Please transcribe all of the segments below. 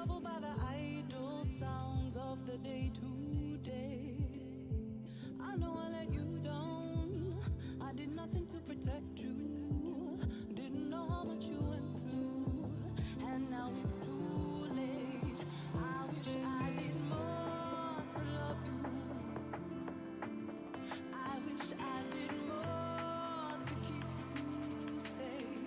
troubled by the idle sounds of the day to day. I know I let you down. I did nothing to protect you. Didn't know how much you went through. And now it's too late. I wish I did more to love you. I wish I did more to keep you safe.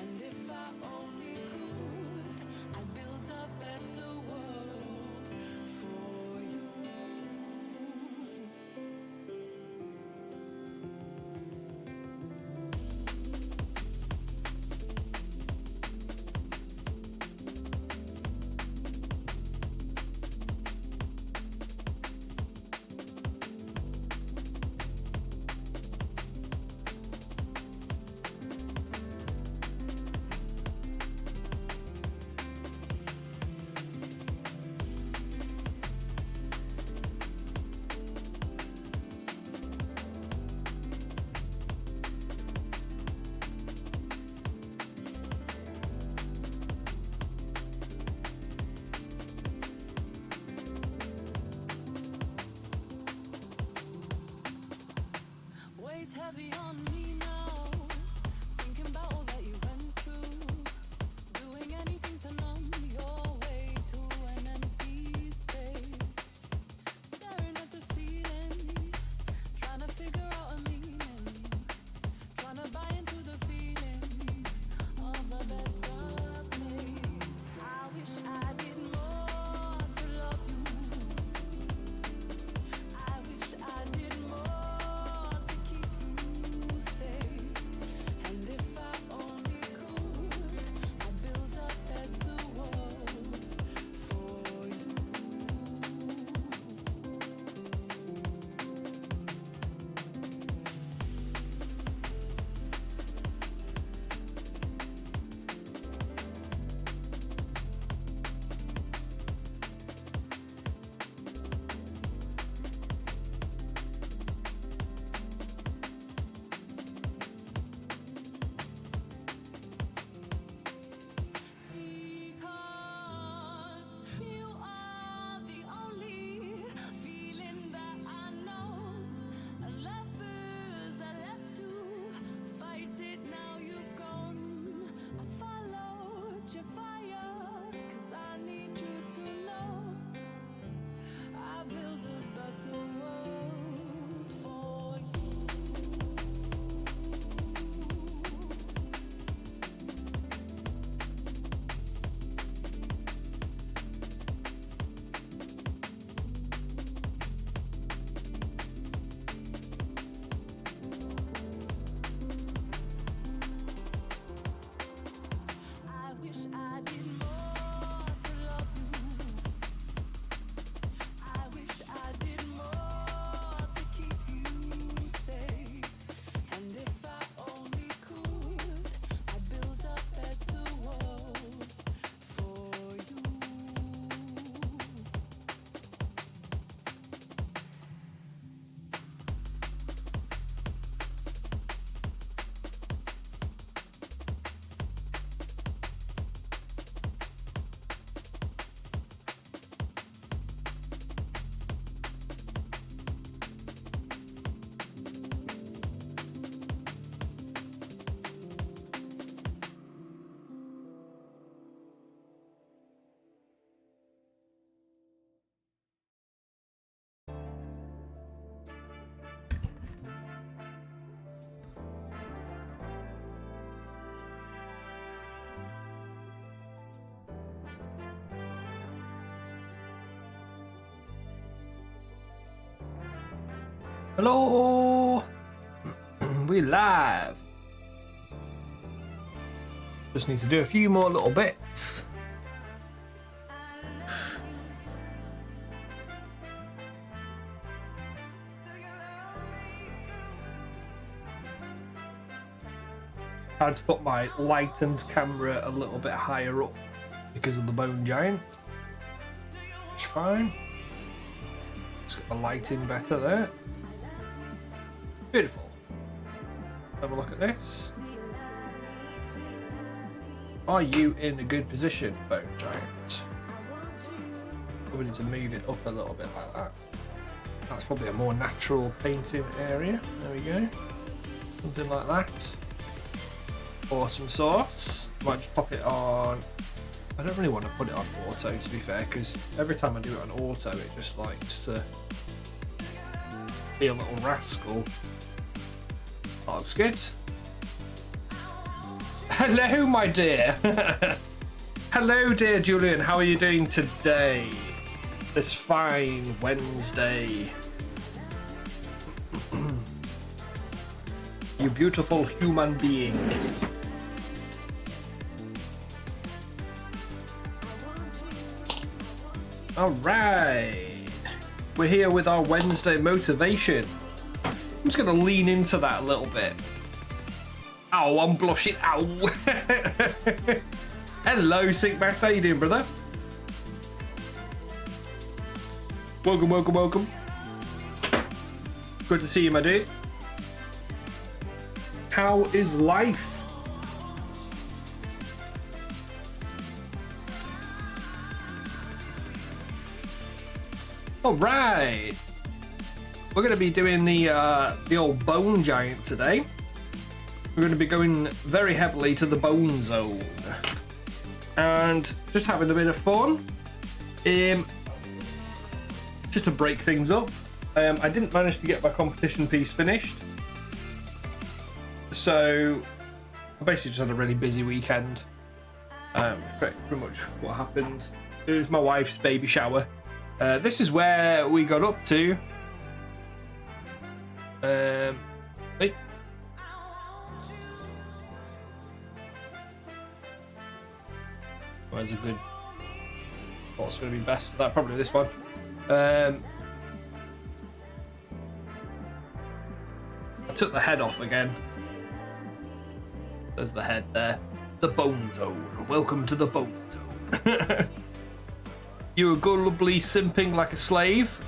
And if I only could, I'd build a better world for you. Weighs heavy on me now, thinking about all that you went through, doing anything to numb your way to an empty space, staring at the ceiling, trying to figure out a meaning, trying to buy into the feeling of a better place. I wish I did more to love you. I wish I did more to keep you safe. And if I only could, I'd build a better world for you. Because you are the only feeling that I know. And lovers are left to fight it. Now you've gone. I followed your fire, 'cause I need you to know I build a better world for you. I wish I did more to love you. I wish I did more to keep you safe. And if I only could, I'd build a better world for you. Hello, we live. Just need to do a few more little bits. I had to put my lightened camera a little bit higher up because of the bone giant. It's fine. Let's get the lighting better there. Beautiful. Have a look at this. Are you in a good position, bone giant? Probably need to move it up a little bit like that. That's probably a more natural painting area. There we go. Something like that. Awesome sauce. Might just pop it on. I don't really want to put it on auto, to be fair, because every time I do it on auto, it just likes to be a little rascal. Oh, that's good. Hello, my dear. Hello, dear Julian. How are you doing today? This fine Wednesday. You beautiful human beings. All right. We're here with our Wednesday motivation. I'm just going to lean into that a little bit. Ow, I'm blushing. Ow. Hello, Sickbest. How you doing, brother? Welcome, welcome, welcome. Good to see you, my dude. How is life? All right. We're going to be doing the old bone giant today. We're going to be going very heavily to the bone zone and just having a bit of fun. Just to break things up. I didn't manage to get my competition piece finished, so I basically just had a really busy weekend. Pretty much what happened. It was my wife's baby shower. This is where we got up to. Wait. Where's a good? What's going to be best for that? Probably this one. I took the head off again. There's the head there. The bone zone. Welcome to the bone zone. You were gullibly simping like a slave.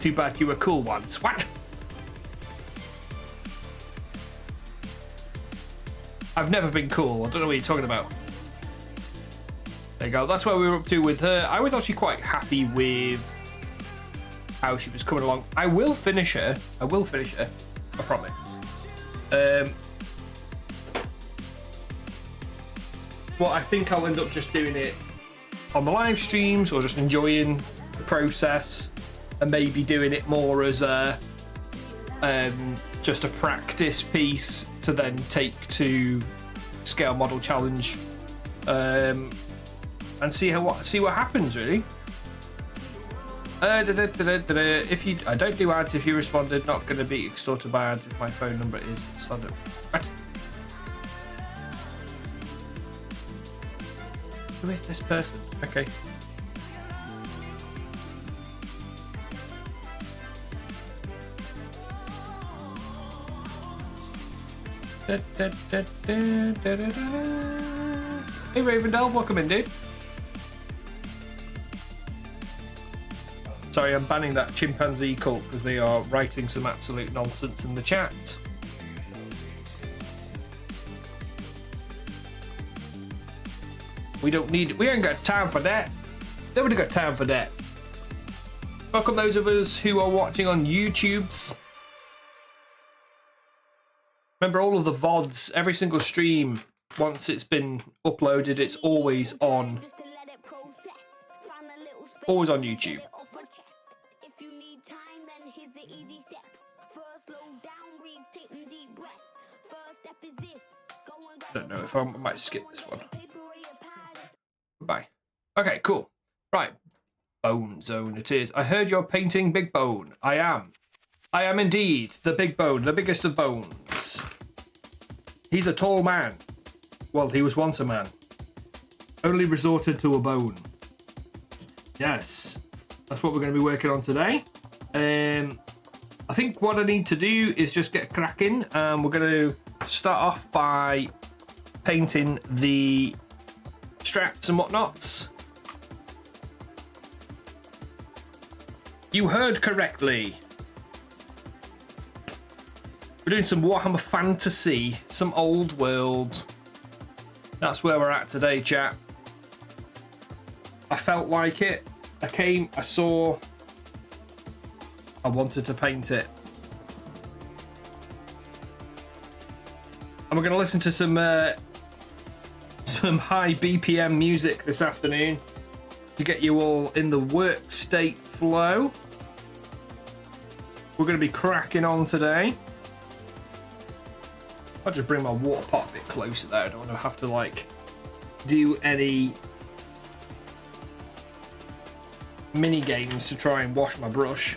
Too bad you were cool once. What? I've never been cool. I don't know what you're talking about. There you go. That's where we were up to with her. I was actually quite happy with how she was coming along. I will finish her. I promise. Well, I think I'll end up just doing it on the live streams or just enjoying the process and maybe doing it more as a just a practice piece to then take to scale model challenge. And see what happens, really. If you, I don't do ads. If you responded, not going to be extorted by ads if my phone number is standard. What? Who is this person? Okay. Hey Ravendell, welcome in, dude. Sorry, I'm banning that chimpanzee cult because they are writing some absolute nonsense in the chat. We ain't got time for that. Nobody got time for that. Welcome those of us who are watching on YouTubes. Remember all of the VODs, every single stream, once it's been uploaded, it's always on. Always on YouTube. I don't know if I might skip this one. Bye. Okay, cool. Right. Bone zone it is. I heard you're painting Big Bone. I am. I am indeed the Big Bone, the biggest of bones. He's a tall man. Well, he was once a man. Only resorted to a bone. Yes. That's what we're going to be working on today. I think what I need to do is just get cracking. We're going to start off by painting the straps and whatnots. You heard correctly. We're doing some Warhammer Fantasy, some old world. That's where we're at today, chat. I felt like it. I came, I saw, I wanted to paint it. And we're going to listen to some high BPM music this afternoon to get you all in the work state flow. We're going to be cracking on today. I'll just bring my water pot a bit closer there. I don't want to have to like do any mini games to try and wash my brush.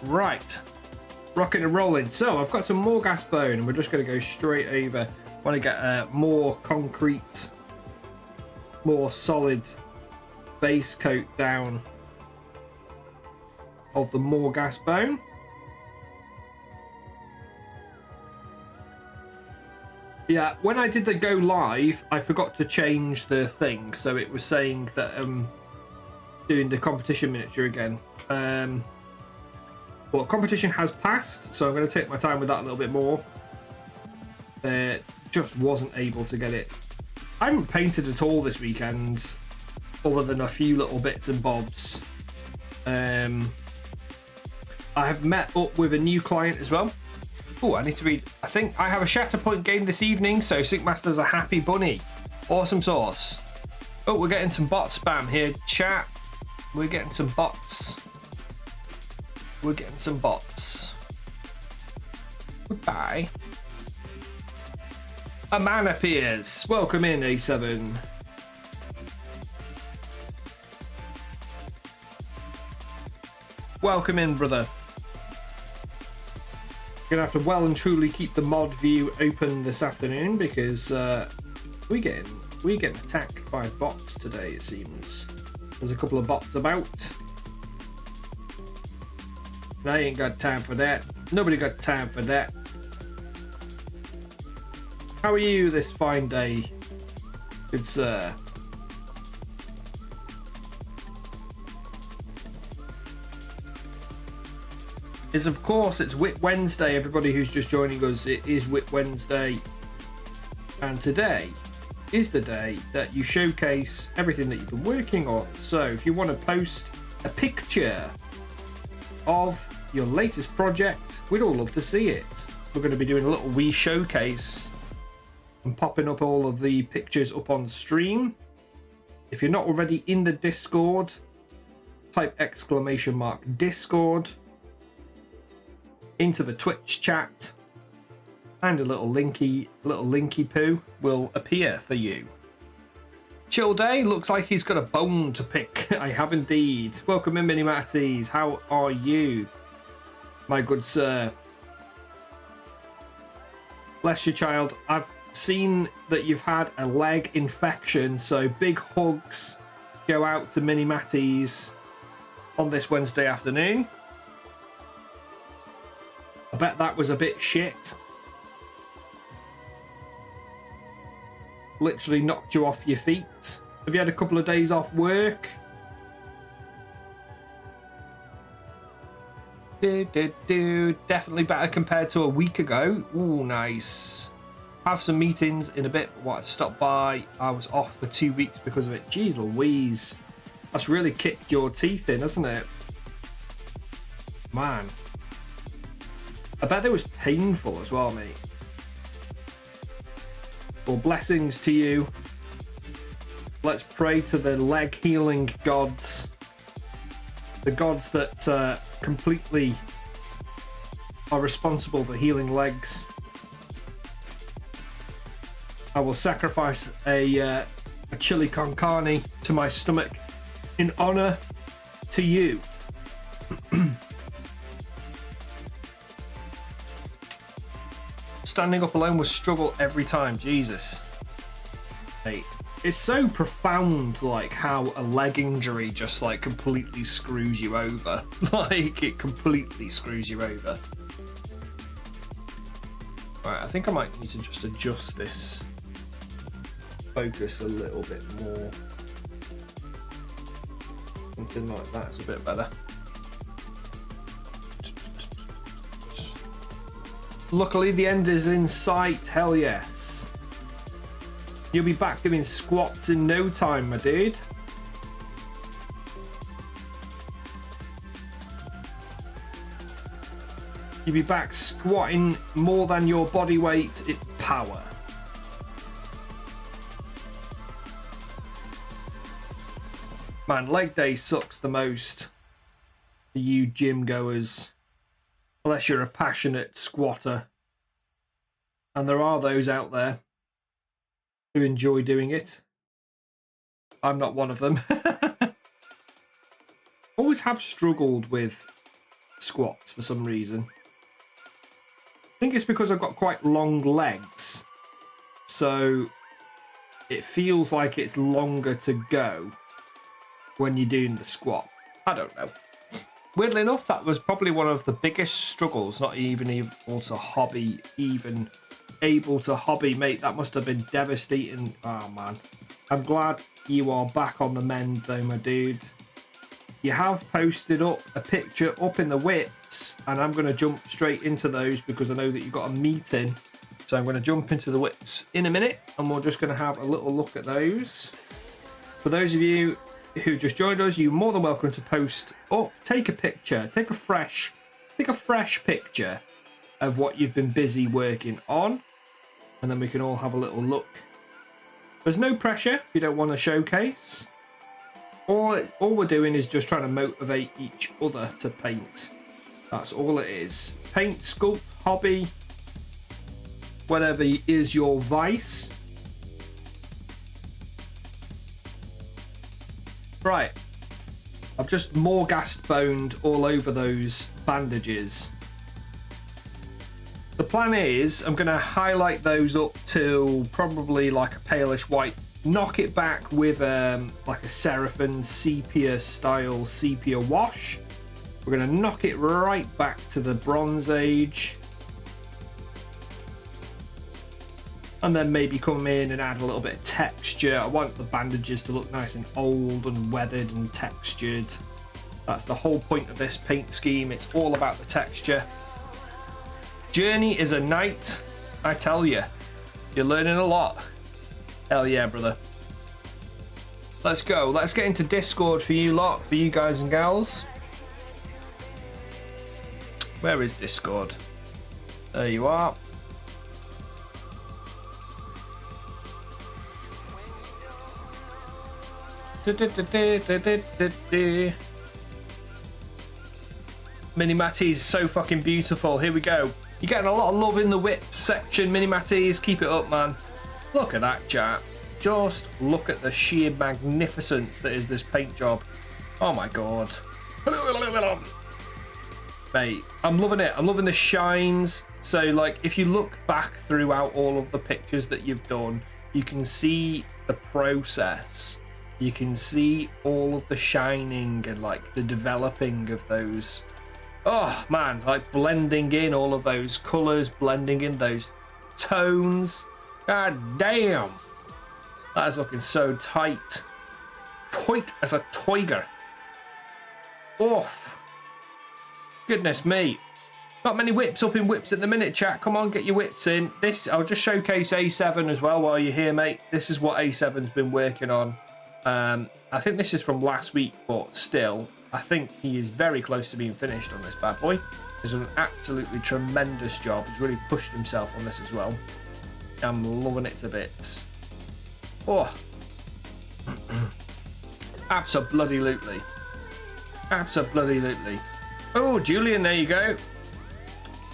Right, rocking and rolling. So I've got some more gas bone and we're just going to go straight over. I want to get a more concrete, more solid base coat down of the more gas bone. Yeah, when I did the go live, I forgot to change the thing, so it was saying that doing the competition miniature again. Well, competition has passed, so I'm going to take my time with that a little bit more. Just wasn't able to get it. I haven't painted at all this weekend, other than a few little bits and bobs. I have met up with a new client as well. Oh, I need to read. I think I have a Shatterpoint game this evening, so Syncmaster's a happy bunny. Awesome sauce. Oh, we're getting some bot spam here, chat. We're getting some bots. We're getting some bots. Goodbye. A man appears. Welcome in, A7. Welcome in, brother. Gonna have to well and truly keep the mod view open this afternoon because we getting attacked by bots today. It seems there's a couple of bots about. And I ain't got time for that. Nobody got time for that. How are you this fine day, good sir? Of course, it's Whit Wednesday. Everybody who's just joining us, it is Whit Wednesday, and today is the day that you showcase everything that you've been working on. So if you want to post a picture of your latest project, we'd all love to see it. We're going to be doing a little wee showcase and popping up all of the pictures up on stream. If you're not already in the Discord, type !Discord into the Twitch chat, and a little linky poo will appear for you. Chill Day looks like he's got a bone to pick. I have indeed. Welcome in, Mini Matties. How are you, my good sir? Bless you, child. I've seen that you've had a leg infection, so big hugs go out to Mini Matties on this Wednesday afternoon. I bet that was a bit shit. Literally knocked you off your feet. Have you had a couple of days off work? Definitely better compared to a week ago. Ooh, nice. Have some meetings in a bit. What, I stopped by. I was off for 2 weeks because of it. Jeez Louise. That's really kicked your teeth in, hasn't it? Man. I bet it was painful as well, mate. Well, blessings to you. Let's pray to the leg healing gods. The gods that completely are responsible for healing legs. I will sacrifice a chili con carne to my stomach in honor to you. Standing up alone was struggle every time. Jesus. Hey, it's so profound, like how a leg injury just like completely screws you over. Like it completely screws you over. Right, I think I might need to just adjust this focus a little bit more. Something like that's a bit better. Luckily, the end is in sight. Hell yes. You'll be back doing squats in no time, my dude. You'll be back squatting more than your body weight in power. Man, leg day sucks the most for you gym goers. Unless you're a passionate squatter. And there are those out there who enjoy doing it. I'm not one of them. Always have struggled with squats for some reason. I think it's because I've got quite long legs. So it feels like it's longer to go when you're doing the squat. I don't know. Weirdly enough, that was probably one of the biggest struggles, not even able to hobby, mate. That must have been devastating. Oh, man. I'm glad you are back on the mend, though, my dude. You have posted up a picture up in the whips, and I'm going to jump straight into those because I know that you've got a meeting. So I'm going to jump into the whips in a minute, and we're just going to have a little look at those. For those of you who just joined us, you're more than welcome to post up, take a picture, take a fresh picture of what you've been busy working on, and then we can all have a little look. There's no pressure if you don't want to showcase. All we're doing is just trying to motivate each other to paint. That's all it is. Paint, sculpt, hobby, whatever is your vice. Right, I've just Morghast boned all over those bandages. The plan is I'm going to highlight those up till probably like a palish white, knock it back with like a Seraphim sepia style sepia wash. We're going to knock it right back to the Bronze Age. And then maybe come in and add a little bit of texture. I want the bandages to look nice and old and weathered and textured. That's the whole point of this paint scheme. It's all about the texture. Journey is a night, I tell you. You're learning a lot. Hell yeah, brother. Let's go. Let's get into Discord for you lot, for you guys and gals. Where is Discord? There you are. Mini Matties, so fucking beautiful. Here we go. You're getting a lot of love in the whip section, Mini Matties. Keep it up, man. Look at that, chat. Just look at the sheer magnificence that is this paint job. Oh my god. Mate, I'm loving it. I'm loving the shines. So, like, if you look back throughout all of the pictures that you've done, you can see the process. You can see all of the shining and like the developing of those. Oh man, like blending in all of those colors, blending in those tones. God damn. That is looking so tight. Tight as a tiger. Oof. Goodness me. Not many whips up in whips at the minute, chat. Come on, get your whips in. This, I'll just showcase A7 as well while you're here, mate. This is what A7's been working on. I think this is from last week, but still, I think he is very close to being finished on this bad boy. He's done an absolutely tremendous job. He's really pushed himself on this as well. I'm loving it to bits. Oh. Abso-bloody-lutely. Abso-bloody-lutely. Oh, Julian, there you go.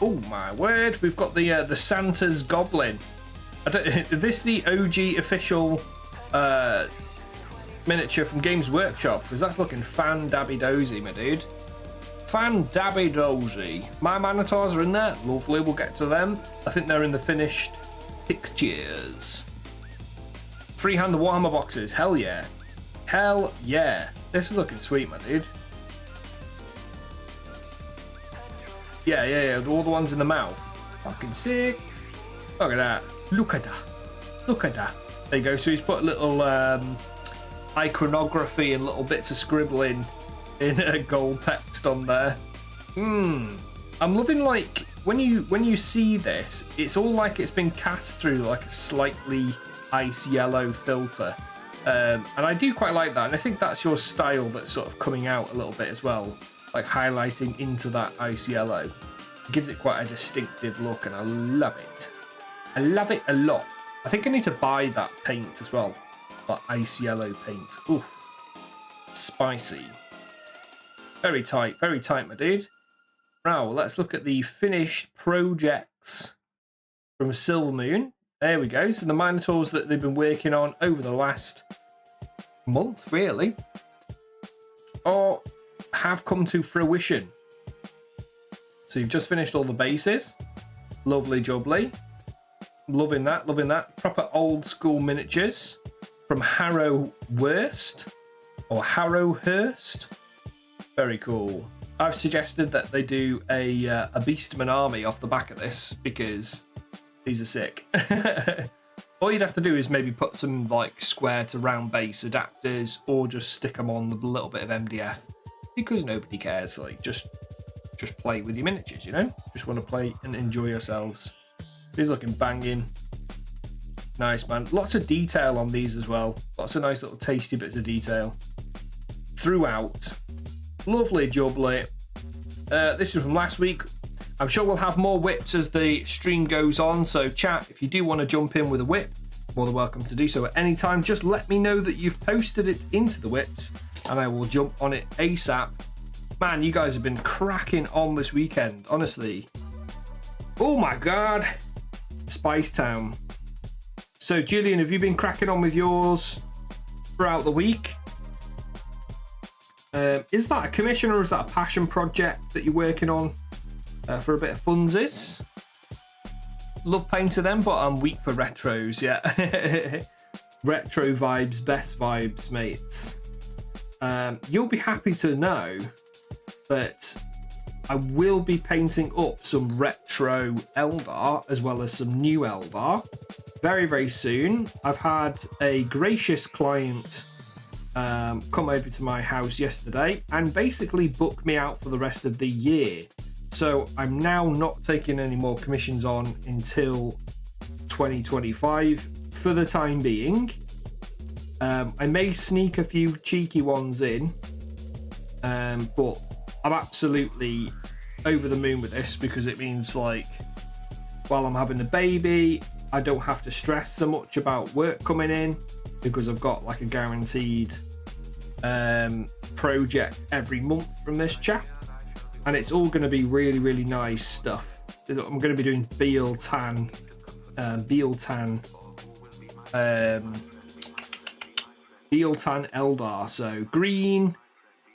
Oh, my word. We've got the Santa's Goblin. Is this the OG official miniature from Games Workshop? Because that's looking fan-dabby-dozy, my dude. Fan-dabby-dozy. My Manitars are in there. Lovely, we'll get to them. I think they're in the finished pictures. Freehand the Warhammer boxes. Hell yeah. Hell yeah. This is looking sweet, my dude. Yeah. All the ones in the mouth. Fucking sick. Look at that. Look at that. Look at that. There you go. So he's put a little iconography and little bits of scribbling in gold text on there. I'm loving, like, when you see this, it's all like it's been cast through like a slightly ice yellow filter. And I do quite like that. And I think that's your style that's sort of coming out a little bit as well. Like highlighting into that ice yellow. It gives it quite a distinctive look and I love it. I love it a lot. I think I need to buy that paint as well. That ice yellow paint. Oof. Spicy. Very tight, my dude. Now, let's look at the finished projects from Silver Moon. There we go. So the Minotaurs that they've been working on over the last month, really, or have come to fruition. So you've just finished all the bases. Lovely jubbly. Loving that, loving that. Proper old school miniatures from Harrowhurst or Harrowhurst. Very cool. I've suggested that they do a Beastman army off the back of this because these are sick. All you'd have to do is maybe put some like square to round base adapters or just stick them on with a little bit of MDF because nobody cares. Like just play with your miniatures, you know? Just want to play and enjoy yourselves. These looking banging. Nice, man. Lots of detail on these as well. Lots of nice little tasty bits of detail throughout. Lovely jubbly. This is from last week. I'm sure we'll have more whips as the stream goes on. So chat, if you do want to jump in with a whip, more than welcome to do so at any time. Just let me know that you've posted it into the whips and I will jump on it ASAP. Man, you guys have been cracking on this weekend, honestly. Oh my God. Spice Town. So Julian, have you been cracking on with yours throughout the week? Is that a commission or is that a passion project that you're working on for a bit of funsies? Love painting them, but I'm weak for retros, yeah. Retro vibes, best vibes, mates. You'll be happy to know that I will be painting up some retro Eldar as well as some new Eldar very, very soon. I've had a gracious client come over to my house yesterday and basically book me out for the rest of the year. So I'm now not taking any more commissions on until 2025 for the time being. I may sneak a few cheeky ones in, but I'm absolutely over the moon with this because it means like while I'm having a baby, I don't have to stress so much about work coming in because I've got like a guaranteed project every month from this chap, and it's all going to be really, really nice stuff. I'm going to be doing Beal Tan Eldar, so green,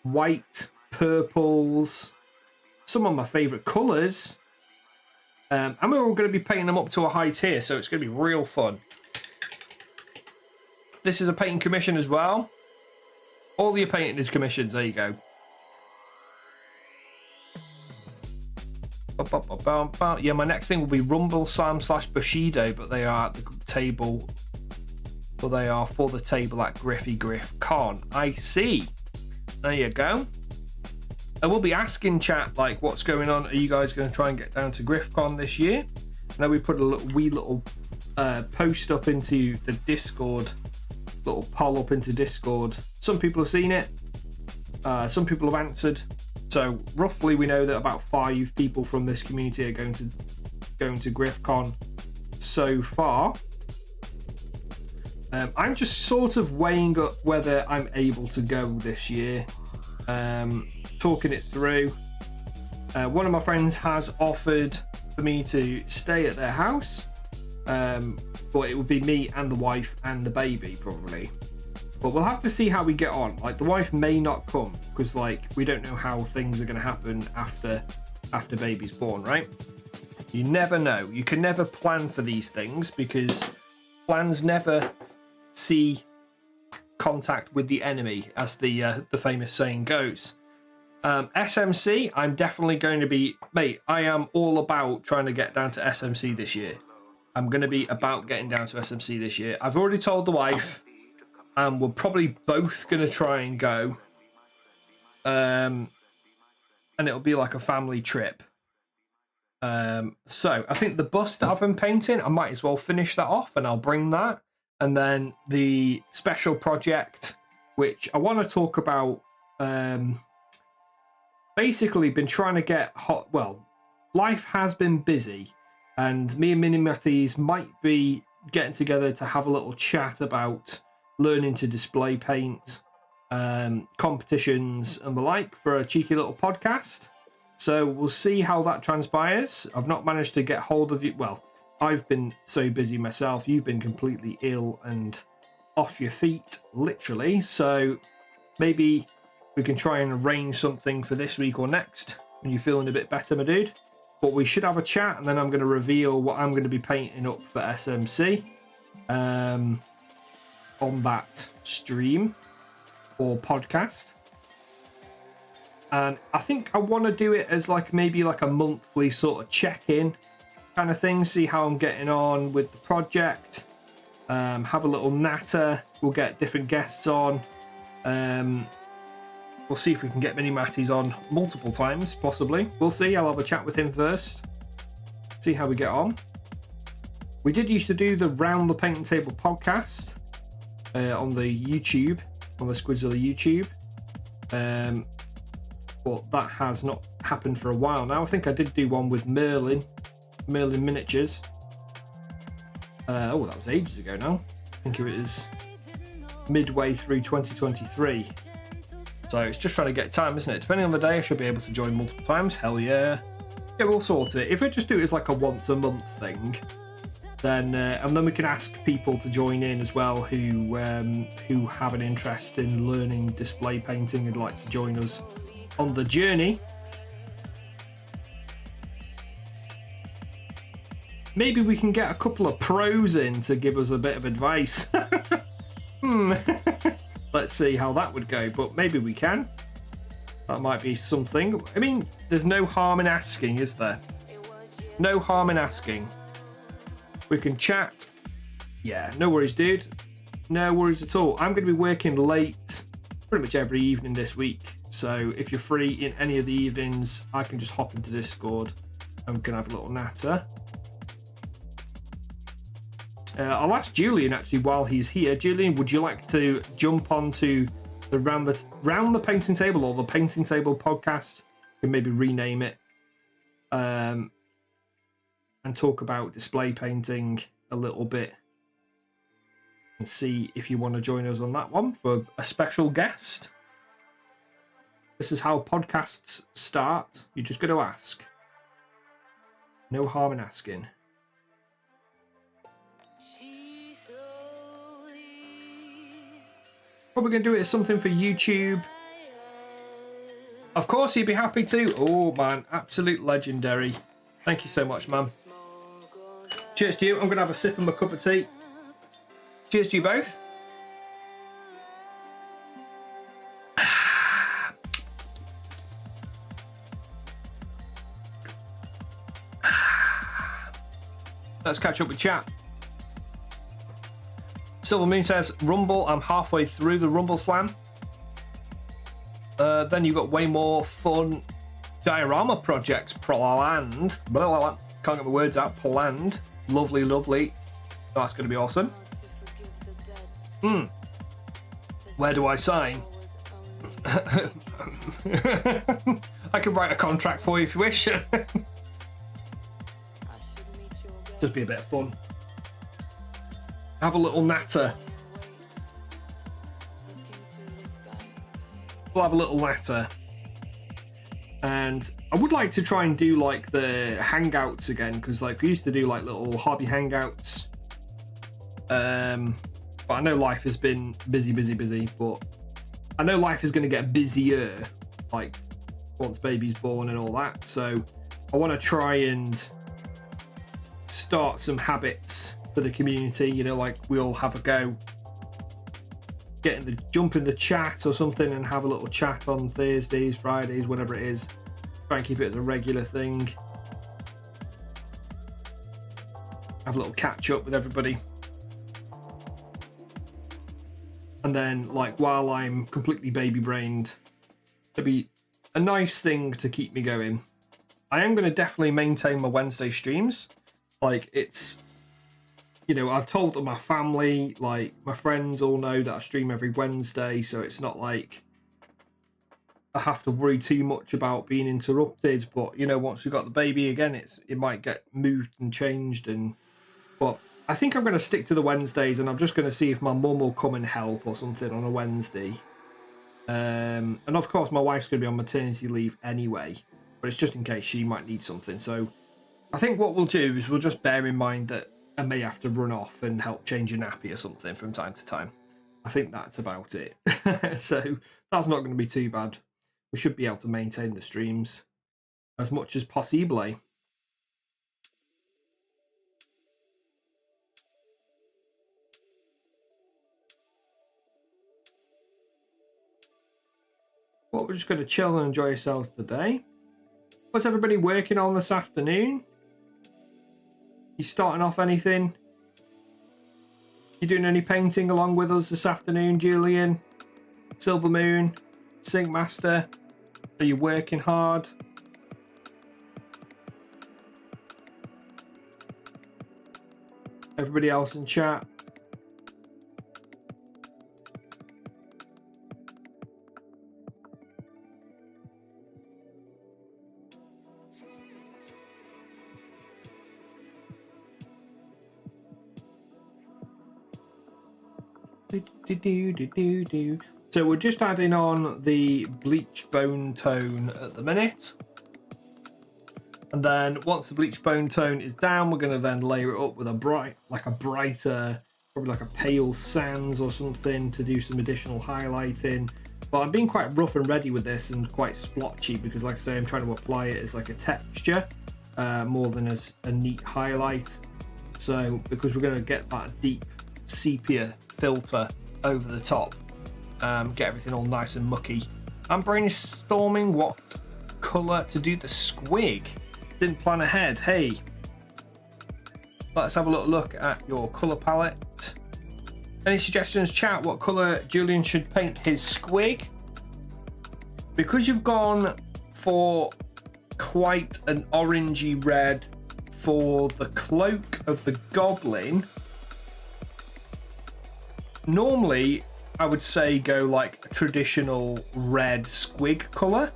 white, purples, some of my favourite colours, and we're all going to be painting them up to a high tier, so it's going to be real fun. This is a painting commission as well. All your painting is commissions. There you go. Yeah, my next thing will be Rumble Sam / Bushido, but they are at the table. But they are for the table at Griffy Griff Con. I see. There you go. I will be asking chat like, what's going on? Are you guys going to try and get down to GriffCon this year? I know we put a wee little post up into the Discord. Little poll up into Discord. Some people have seen it, some people have answered, so roughly we know that about 5 people from this community are going to GriffCon so far. I'm just sort of weighing up whether I'm able to go this year, talking it through. One of my friends has offered for me to stay at their house, but it would be me and the wife and the baby probably. But we'll have to see how we get on. Like the wife may not come because like we don't know how things are going to happen after baby's born, right? You never know. You can never plan for these things because plans never see contact with the enemy, as the famous saying goes. SMC, I'm definitely going to be, mate. I am all about trying to get down to SMC this year. I'm going to be about getting down to SMC this year. I've already told the wife, and we're probably both going to try and go. And it'll be like a family trip. So I think the bus that I've been painting, I might as well finish that off, and I'll bring that. And then the special project, which I want to talk about, basically been trying to get hot. Well, life has been busy, and me and Mini Matties might be getting together to have a little chat about learning to display paint, competitions and the like for a cheeky little podcast. So we'll see how that transpires. I've not managed to get hold of you. Well, I've been so busy myself. You've been completely ill and off your feet, literally. So maybe we can try and arrange something for this week or next when you're feeling a bit better, my dude. But we should have a chat, and then I'm going to reveal what I'm going to be painting up for SMC on that stream or podcast. And I think I want to do it as like maybe like a monthly sort of check-in kind of thing, see how I'm getting on with the project, have a little natter. We'll get different guests on. We'll see if we can get Mini Matties on multiple times, possibly. We'll see. I'll have a chat with him first, see how we get on. We did used to do the Round the Painting Table podcast on the YouTube, on the Squidzilla YouTube. But that has not happened for a while now. I think I did do one with Merlin Miniatures. Oh, that was ages ago now. I think it was midway through 2023. So it's just trying to get time, isn't it? Depending on the day, I should be able to join multiple times. Hell yeah. Yeah, we'll sort it. If we just do it as like a once a month thing, then and then we can ask people to join in as well who have an interest in learning display painting and like to join us on the journey. Maybe we can get a couple of pros in to give us a bit of advice. Let's see how that would go, but maybe we can. That might be something. I mean, there's no harm in asking, is there? No harm in asking. We can chat. Yeah, no worries, dude. No worries at all. I'm going to be working late pretty much every evening this week. So if you're free in any of the evenings, I can just hop into Discord and we can have a little natter. I'll ask Julian actually while he's here. Julian, would you like to jump onto the Round the Painting Table or the Painting Table podcast? You can maybe rename it. And talk about display painting a little bit. And see if you want to join us on that one for a special guest. This is how podcasts start. You just got to ask. No harm in asking. Probably going to do it as something for YouTube. Of course, he'd be happy to. Oh, man. Absolute legendary. Thank you so much, man. Cheers to you. I'm going to have a sip of my cup of tea. Cheers to you both. Let's catch up with chat. Silver Moon says, Rumble, I'm halfway through the Rumble Slam. Then you've got way more fun diorama projects planned. Can't get my words out. Planned. Lovely, lovely. That's going to be awesome. Where do I sign? I can write a contract for you if you wish. Just be a bit of fun. Have a little natter. We'll have a little natter. And I would like to try and do like the hangouts again, because like we used to do like little hobby hangouts. But I know life has been busy, but I know life is going to get busier, like once baby's born and all that. So I want to try and start some habits for the community, you know, like we'll have a go, jump in the chat or something and have a little chat on Thursdays, Fridays, whatever it is. Try and keep it as a regular thing. Have a little catch up with everybody. And then, like, while I'm completely baby brained, it'll be a nice thing to keep me going. I am going to definitely maintain my Wednesday streams. Like, it's you know, I've told my family, like my friends all know that I stream every Wednesday, so it's not like I have to worry too much about being interrupted. But you know, once we've got the baby again, it might get moved and changed. But I think I'm going to stick to the Wednesdays, and I'm just going to see if my mum will come and help or something on a Wednesday. And of course, my wife's going to be on maternity leave anyway, but it's just in case she might need something. So I think what we'll do is we'll just bear in mind that I may have to run off and help change a nappy or something from time to time. I think that's about it. So that's not going to be too bad. We should be able to maintain the streams as much as possible. But we're just going to chill and enjoy ourselves today. What's everybody working on this afternoon? You starting off anything? You doing any painting along with us this afternoon, Julian? Silver Moon? Sync Master? Are you working hard? Everybody else in chat? So we're just adding on the bleach bone tone at the minute, and then once the bleach bone tone is down, we're going to then layer it up with a brighter, probably like a pale sands or something to do some additional highlighting. But I'm being quite rough and ready with this and quite splotchy because, like I say, I'm trying to apply it as like a texture more than as a neat highlight. So because we're going to get that deep sepia filter over the top, get everything all nice and mucky. I'm brainstorming what colour to do the squig. Didn't plan ahead. Hey, let's have a little look at your colour palette. Any suggestions, chat? What colour Julian should paint his squig? Because you've gone for quite an orangey red for the cloak of the goblin, normally I would say go like a traditional red squig colour,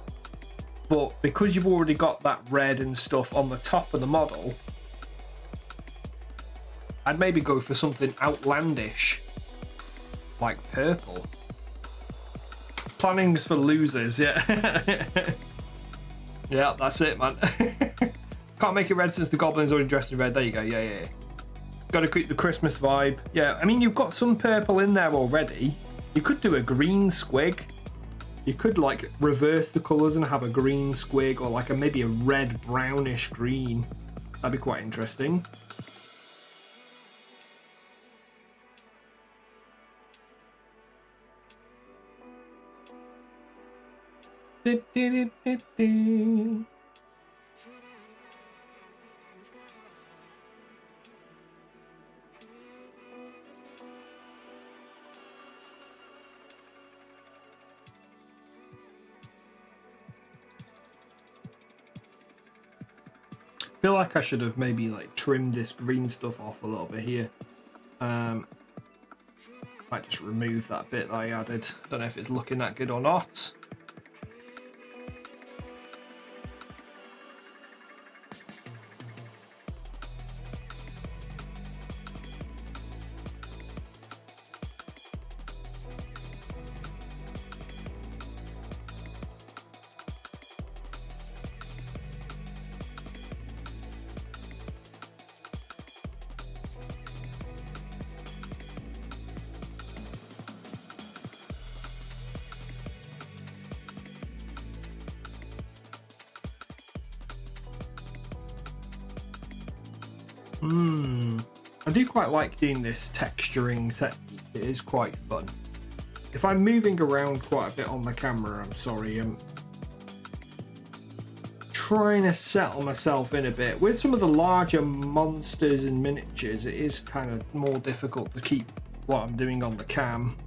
but because you've already got that red and stuff on the top of the model, I'd maybe go for something outlandish like purple. Planning's for losers, yeah. Yeah, that's it, man. Can't make it red since the goblin's already dressed in red. There you go. Yeah. Got to keep the Christmas vibe. Yeah, I mean, you've got some purple in there already. You could do a green squig. You could like reverse the colours and have a green squig, or like maybe a red brownish green. That'd be quite interesting. Feel like I should have maybe like trimmed this green stuff off a little bit here. Might just remove that bit that I added. Don't know if it's looking that good or not. I do quite like doing this texturing technique. It is quite fun. If I'm moving around quite a bit on the camera, I'm sorry. I'm trying to settle myself in a bit. With some of the larger monsters and miniatures, it is kind of more difficult to keep what I'm doing on the cam.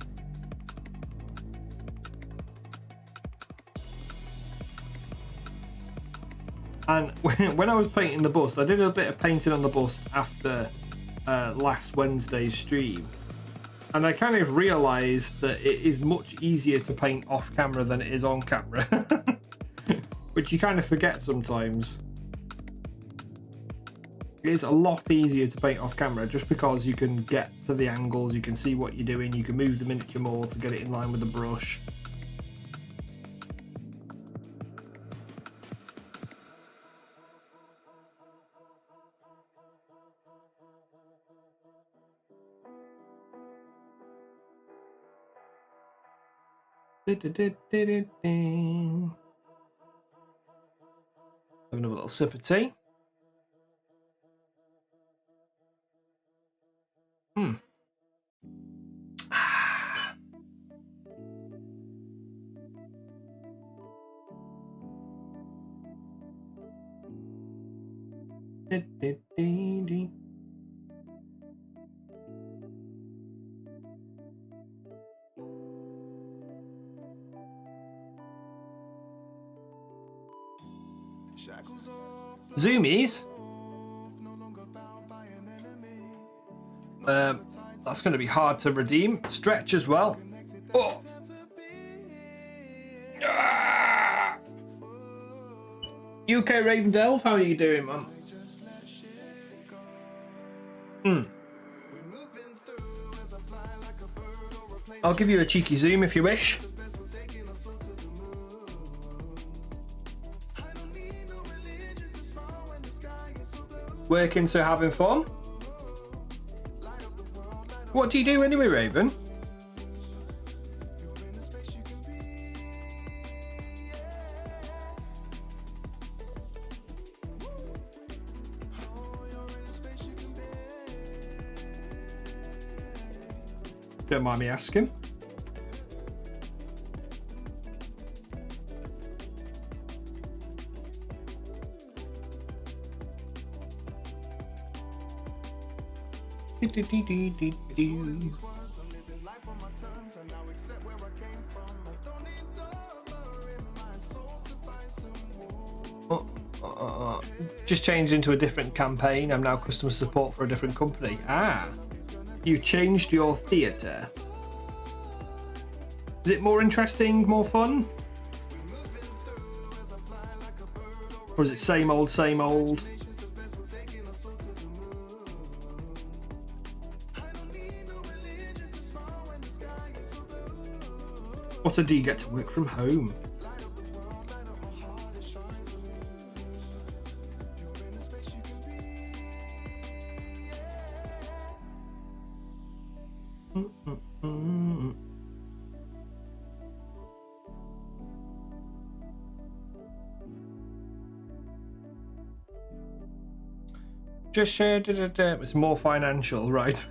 And when I was painting the bust, I did a bit of painting on the bust after last Wednesday's stream, and I kind of realised that it is much easier to paint off camera than it is on camera, which you kind of forget sometimes. It is a lot easier to paint off camera just because you can get to the angles, you can see what you're doing, you can move the miniature more to get it in line with the brush. Having a little sip of tea. Zoomies. That's going to be hard to redeem. Stretch as well. Oh. Ah. UK Ravendale, how are you doing, man? I'll give you a cheeky zoom if you wish. Working, so having fun. What do you do anyway, Raven? Don't mind me asking. Just changed into a different campaign. I'm now customer support for a different company. Ah, you changed your theatre. Is it more interesting, more fun? Or is it same old, same old? What do you get to work from home? Just it's more financial, right?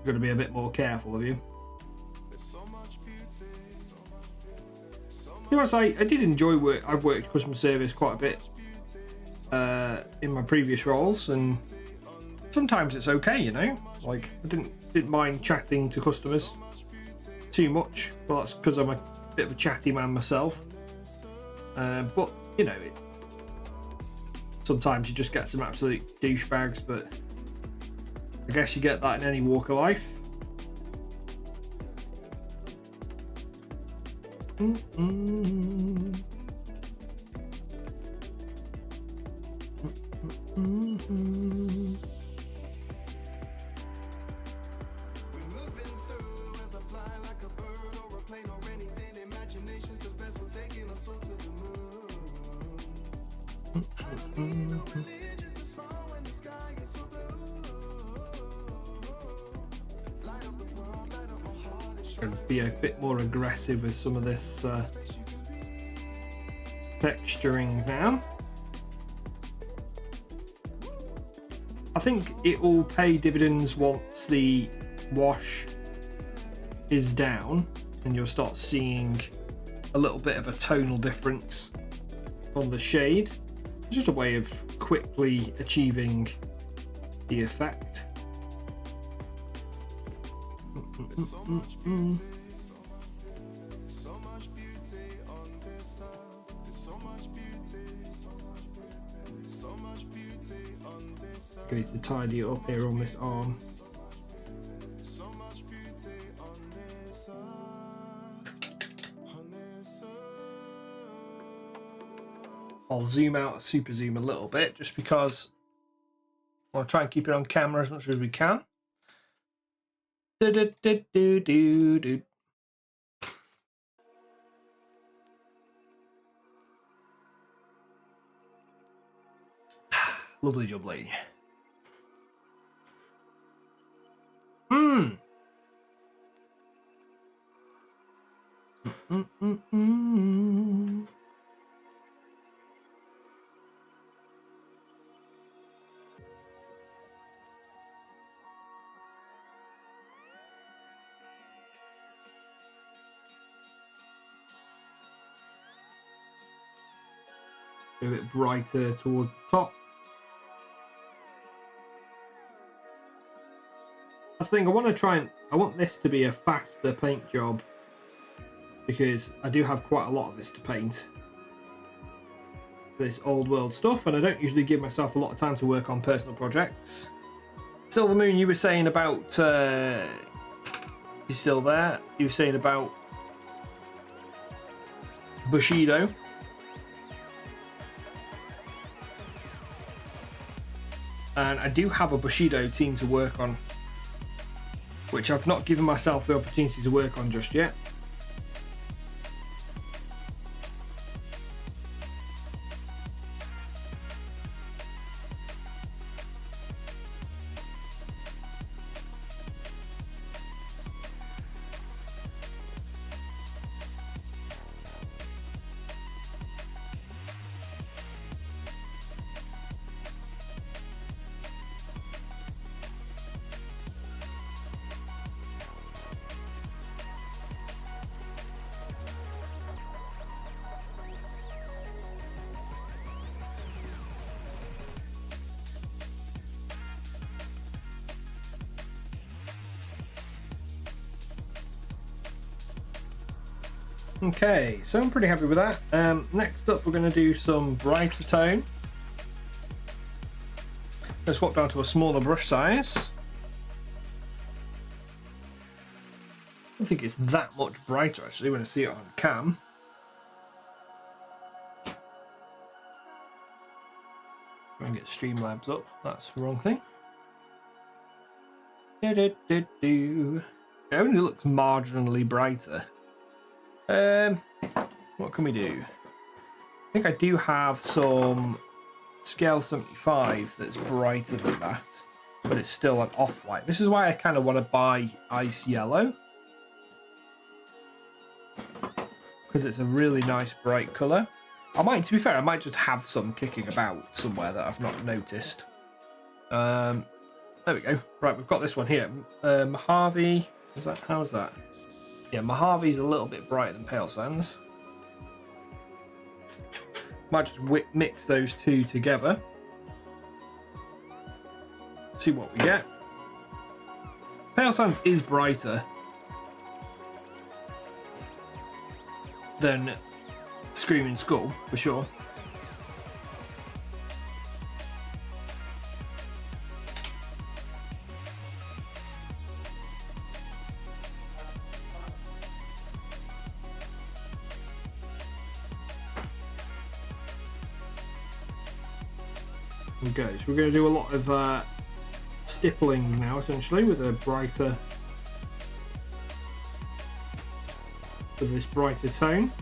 Got to be a bit more careful of you. Yes, I did enjoy work. I've worked customer service quite a bit in my previous roles, and sometimes it's okay, you know. Like I didn't mind chatting to customers too much. Well, that's because I'm a bit of a chatty man myself. But you know, sometimes you just get some absolute douchebags, but I guess you get that in any walk of life. Be a bit more aggressive with some of this texturing now. I think it will pay dividends once the wash is down and you'll start seeing a little bit of a tonal difference on the shade. Just a way of quickly achieving the effect. I need to tidy it up here on this arm. I'll zoom out, super zoom a little bit, just because I want to try and keep it on camera as much as we can. Lovely job, lady. A bit brighter towards the top. I think I want this to be a faster paint job, because I do have quite a lot of this to paint. This old world stuff, and I don't usually give myself a lot of time to work on personal projects. Silver Moon, you were saying about you're still there? You were saying about Bushido. And I do have a Bushido team to work on, which I've not given myself the opportunity to work on just yet. Okay, so I'm pretty happy with that. Next up, we're going to do some brighter tone. Let's swap down to a smaller brush size. I don't think it's that much brighter actually when I see it on cam. Try and get Streamlabs up. That's the wrong thing. It only looks marginally brighter. What can we do? I think I do have some scale 75 that's brighter than that, but it's still an off-white. This is why I kind of want to buy ice yellow, because it's a really nice bright colour. To be fair, I might just have some kicking about somewhere that I've not noticed. There we go. Right, we've got this one here. Mojave. How's that? Yeah, Mojave's a little bit brighter than Pale Sands. Might just mix those two together. See what we get. Pale Sands is brighter than Screaming Skull, for sure. Okay, so we're going to do a lot of stippling now, essentially, with a brighter, with this brighter tone.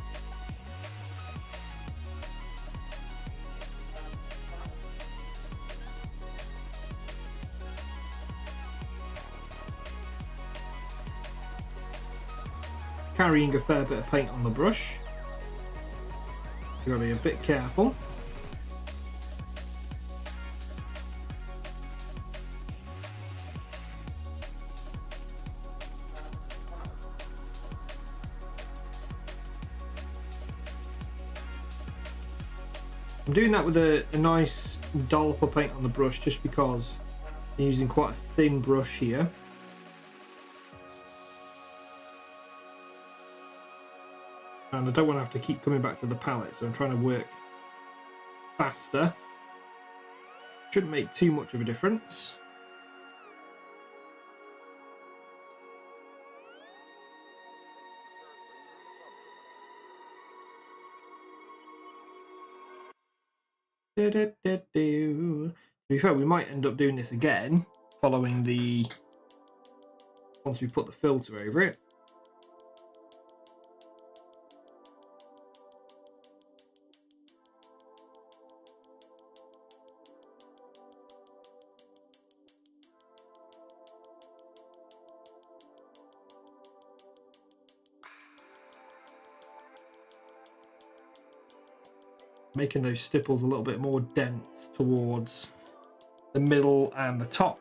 Carrying a fair bit of paint on the brush. You've got to be a bit careful. I'm doing that with a nice dollop of paint on the brush just because I'm using quite a thin brush here. And I don't want to have to keep coming back to the palette, so I'm trying to work faster. Shouldn't make too much of a difference. To be fair, we might end up doing this again, following the... once we put the filter over it. Making those stipples a little bit more dense towards the middle and the top.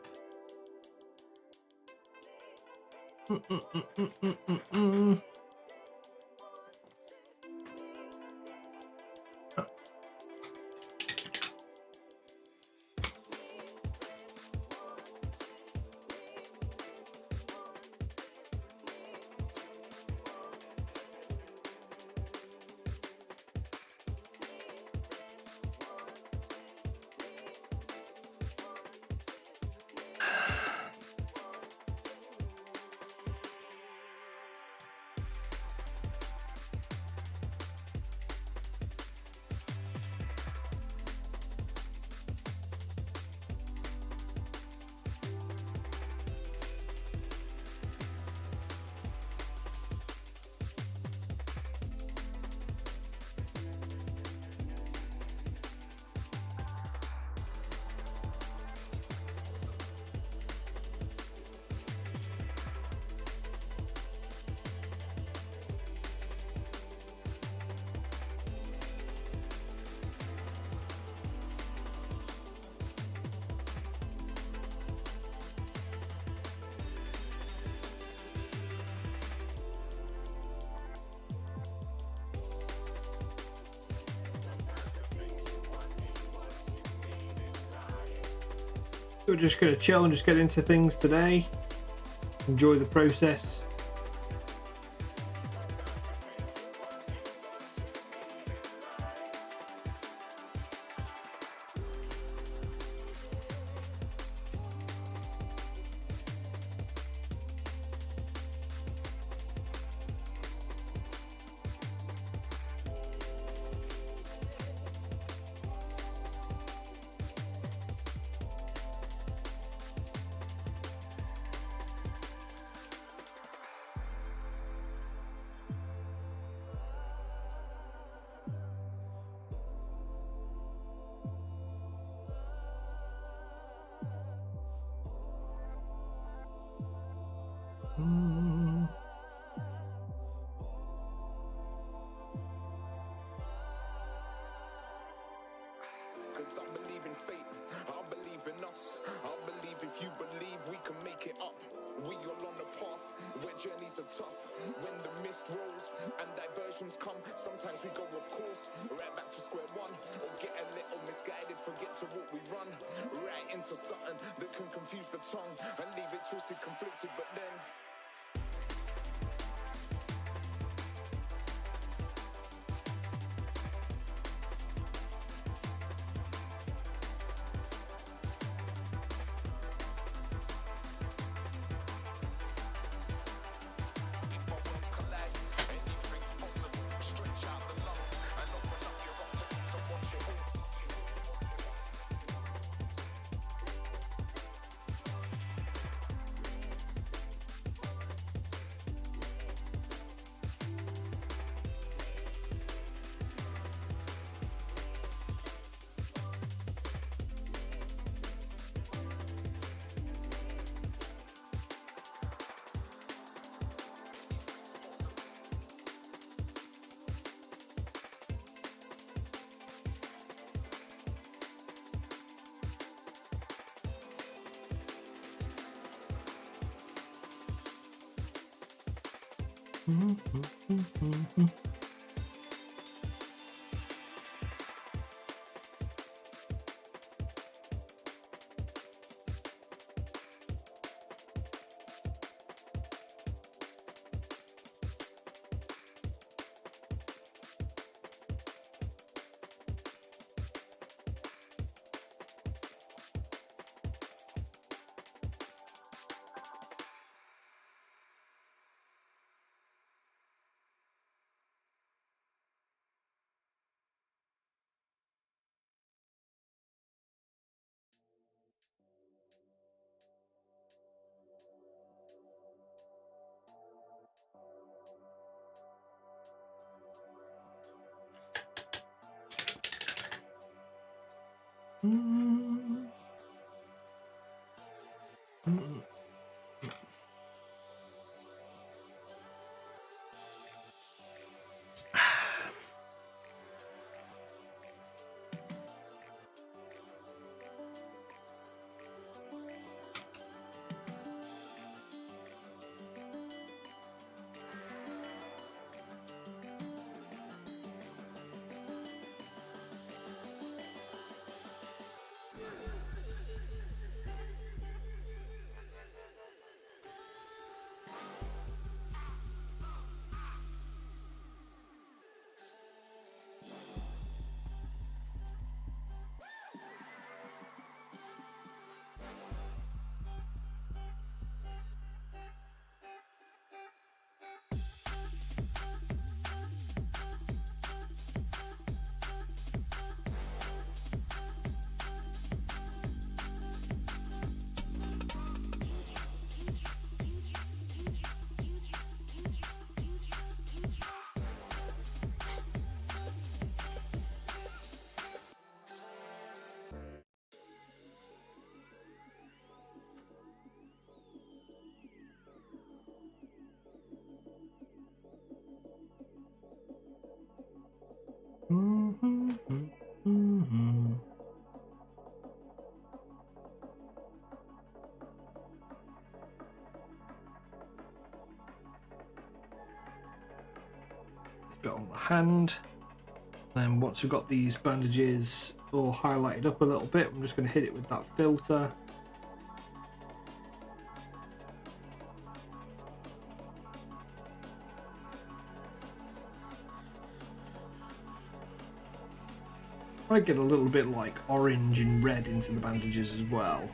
We're just going to chill and just get into things today. Enjoy the process. Cause I believe in fate, I believe in us. I believe if you believe we can make it up. We all on the path where journeys are tough. When the mist rolls and diversions come, sometimes we go off course, right back to square one. Or get a little misguided, forget to walk we run. Right into something that can confuse the tongue and leave it twisted, conflicted, but then Bit on the hand. Then once we've got these bandages all highlighted up a little bit, I'm just going to hit it with that filter. I get a little bit like orange and red into the bandages as well.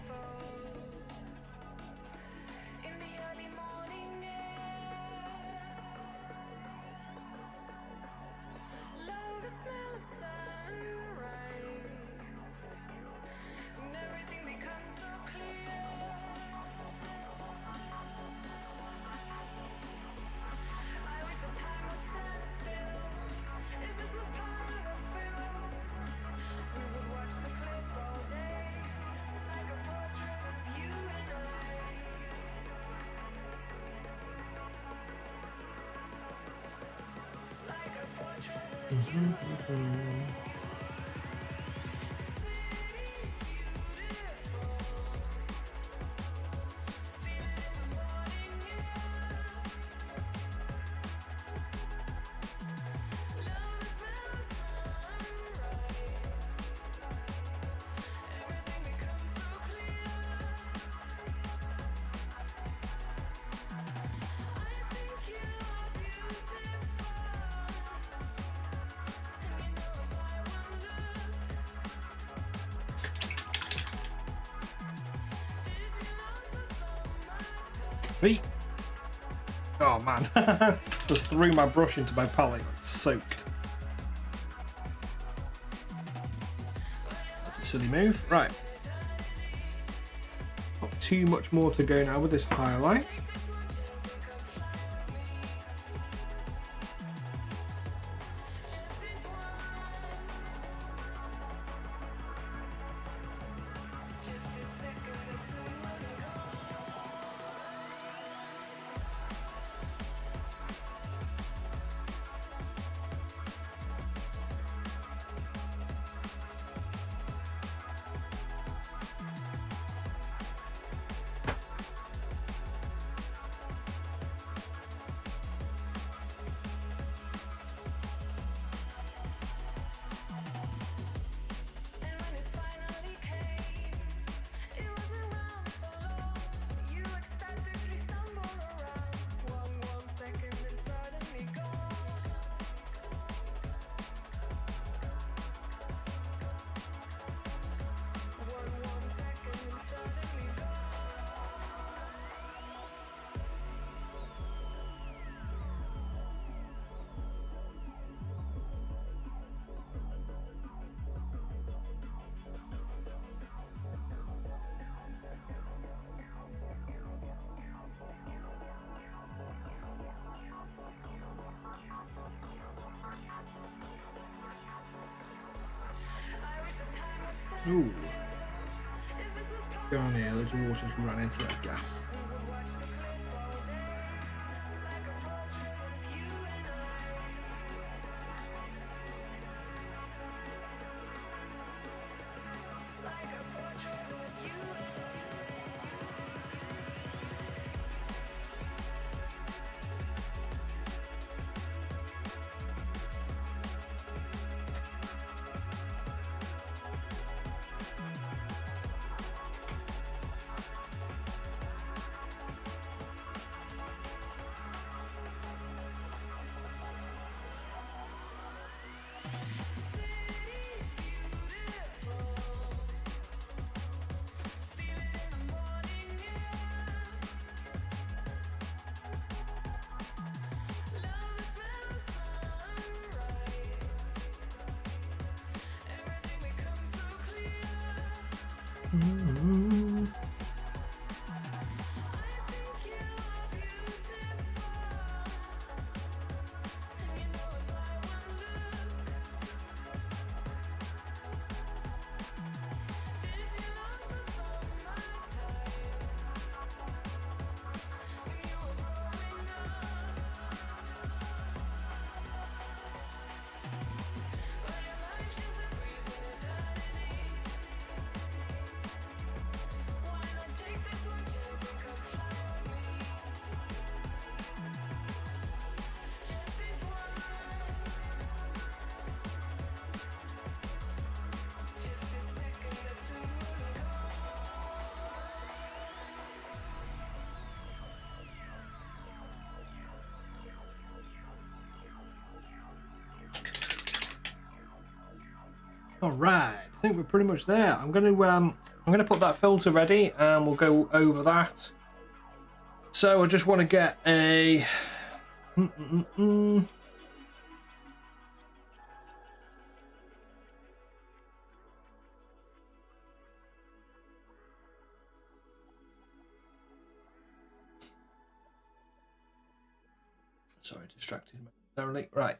Hey. Oh man, just threw my brush into my palette, it's soaked. That's a silly move. Right. Not too much more to go now with this highlight. Ooh. Go on here, loads of water's run into that gap. All right, I think we're pretty much there. I'm gonna put that filter ready, and we'll go over that. So I just want to get a. Sorry, distracted momentarily. Right.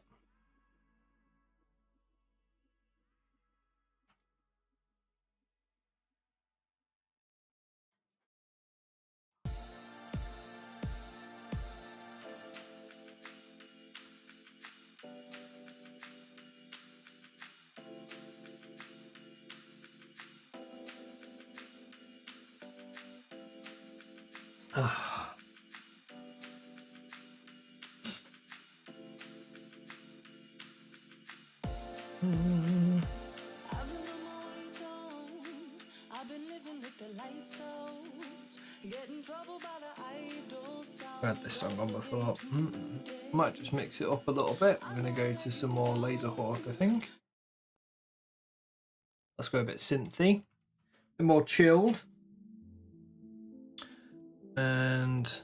I've been on my way down. I've been living with the lights out. Get in trouble by the idol sound. I've had this song on before. Might just mix it up a little bit. I'm going to go to some more Laser Hawk, I think. Let's go a bit synthy. A bit more chilled. And...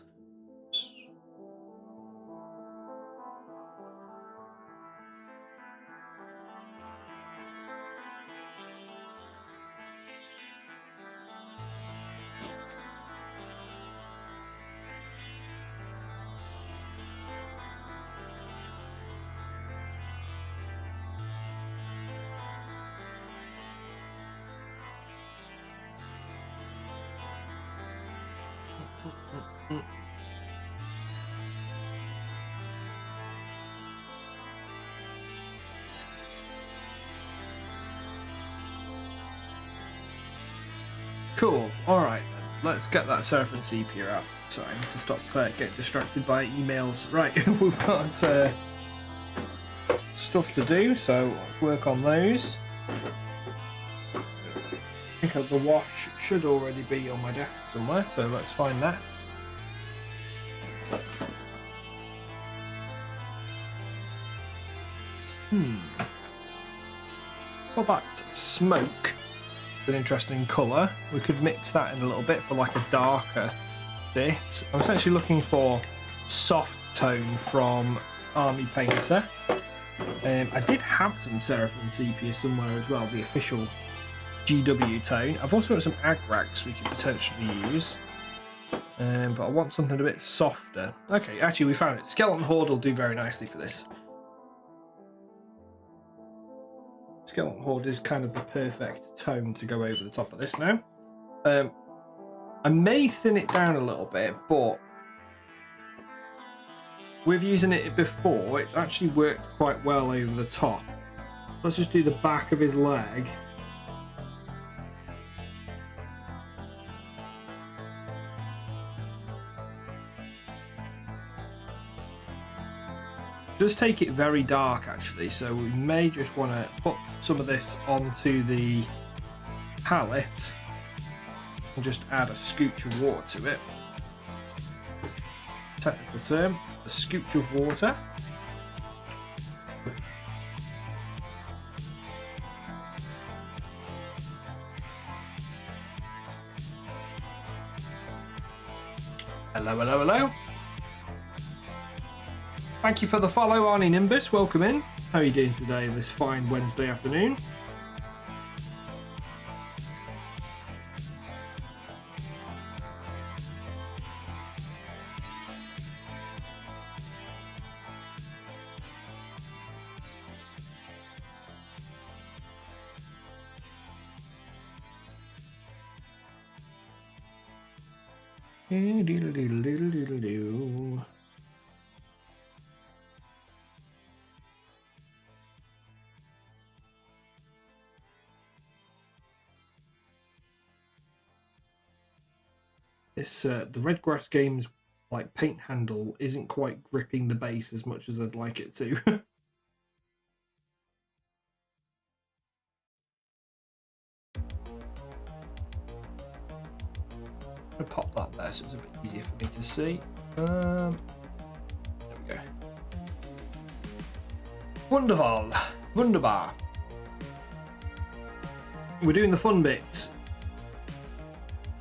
Cool. All right, let's get that Seraphim sepia out. Sorry, I need to stop getting distracted by emails. Right, we've got stuff to do, so let's work on those. I think the wash should already be on my desk somewhere, so let's find that. What about smoke? An interesting colour. We could mix that in a little bit for like a darker bit. I'm essentially looking for soft tone from Army Painter. I did have some Seraphim sepia somewhere as well, the official GW tone. I've also got some Agrax we could potentially use, but I want something a bit softer. Okay, actually we found it. Skeleton Horde will do very nicely for this. Skeleton Horde is kind of the perfect tone to go over the top of this now. I may thin it down a little bit, but with using it before, it's actually worked quite well over the top. Let's just do the back of his leg. Does take it very dark actually, so we may just want to put some of this onto the palette and just add a scooch of water to it. Technical term, a scooch of water. Hello, hello, hello. Thank you for the follow, Arnie Nimbus. Welcome in. How are you doing today, this fine Wednesday afternoon? This the Redgrass game's like paint handle isn't quite gripping the base as much as I'd like it to. I'll pop that there so it's a bit easier for me to see. There we go. Wonderful. Wunderbar. We're doing the fun bit.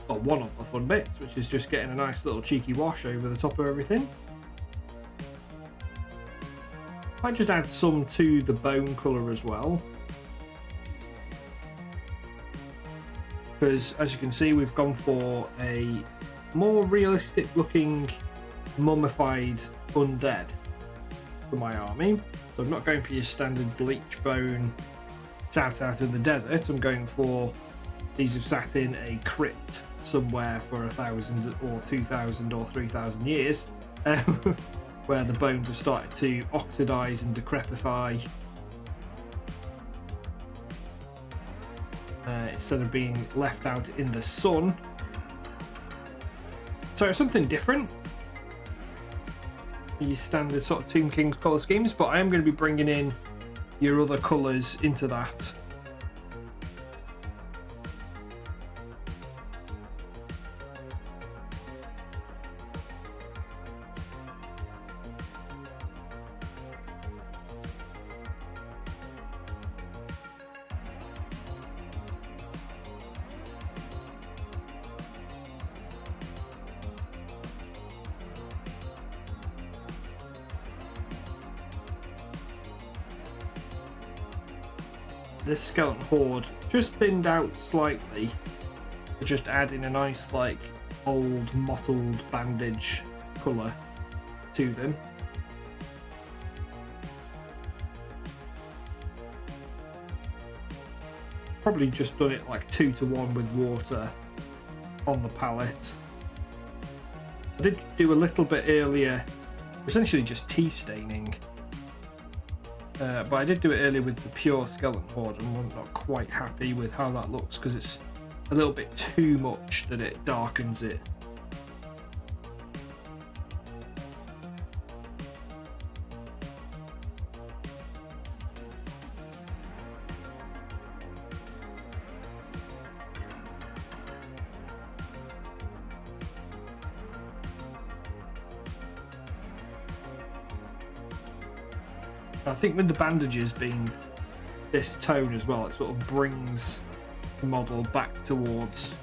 Well, one of the fun bits, which is just getting a nice little cheeky wash over the top of everything. Might just add some to the bone colour as well. Because as you can see, we've gone for a more realistic looking mummified undead for my army. So I'm not going for your standard bleach bone sat out in the desert. I'm going for these have sat in a crypt somewhere for 1,000 or 2,000 or 3,000 years, where the bones have started to oxidize and decrepify. Instead of being left out in the sun. So something different. Your standard sort of Tomb King's colour schemes, but I am going to be bringing in your other colours into that. This skeleton horde just thinned out slightly, just adding a nice like old mottled bandage colour to them. Probably just done it like 2-to-1 with water on the palette. I did do a little bit earlier, essentially just tea staining. But I did do it earlier with the pure skeleton horde, and I'm not quite happy with how that looks because it's a little bit too much that it darkens it. I think with the bandages being this tone as well, it sort of brings the model back towards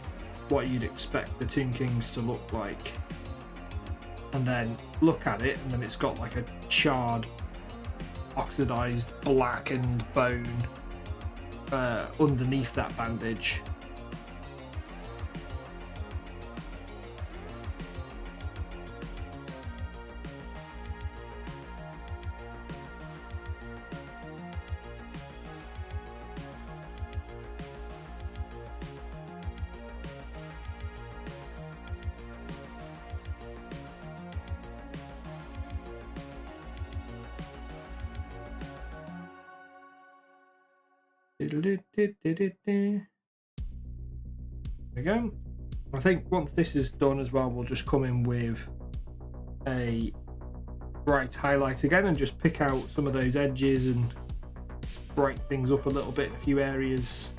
what you'd expect the Tomb Kings to look like. And then look at it, and then it's got like a charred, oxidized, blackened bone underneath that bandage. There we go. I think once this is done as well, we'll just come in with a bright highlight again and just pick out some of those edges and brighten things up a little bit in a few areas.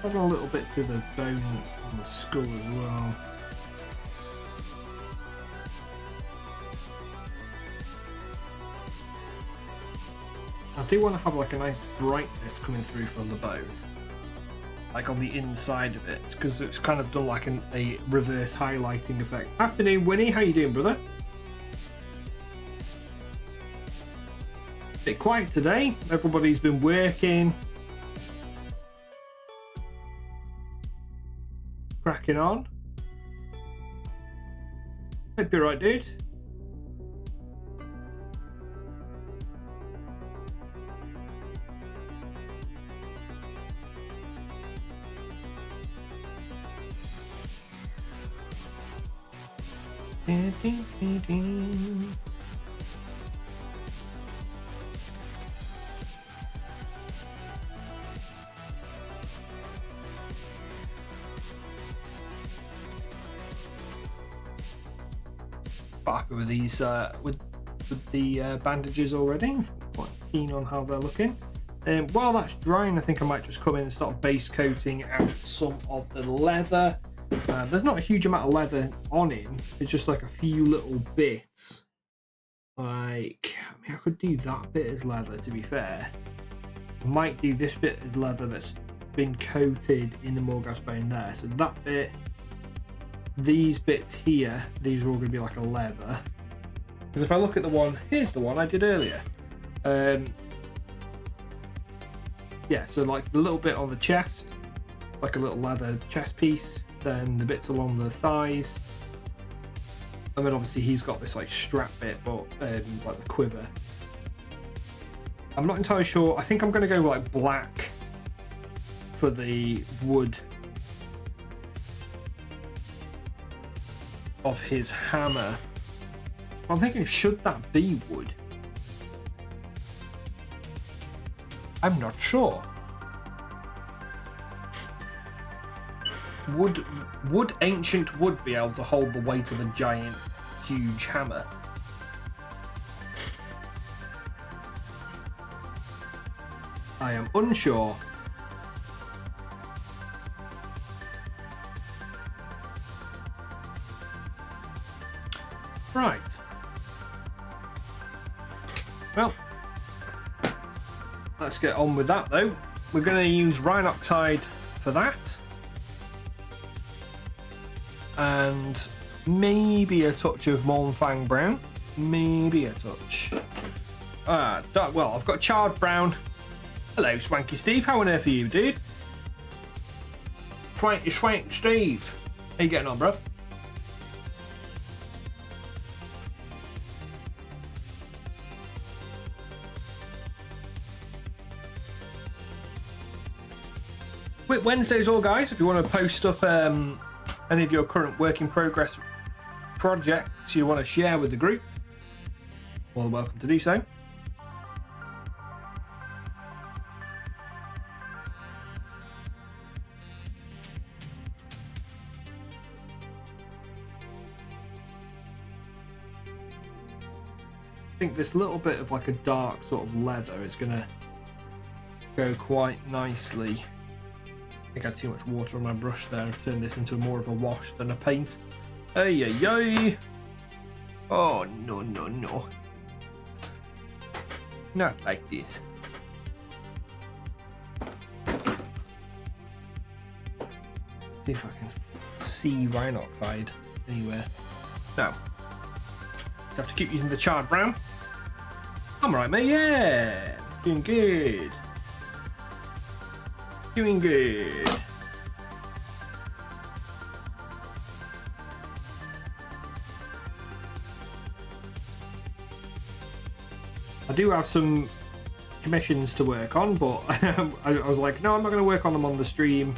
Add a little bit to the bone on the skull as well. I do want to have like a nice brightness coming through from the bone, like on the inside of it, because it's kind of done like a reverse highlighting effect. Afternoon, Winnie. How you doing, brother? Bit quiet today. Everybody's been working, cracking on. Hope you're right, dude. Happy with these with the bandages already. Quite keen on how they're looking. While that's drying, I think I might just come in and start base coating out some of the leather. There's not a huge amount of leather on him. It's just like a few little bits. Like, I mean, I could do that bit as leather, to be fair. I might do this bit as leather that's been coated in the Morghast bone there. So that bit, these bits here, these are all going to be like a leather. Because if I look at the one, here's the one I did earlier. Yeah, so like the little bit on the chest, like a little leather chest piece, then the bits along the thighs, and then obviously he's got this like strap bit, but like the quiver. I'm not entirely sure. I think I'm going to go like black for the wood of his hammer. I'm thinking, should that be wood? I'm not sure. Would ancient wood be able to hold the weight of a giant, huge hammer? I am unsure. Right. Well, let's get on with that though. We're going to use Rhinoxide for that. And maybe a touch of Mournfang Brown. Maybe a touch. Well, I've got Charred Brown. Hello, Swanky Steve. How on earth are you, dude? Swanky Steve. How you getting on, bruv? Quick Wednesdays all, guys. If you want to post up any of your current work in progress projects you want to share with the group, more than welcome to do so. I think this little bit of like a dark sort of leather is going to go quite nicely. I think I had too much water on my brush there. I've turned this into more of a wash than a paint. Ay, ay, ay. Oh, no, no, no. Not like this. See if I can see rhinoxide anywhere. No. Have to keep using the charred brown. I'm alright, mate. Yeah. Doing good. Doing good. I do have some commissions to work on, but I was like, no, I'm not going to work on them on the stream.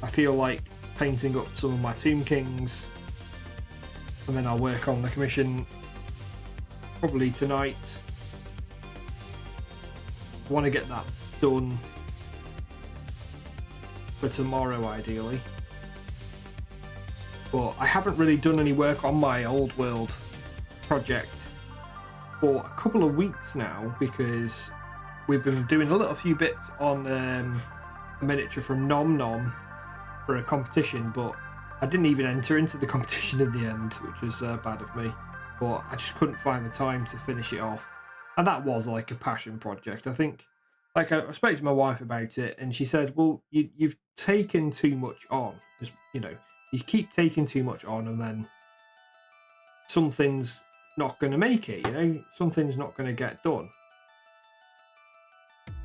I feel like painting up some of my Tomb Kings, and then I'll work on the commission probably tonight. I want to get that done for tomorrow, ideally. But I haven't really done any work on my old world project for a couple of weeks now, because we've been doing a few bits on a miniature from Nom Nom for a competition, but I didn't even enter into the competition in the end, which was bad of me. But I just couldn't find the time to finish it off, and that was like a passion project. I think, like, I spoke to my wife about it, and she said, "Well, you've taken too much on. Just, you know, you keep taking too much on, and then something's not going to make it. You know, something's not going to get done."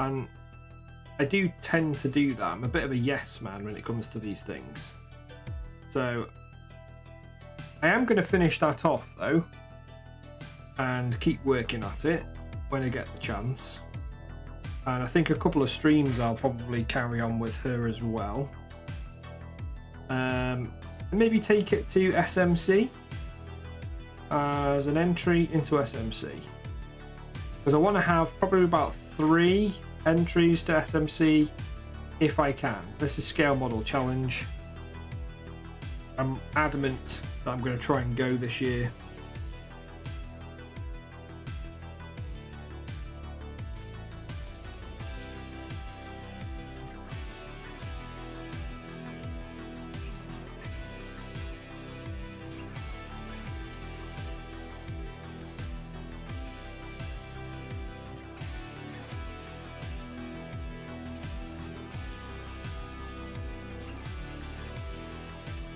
And I do tend to do that. I'm a bit of a yes man when it comes to these things. So I am going to finish that off though, and keep working at it when I get the chance. And I think a couple of streams I'll probably carry on with her as well. And maybe take it to SMC as an entry into SMC, because I want to have probably about 3 entries to SMC if I can. This is Scale Model Challenge. I'm adamant that I'm going to try and go this year.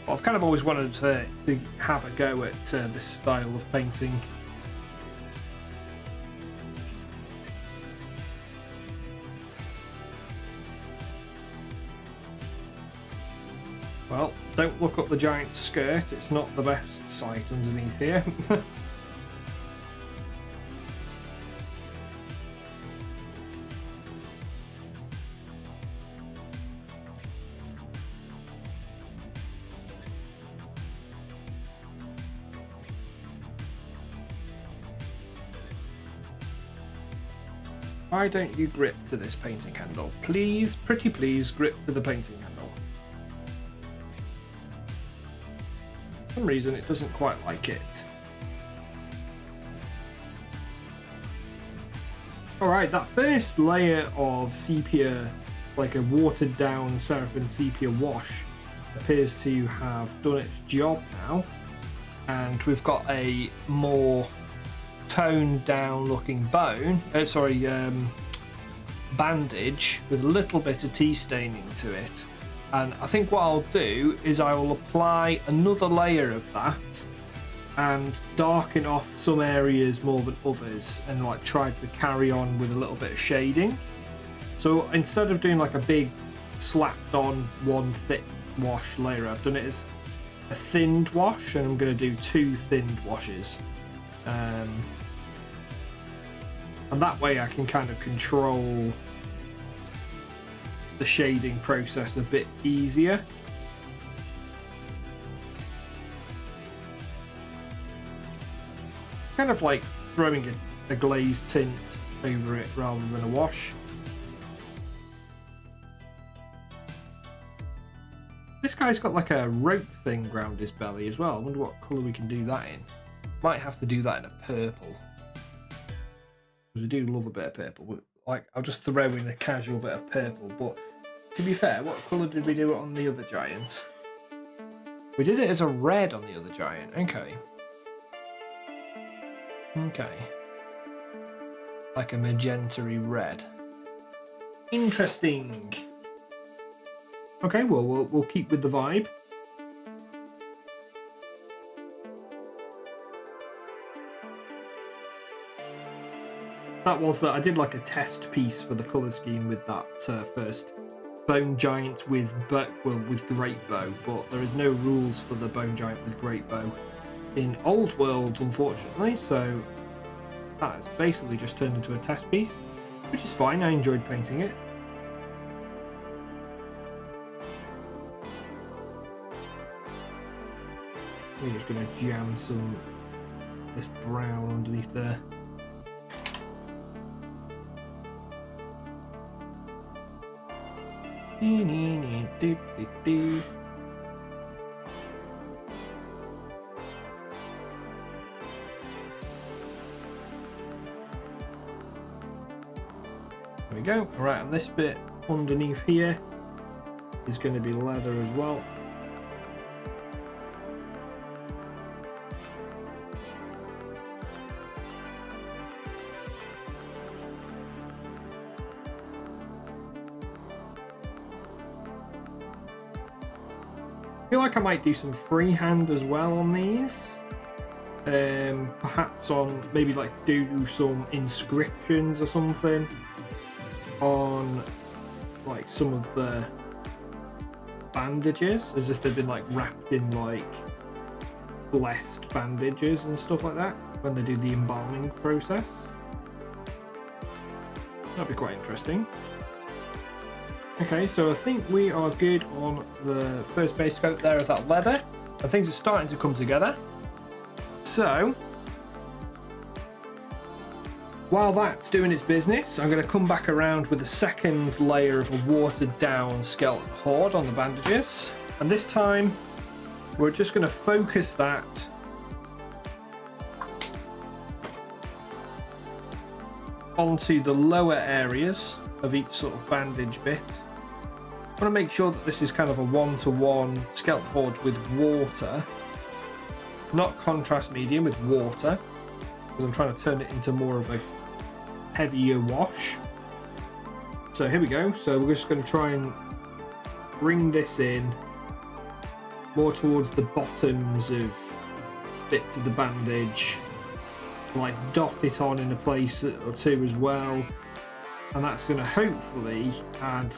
I've kind of always wanted to have a go at this style of painting. Well, don't look up the giant skirt, it's not the best sight underneath here. Why don't you grip to this painting handle? Please, pretty please, grip to the painting handle. For some reason it doesn't quite like it. Alright, that first layer of sepia, like a watered down Seraphim sepia wash, appears to have done its job now. And we've got a more toned down looking bandage with a little bit of tea staining to it. And I think what I'll do is I will apply another layer of that and darken off some areas more than others, and like try to carry on with a little bit of shading. So instead of doing like a big slapped on one thick wash layer, I've done it as a thinned wash, and I'm going to do 2 thinned washes. And that way I can kind of control the shading process a bit easier. Kind of like throwing a glazed tint over it rather than a wash. This guy's got like a rope thing around his belly as well. I wonder what colour we can do that in. Might have to do that in a purple. Because I do love a bit of purple. But like, I'll just throw in a casual bit of purple. But to be fair, what colour did we do it on the other giant? We did it as a red on the other giant. Okay. Okay. like a magenta-y red. Interesting. Okay, well, we'll keep with the vibe. That was that I did like a test piece for the colour scheme with that first bone giant with great bow, but there is no rules for the bone giant with great bow in old worlds, unfortunately, so that has basically just turned into a test piece, which is fine. I enjoyed painting it. We're just going to jam some this brown underneath there. There we go. Alright, and this bit underneath here is going to be leather as well. I feel like I might do some freehand as well on these. Perhaps on maybe like do some inscriptions or something on like some of the bandages, as if they've been like wrapped in like blessed bandages and stuff like that when they do the embalming process. That'd be quite interesting. Okay, so I think we are good on the first base coat there of that leather, and things are starting to come together. So, while that's doing its business, I'm going to come back around with a second layer of a watered down skeleton horde on the bandages, and this time we're just going to focus that onto the lower areas of each sort of bandage bit. I want to make sure that this is kind of a one-to-one skeleton horde with water, not contrast medium, with water, because I'm trying to turn it into more of a heavier wash. So here we go. So we're just going to try and bring this in more towards the bottoms of bits of the bandage, like dot it on in a place or two as well, and that's going to hopefully add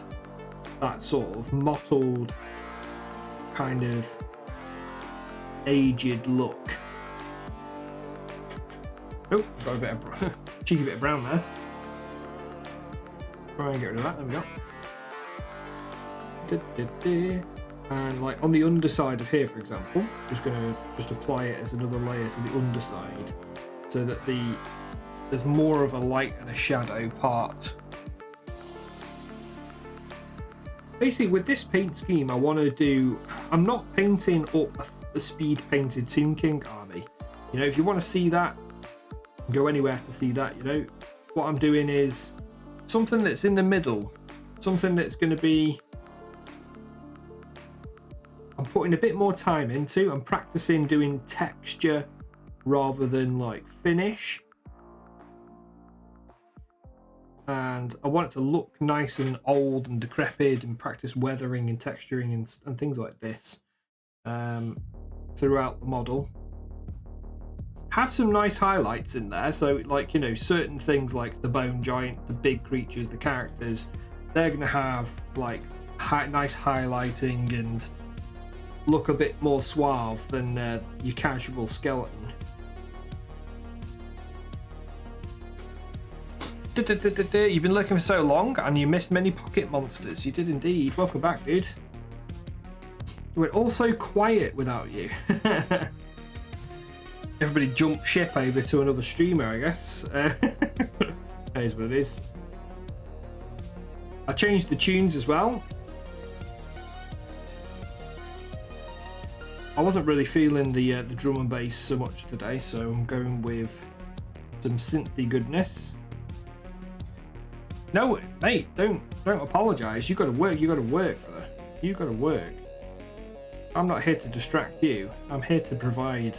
that sort of mottled kind of aged look. Oh, got a bit of cheeky bit of brown there. Try and get rid of that. There we go. And like on the underside of here, for example, just going to apply it as another layer to the underside, so that there's more of a light and a shadow part. Basically, with this paint scheme, I want to do. I'm not painting up the speed painted Tomb King army. You know, if you want to see that, go anywhere to see that. You know, what I'm doing is something that's in the middle, something that's going to be. I'm putting a bit more time into. I'm practicing doing texture rather than like finish. And I want it to look nice and old and decrepit, and practice weathering and texturing and things like this throughout the model. Have some nice highlights in there, so like, you know, certain things like the bone giant, the big creatures, the characters, they're going to have like nice highlighting and look a bit more suave than your casual skeleton. You've been looking for so long and you missed many pocket monsters. You did indeed. Welcome back, dude. We're all so quiet without you. Everybody jumped ship over to another streamer, I guess. That is what it is. I changed the tunes as well. I wasn't really feeling the drum and bass so much today, so I'm going with some synthy goodness. No, mate, don't apologise. You got to work. You got to work, brother. You got to work. I'm not here to distract you. I'm here to provide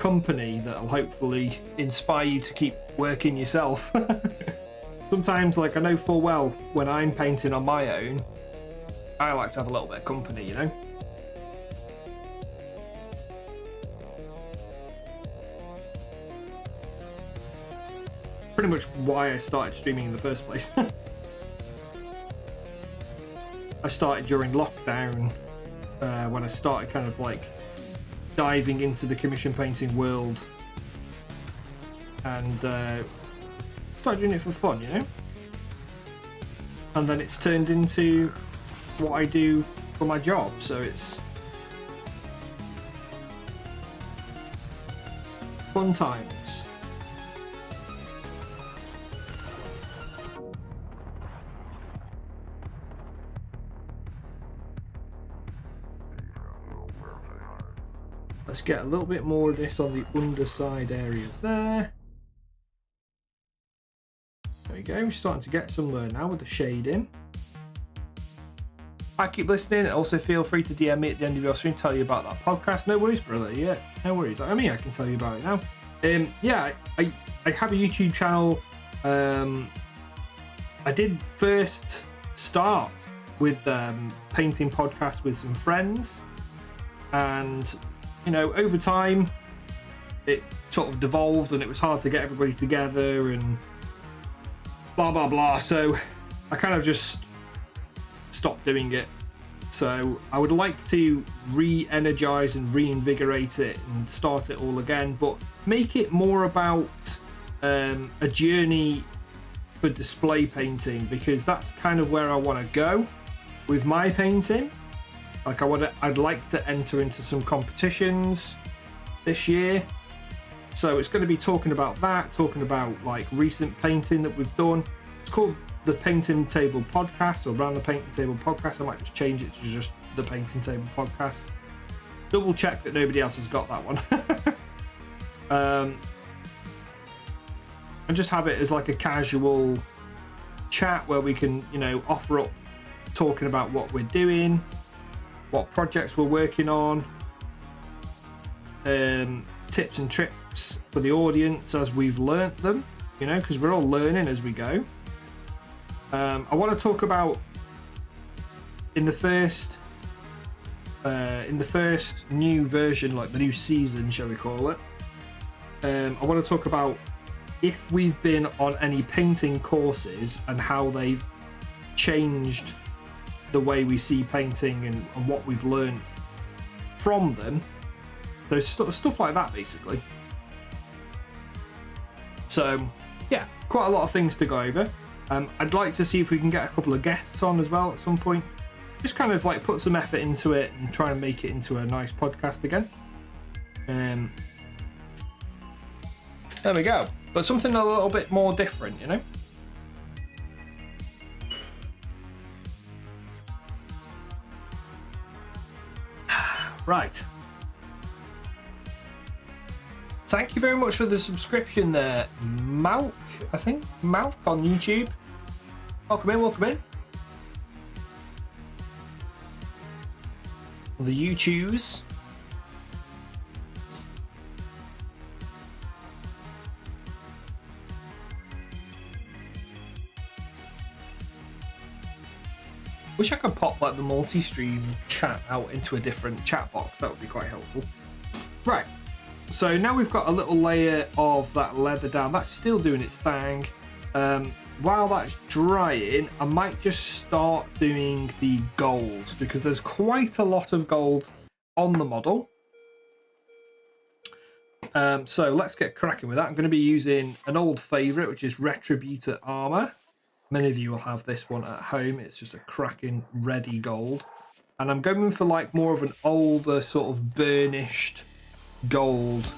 company that'll hopefully inspire you to keep working yourself. Sometimes, like, I know full well when I'm painting on my own, I like to have a little bit of company, you know? Pretty much why I started streaming in the first place. I started during lockdown, when I started kind of like diving into the commission painting world, and started doing it for fun, you know? And then it's turned into what I do for my job, so it's fun times. Let's get a little bit more of this on the underside area there. There we go, we're starting to get somewhere now with the shading. I keep listening. Also, feel free to DM me at the end of your stream, tell you about that podcast. No worries, brother. Yeah, no worries. I mean, I can tell you about it now. Yeah, I have a YouTube channel. I did first start with painting podcast with some friends, and you know, over time it sort of devolved and it was hard to get everybody together and blah blah blah, so I kind of just stopped doing it. So I would like to re-energize and reinvigorate it and start it all again, but make it more about a journey for display painting, because that's kind of where I want to go with my painting. Like I'd like to enter into some competitions this year, so it's going to be talking about that, talking about like recent painting that we've done. It's called the Painting Table Podcast, or Around the Painting Table Podcast. I might just change it to just the Painting Table Podcast. Double check that nobody else has got that one. And just have it as like a casual chat where we can, you know, offer up talking about what we're doing, what projects we're working on, tips and tricks for the audience as we've learnt them, you know, because we're all learning as we go. I want to talk about in the first new version, like the new season, shall we call it. I want to talk about if we've been on any painting courses and how they've changed the way we see painting and what we've learned from them. There's stuff like that, basically. So yeah, quite a lot of things to go over. I'd like to see if we can get a couple of guests on as well at some point. Just kind of like put some effort into it and try and make it into a nice podcast again. There we go. But something a little bit more different, you know? Right. Thank you very much for the subscription there, Malk, I think. Malk on YouTube. Welcome in, welcome in. The YouTubes. Wish I could pop like the multi-stream chat out into a different chat box. That would be quite helpful. Right. So now we've got a little layer of that leather down. That's still doing its thing. While that's drying, I might just start doing the gold, because there's quite a lot of gold on the model. So let's get cracking with that. I'm going to be using an old favourite, which is Retributor Armour. Many of you will have this one at home. It's just a cracking ready gold. And I'm going for like more of an older sort of burnished gold.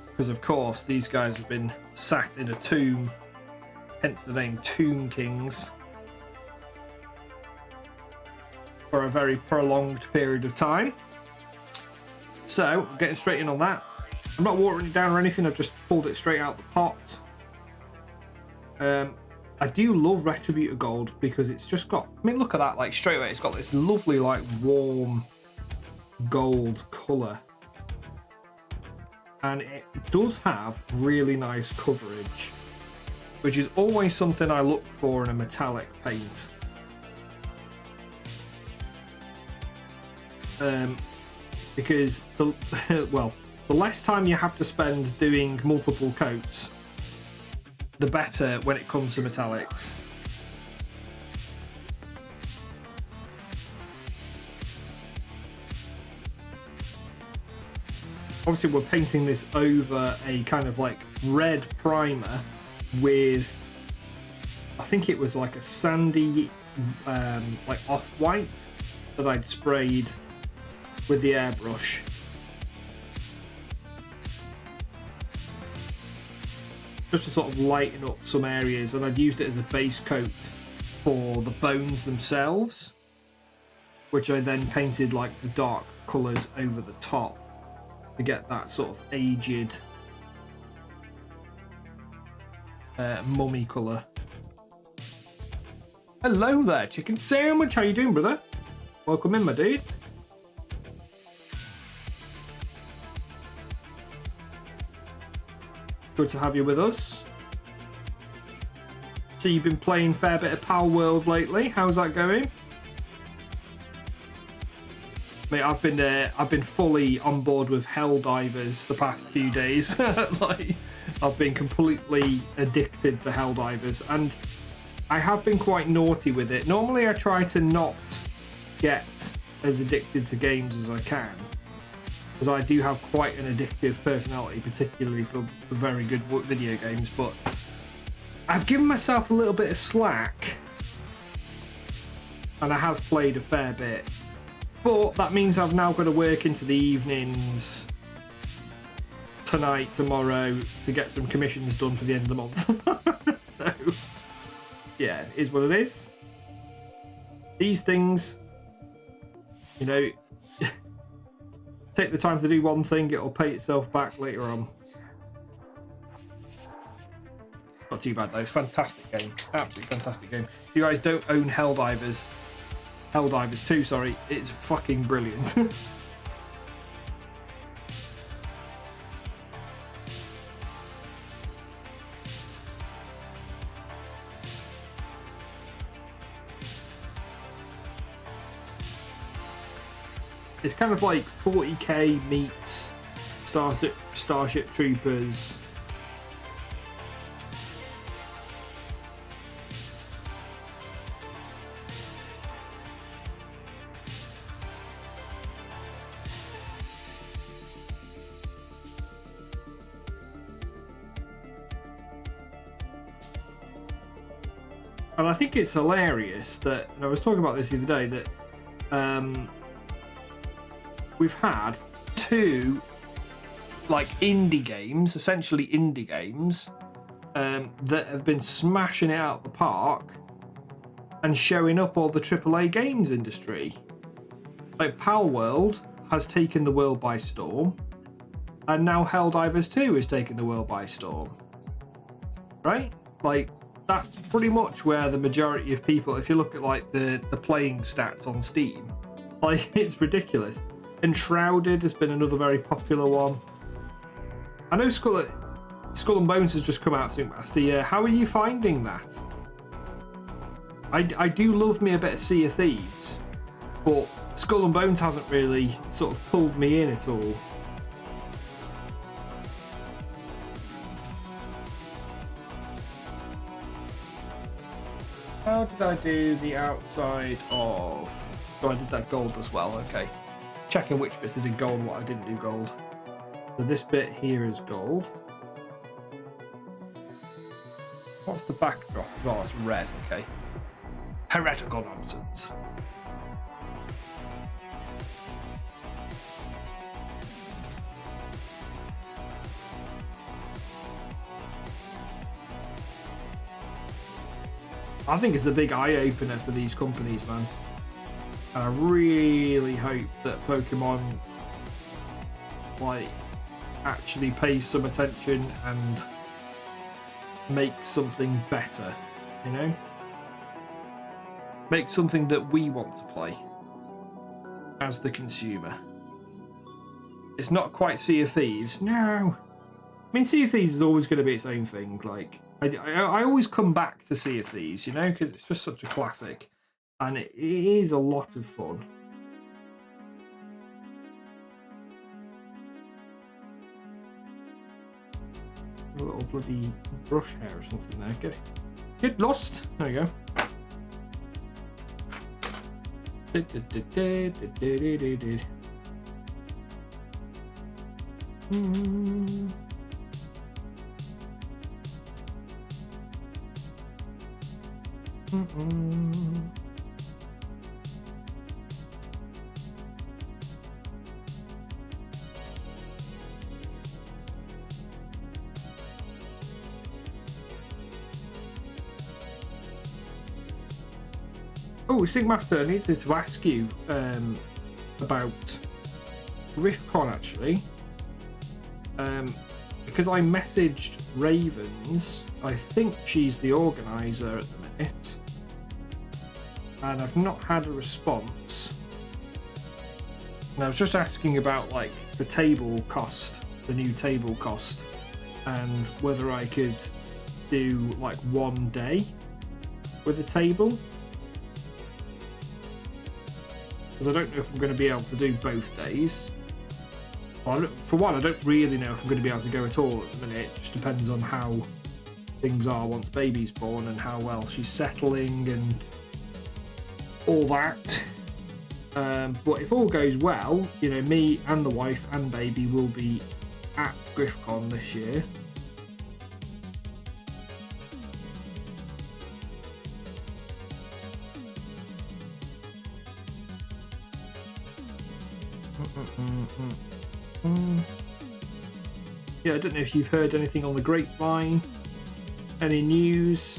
Because of course these guys have been sat in a tomb, hence the name Tomb Kings, for a very prolonged period of time. So getting straight in on that. I'm not watering it down or anything, I've just pulled it straight out the pot. I do love Retributor Gold because it's just got, I mean, look at that, like straight away it's got this lovely like warm gold colour. and it does have really nice coverage, which is always something I look for in a metallic paint. Because the less time you have to spend doing multiple coats, the better when it comes to metallics. Obviously we're painting this over a kind of like red primer with, I think it was like a sandy like off-white that I'd sprayed with the airbrush. Just to sort of lighten up some areas, and I'd used it as a base coat for the bones themselves, which I then painted like the dark colours over the top to get that sort of aged mummy colour. Hello there, chicken sandwich. How you doing, brother? Welcome in, my dude. Good to have you with us. So you've been playing a fair bit of Pal World lately. How's that going? Mate, I've been fully on board with Helldivers the past few days. Like, I've been completely addicted to Helldivers, and I have been quite naughty with it. Normally I try to not get as addicted to games as I can, because I do have quite an addictive personality, particularly for very good video games, but I've given myself a little bit of slack, and I have played a fair bit. But that means I've now got to work into the evenings tonight, tomorrow, to get some commissions done for the end of the month. So, yeah, it is what it is. These things, you know, take the time to do one thing, it'll pay itself back later on. Not too bad though. Fantastic game. Absolutely fantastic game. If you guys don't own Helldivers 2, sorry, it's fucking brilliant. It's kind of like 40k meets Starship Troopers. And I think it's hilarious that, and I was talking about this the other day, that we've had two like indie games, essentially indie games, that have been smashing it out the park and showing up all the AAA games industry. Like Pal World has taken the world by storm, and now Helldivers 2 is taking the world by storm. Right? Like, that's pretty much where the majority of people, if you look at like the playing stats on Steam, like, it's ridiculous. Enshrouded has been another very popular one. I know Skull and Bones has just come out soon, Master. How are you finding that? I do love me a bit of Sea of Thieves, but Skull and Bones hasn't really sort of pulled me in at all. How did I do the outside of... Oh, I did that gold as well, okay. Checking which bits I did gold and what I didn't do gold. So this bit here is gold. What's the backdrop? Oh, it's red, okay. Heretical nonsense. I think it's a big eye-opener for these companies, man. And I really hope that Pokemon like actually pays some attention and makes something better, you know? Make something that we want to play as the consumer. It's not quite Sea of Thieves. No. I mean, Sea of Thieves is always going to be its own thing. Like, I always come back to Sea of Thieves, you know, because it's just such a classic. And it is a lot of fun. A little bloody brush hair or something there. Get lost. There we go. Oh, Sigmaster, I needed to ask you about GriffCon actually. Because I messaged Ravens, I think she's the organizer at the minute, and I've not had a response. And I was just asking about like the table cost, the new table cost, and whether I could do like one day with a table. Because I don't know if I'm going to be able to do both days. Well, for one, I don't really know if I'm going to be able to go at all at the minute. It just depends on how things are once baby's born and how well she's settling and all that. But if all goes well, you know, me and the wife and baby will be at GriffCon this year. Yeah, I don't know if you've heard anything on the grapevine, any news.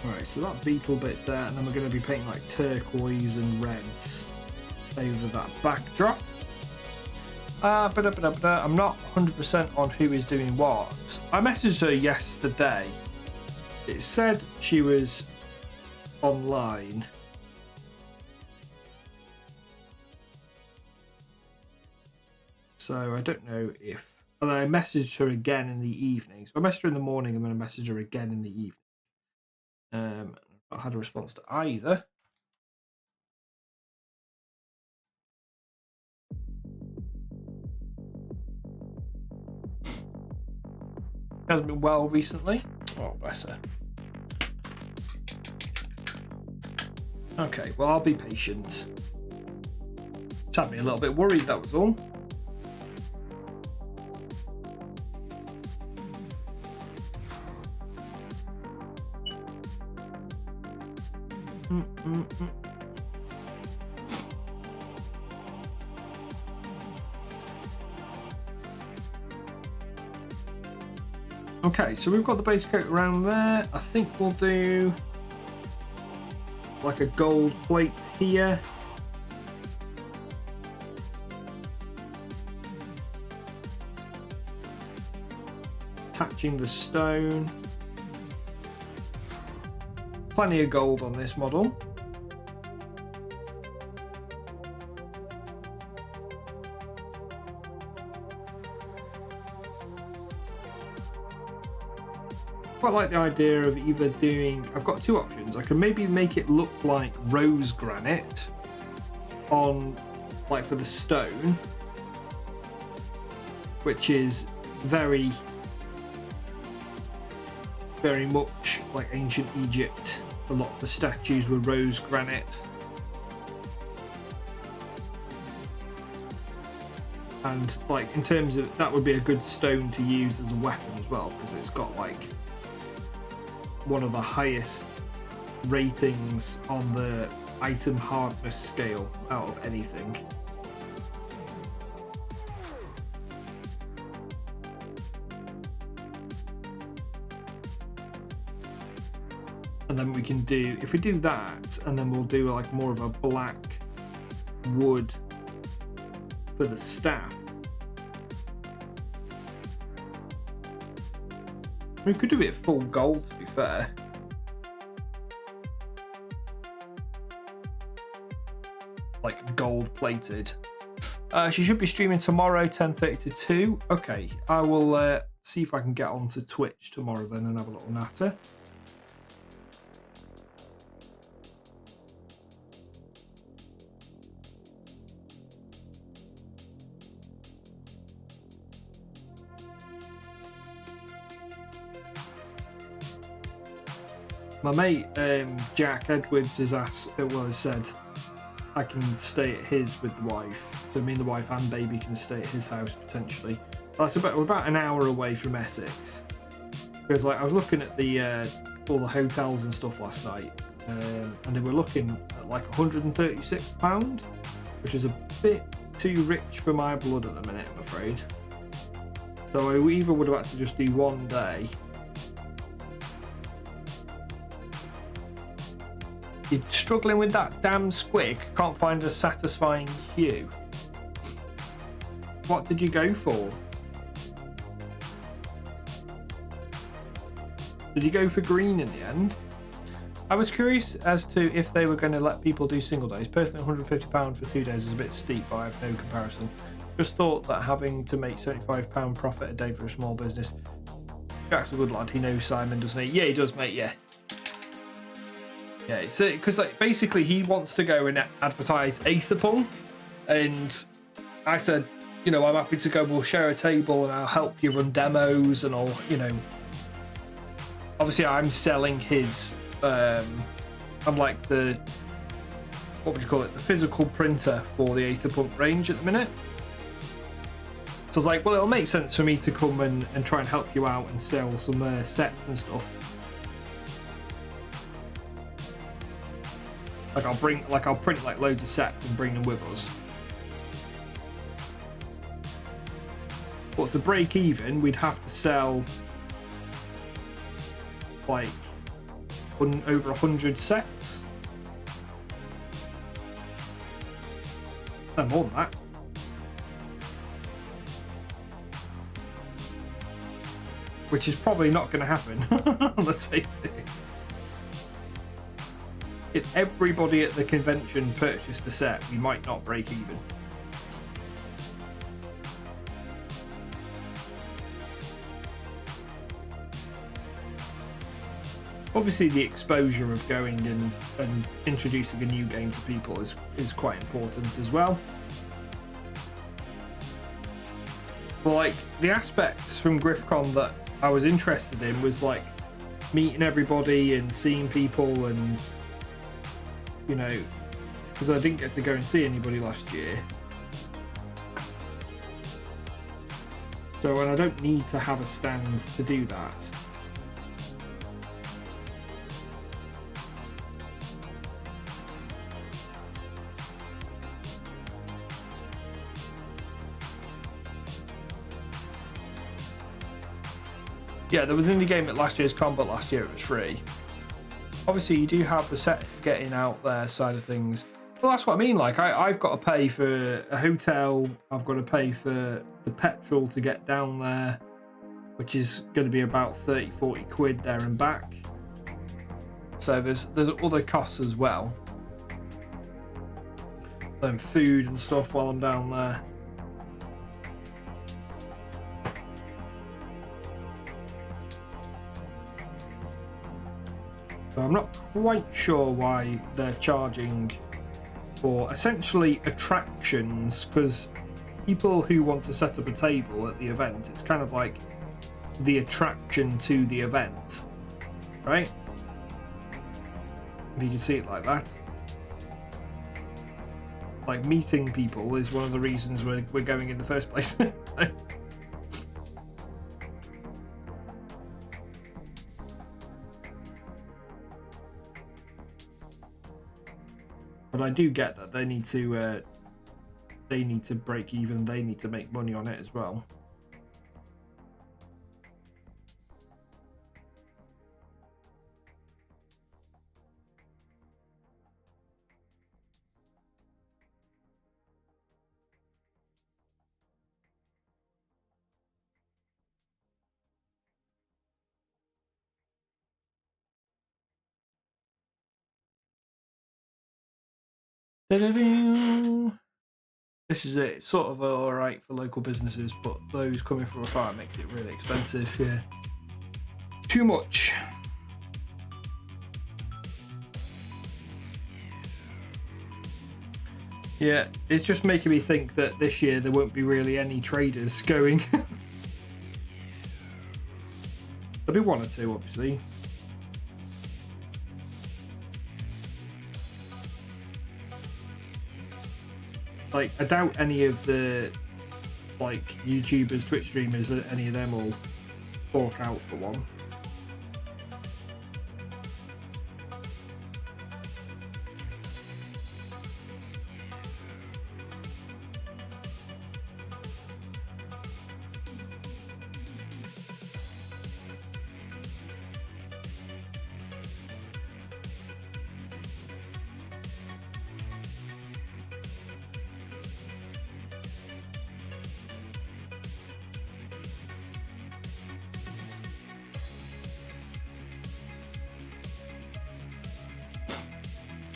Alright, so that beetle bit's there, and then we're going to be painting like turquoise and reds over that backdrop. I'm not 100% on who is doing what. I messaged her yesterday. It said she was online. So I don't know if... Although I messaged her again in the evening. So I messaged her in the morning and then I messaged her again in the evening. Not had a response to either. Hasn't been well recently. Oh, bless her. Okay, well, I'll be patient. It's had me a little bit worried, that was all. Okay, so we've got the base coat around there. I think we'll do like a gold plate here. Attaching the stone. Plenty of gold on this model. Quite like the idea of either doing... I've got two options. I can maybe make it look like rose granite on, like, for the stone, which is very, very much like ancient Egypt. A lot of the statues were rose granite. And, like, in terms of... that would be a good stone to use as a weapon as well, because it's got, like, one of the highest ratings on the item hardness scale out of anything. And then we can do, if we do that, and then we'll do like more of a black wood for the staff. We could do it full gold, to be fair. Like gold plated. She should be streaming tomorrow, 10:30 to 2. Okay, I will see if I can get onto Twitch tomorrow then and have a little natter. My mate Jack Edwards has said I can stay at his with the wife, so me and the wife and baby can stay at his house potentially. That's we're about an hour away from Essex. Because like I was looking at the all the hotels and stuff last night, and they were looking at like £136, which is a bit too rich for my blood at the minute, I'm afraid. So I either would have had to just do one day. You're struggling with that damn squig, can't find a satisfying hue. What did you go for? Did you go for green in the end? I was curious as to if they were going to let people do single days. Personally, £150 for 2 days is a bit steep, but I have no comparison. Just thought that having to make £75 profit a day for a small business. Jack's a good lad, he knows Simon, doesn't he? Yeah, he does, mate, yeah. Yeah, because like basically he wants to go and advertise Aetherpunk, and I said, you know, I'm happy to go. We'll share a table, and I'll help you run demos, and all. You know, obviously I'm selling his. I'm like the, what would you call it? The physical printer for the Aetherpunk range at the minute. So I was like, well, it'll make sense for me to come and try and help you out and sell some sets and stuff. Like I'll print like loads of sets and bring them with us. But to break even, we'd have to sell like over 100 sets. No, more than that. Which is probably not going to happen. Let's face it. If everybody at the convention purchased a set, we might not break even. Obviously, the exposure of going and introducing a new game to people is quite important as well. But like the aspects from GriffCon that I was interested in was like meeting everybody and seeing people, and you know, because I didn't get to go and see anybody last year. So, and I don't need to have a stand to do that. Yeah, there was an indie game at last year's con, but last year it was free. Obviously, you do have the set getting out there side of things. Well, that's what I mean. Like, I've got to pay for a hotel. I've got to pay for the petrol to get down there, which is going to be about 30-40 quid there and back. So there's other costs as well. Then food and stuff while I'm down there. So I'm not quite sure why they're charging for essentially attractions, because people who want to set up a table at the event, it's kind of like the attraction to the event, right? If you can see it like that. Like, meeting people is one of the reasons we're going in the first place. But I do get that they need to break even. They need to make money on it as well. This is it. It's sort of alright for local businesses, but those coming from afar makes it really expensive. Yeah, too much. Yeah, it's just making me think that this year there won't be really any traders going. There'll be one or two, obviously. Like, I doubt any of the like YouTubers, Twitch streamers, any of them will fork out for one.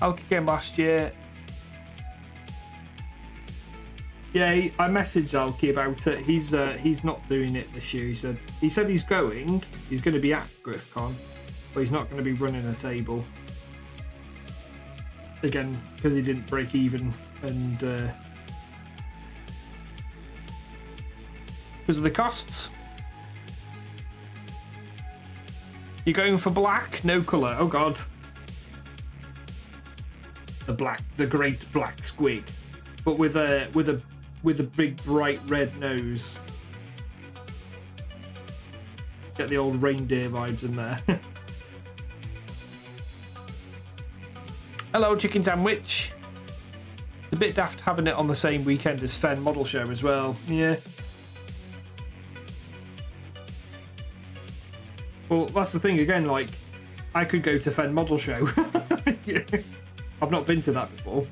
Alki came last year. Yeah, I messaged Alki about it. He's not doing it this year. He said he's going. He's going to be at GriffCon, but he's not going to be running a table again because he didn't break even and because of the costs. You're going for black, no colour. Oh god. The great black squig, but with a big bright red nose. Get the old reindeer vibes in there. Hello, chicken sandwich. It's a bit daft having it on the same weekend as Fen Model Show as well. Yeah. Well, that's the thing again. Like, I could go to Fen Model Show. Yeah. I've not been to that before.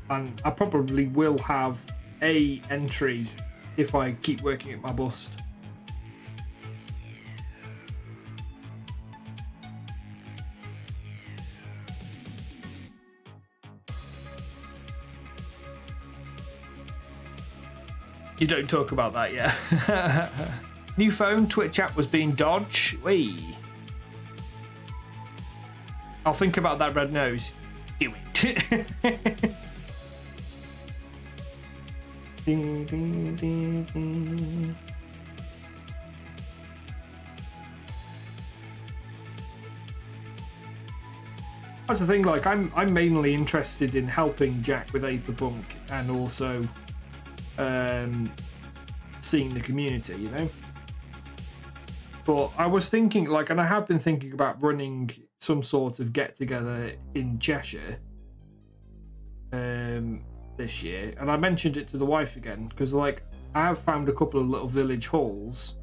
And I probably will have a entry if I keep working at my bust. You don't talk about that, yeah. New phone, Twitch app was being dodged. Wee. I'll think about that red nose. Do it. Ding, ding, ding, ding. That's the thing, like I'm mainly interested in helping Jack with Aetherpunk and also seeing the community, you know. But I was thinking, like, and I have been thinking about running some sort of get-together in Cheshire this year. And I mentioned it to the wife again, because, like, I have found a couple of little village halls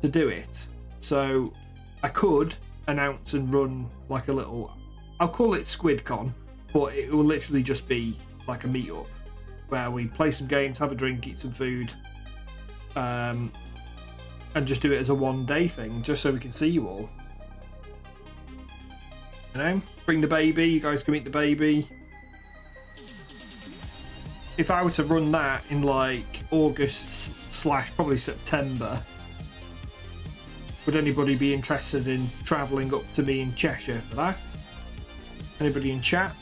to do it. So I could announce and run, like, a little... I'll call it SquidCon, but it will literally just be, like, a meet-up where we play some games, have a drink, eat some food, and just do it as a one-day thing, just so we can see you all. You know? Bring the baby, you guys can meet the baby. If I were to run that in, like, August / probably September, would anybody be interested in travelling up to me in Cheshire for that? Anybody in chat?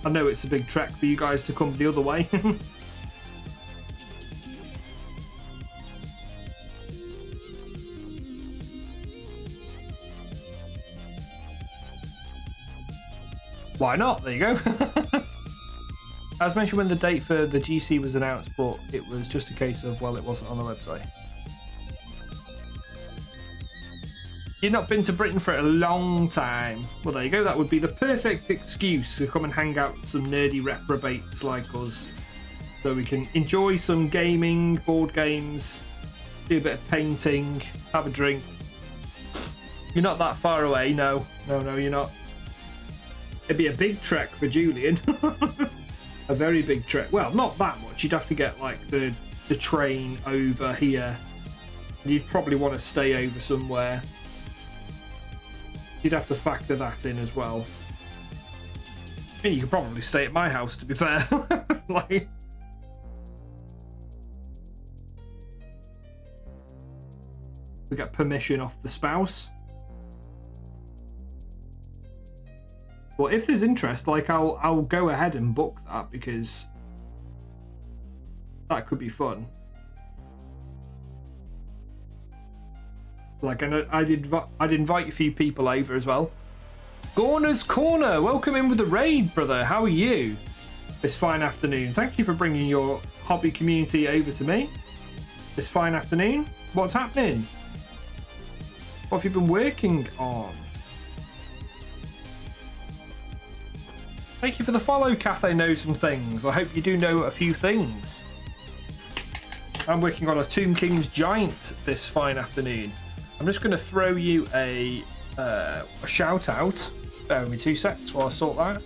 I know it's a big trek for you guys to come the other way. Why not? There you go. As mentioned when the date for the GC was announced, but it was just a case of, well, it wasn't on the website. You've not been to Britain for a long time. Well, there you go. That would be the perfect excuse to come and hang out with some nerdy reprobates like us. So we can enjoy some gaming, board games, do a bit of painting, have a drink. You're not that far away. No, you're not. It'd be a big trek for Julian. A very big trek. Well, not that much. You'd have to get like the train over here. You'd probably want to stay over somewhere. You'd have to factor that in as well. I mean, you could probably stay at my house, to be fair. Like, we get permission off the spouse. But if there's interest, like, I'll go ahead and book that, because that could be fun. Like, I'd invite a few people over as well. Gorner's Corner, welcome in with the raid, brother. How are you this fine afternoon? Thank you for bringing your hobby community over to me this fine afternoon. What's happening? What have you been working on? Thank you for the follow, Cathay Knows Some Things. I hope you do know a few things. I'm working on a Tomb King's Giant this fine afternoon. I'm just going to throw you a shout out. Bear with me 2 seconds while I sort that.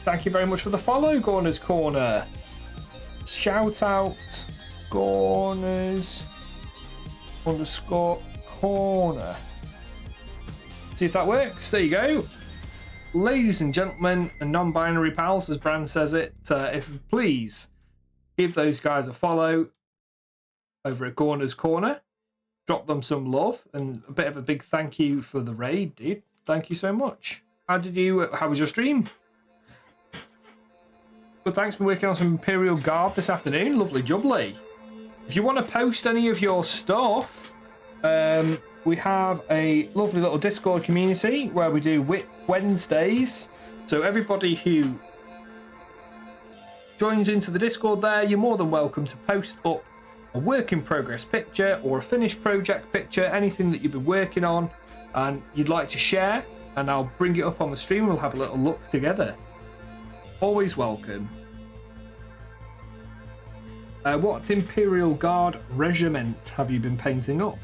Thank you very much for the follow, Gorner's Corner. Shout out Gorner's_corner. See if that works. There you go. Ladies and gentlemen, and non-binary pals, as Bran says it, if please give those guys a follow over at Gorner's Corner. Drop them some love and a bit of a big thank you for the raid, dude. Thank you so much. How was your stream? Good, thanks. Been working on some Imperial Guard this afternoon. Lovely jubbly. If you want to post any of your stuff, we have a lovely little Discord community where we do Whip Wednesdays. So everybody who joins into the Discord there, you're more than welcome to post up a work in progress picture or a finished project picture, anything that you've been working on and you'd like to share, and I'll bring it up on the stream. We'll have a little look together. Always welcome. What Imperial Guard regiment have you been painting up?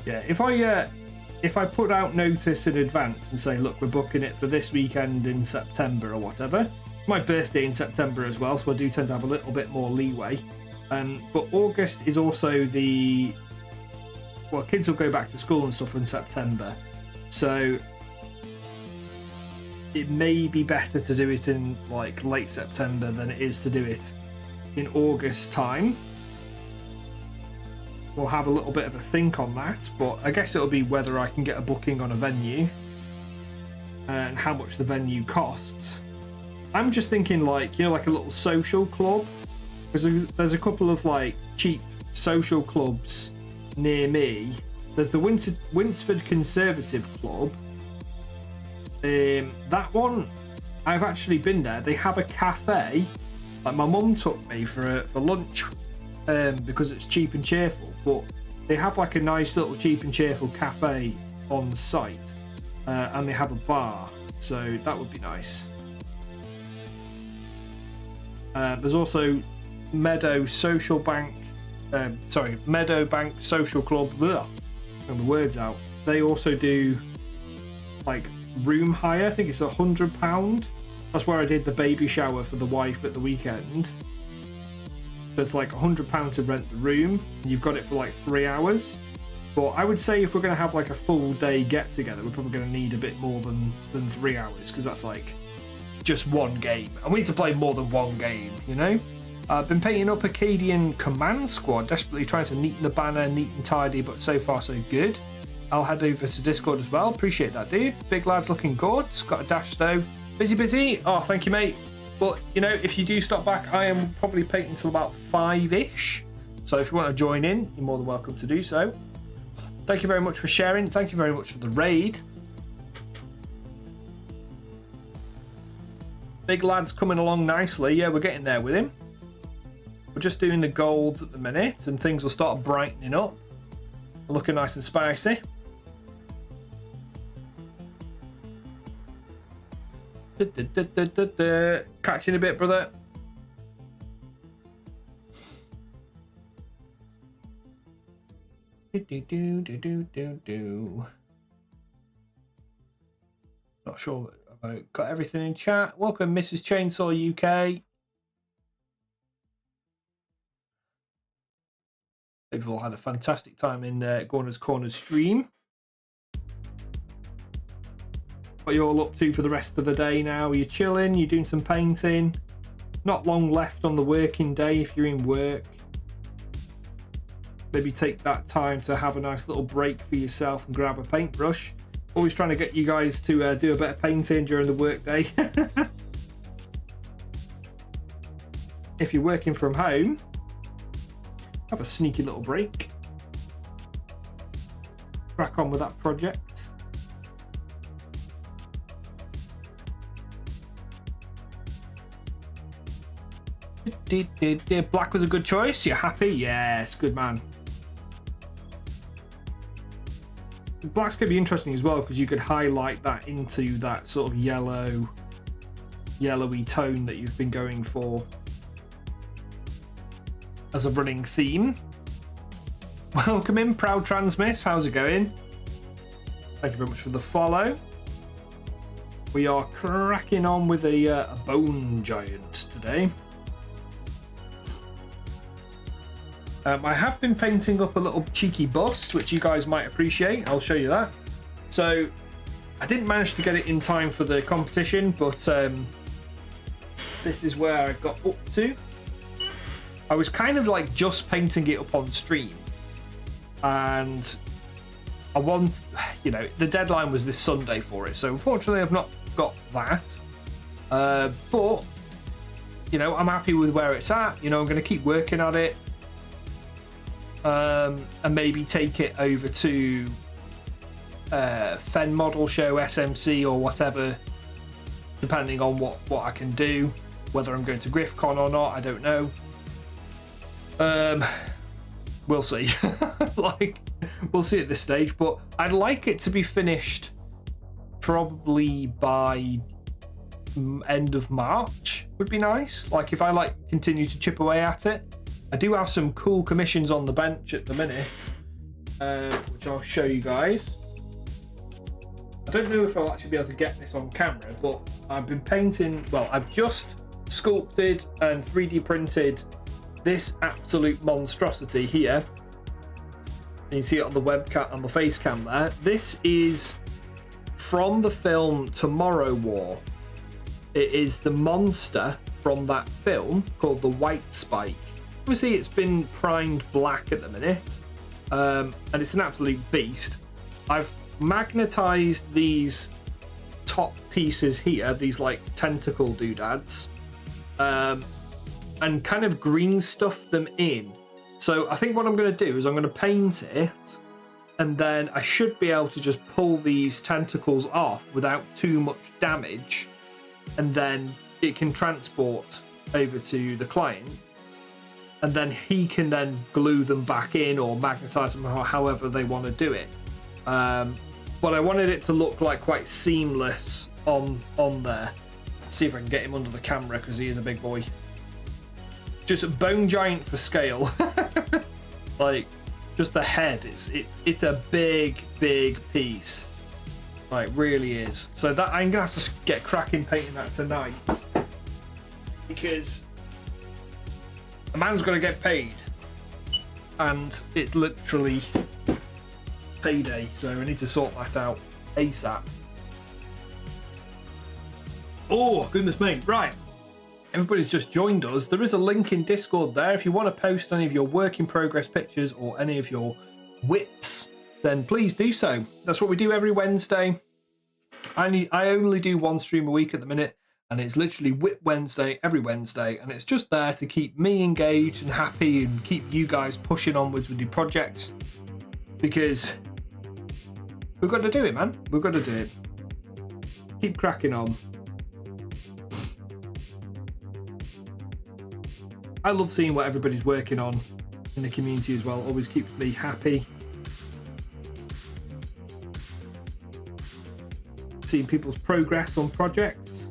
Yeah, if I put out notice in advance and say, look, we're booking it for this weekend in September or whatever. It's my birthday in September as well, so I do tend to have a little bit more leeway. But August is also kids will go back to school and stuff in September. So it may be better to do it in like late September than it is to do it in August time. We'll have a little bit of a think on that, but I guess it'll be whether I can get a booking on a venue and how much the venue costs. I'm just thinking like a little social club, because there's a couple of like cheap social clubs near me. There's the Winsford Conservative Club. That one, I've actually been there. They have a cafe. Like my mum took me for lunch because it's cheap and cheerful. But they have like a nice little cheap and cheerful cafe on site, and they have a bar, so that would be nice. There's also Meadowbank Social Club. Ugh, get the words out. They also do like room hire. I think it's £100. That's where I did the baby shower for the wife at the weekend. So it's like £100 to rent the room. And you've got it for like 3 hours. But I would say if we're going to have like a full day get together, we're probably going to need a bit more than 3 hours, because that's like just one game. And we need to play more than one game, you know? I've been painting up Acadian Command Squad, desperately trying to neaten the banner, neat and tidy, but so far so good. I'll head over to Discord as well. Appreciate that, dude. Big lad's looking good. Got a dash though. Busy. Oh, thank you, mate. But, you know, if you do stop back, I am probably painting till about 5-ish. So if you want to join in, you're more than welcome to do so. Thank you very much for sharing. Thank you very much for the raid. Big lad's coming along nicely. Yeah, we're getting there with him. We're just doing the golds at the minute, and things will start brightening up. Looking nice and spicy. Catch you in a bit, brother. Not sure about got everything in chat. Welcome, Mrs. Chainsaw UK. They've all had a fantastic time in Gorner's Corner stream. What are you all up to for the rest of the day now? Are you chilling? You doing some painting? Not long left on the working day if you're in work. Maybe take that time to have a nice little break for yourself and grab a paintbrush. Always trying to get you guys to do a bit of painting during the work day. If you're working from home, have a sneaky little break. Crack on with that project. Black was a good choice. You're happy? Yes, good man. Black's going to be interesting as well, because you could highlight that into that sort of yellowy tone that you've been going for as a running theme. Welcome in, Proud Transmiss. How's it going? Thank you very much for the follow. We are cracking on with a bone giant today. I have been painting up a little cheeky bust, which you guys might appreciate. I'll show you that. So I didn't manage to get it in time for the competition, but this is where I got up to. I was kind of like just painting it up on stream, and I want, you know, the deadline was this Sunday for it, so unfortunately I've not got that. But you know, I'm happy with where it's at. You know, I'm going to keep working at it. And maybe take it over to Fen Model Show, SMC, or whatever, depending on what I can do. Whether I'm going to GriffCon or not, I don't know. We'll see. Like, we'll see at this stage. But I'd like it to be finished probably by end of March. Would be nice. Like, if I continue to chip away at it. I do have some cool commissions on the bench at the minute, which I'll show you guys. I don't know if I'll actually be able to get this on camera, but I've been painting, well, I've just sculpted and 3D printed this absolute monstrosity here. And you see it on the webcam, on the face cam there. This is from the film Tomorrow War. It is the monster from that film called the White Spike. Obviously, it's been primed black at the minute, and it's an absolute beast. I've magnetized these top pieces here, these like tentacle doodads, and kind of green stuff them in. So I think what I'm going to do is I'm going to paint it, and then I should be able to just pull these tentacles off without too much damage, and then it can transport over to the client. And then he can then glue them back in or magnetize them however they want to do it. But I wanted it to look like quite seamless on there. See if I can get him under the camera because he is a big boy. Just a bone giant for scale. Like, just the head. It's a big piece. Like, really is. So that I'm gonna have to get cracking painting that tonight, because A man's got to get paid. And it's literally payday, so I need to sort that out ASAP. Oh, goodness me. Right. Everybody's just joined us. There is a link in Discord there. If you want to post any of your work in progress pictures or any of your whips, then please do so. That's what we do every Wednesday. I only do one stream a week at the minute, and it's literally Whip Wednesday every Wednesday, and it's just there to keep me engaged and happy and keep you guys pushing onwards with your projects, because we've got to do it, man. We've got to do it. Keep cracking on. I love seeing what everybody's working on in the community as well. Always keeps me happy. Seeing people's progress on projects.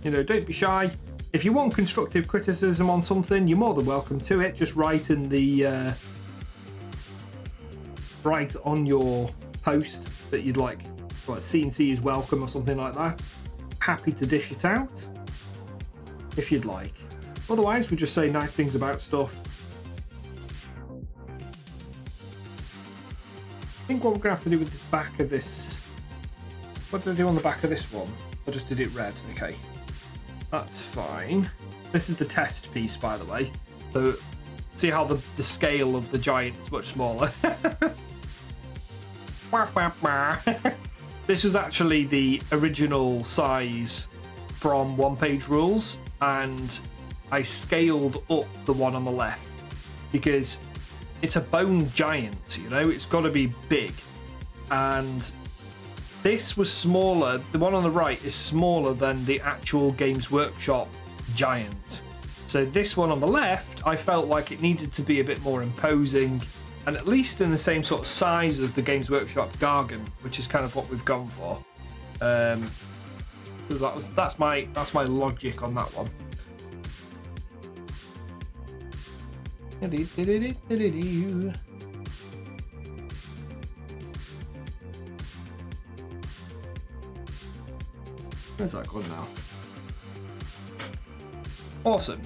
You know, don't be shy. If you want constructive criticism on something, you're more than welcome to it. Just write in the write on your post that you'd like CNC is welcome or something like that. Happy to dish it out if you'd like. Otherwise, we just say nice things about stuff. I think what we're going to have to do with the back of this... What did I do on the back of this one? I just did it red. Okay. That's fine. This is the test piece, by the way. So, see how the scale of the giant is much smaller. This was actually the original size from One Page Rules, and I scaled up the one on the left because it's a bone giant, you know, it's got to be big. And this was smaller. The one on the right is smaller than the actual Games Workshop giant. So this one on the left, I felt like it needed to be a bit more imposing and at least in the same sort of size as the Games Workshop Gargan, which is kind of what we've gone for. That's my logic on that one. Where's that gone now? Awesome.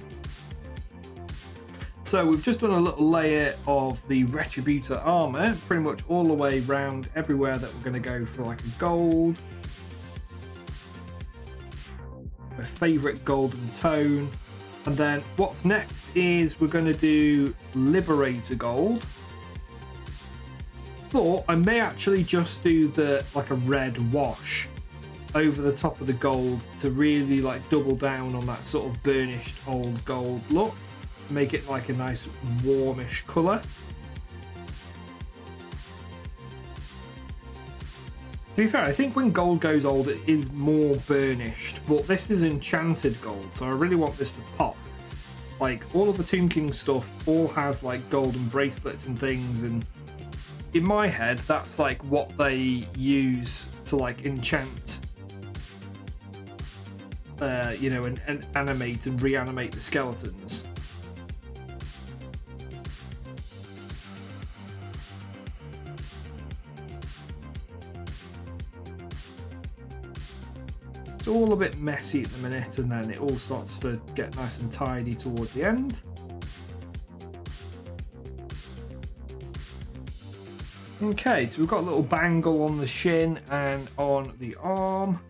So we've just done a little layer of the Retributor armor, pretty much all the way around everywhere that we're going to go for like a gold. My favourite golden tone. And then what's next is we're going to do Liberator Gold. But I may actually just do like a red wash over the top of the gold to really like double down on that sort of burnished old gold look. Make it like a nice warmish colour. To be fair, I think when gold goes old it is more burnished, but this is enchanted gold, so I really want this to pop. Like all of the Tomb King stuff all has like golden bracelets and things, and in my head that's like what they use to like enchant you know, and animate and reanimate the skeletons. It's all a bit messy at the minute, and then it all starts to get nice and tidy towards the end. Okay, so we've got a little bangle on the shin and on the arm.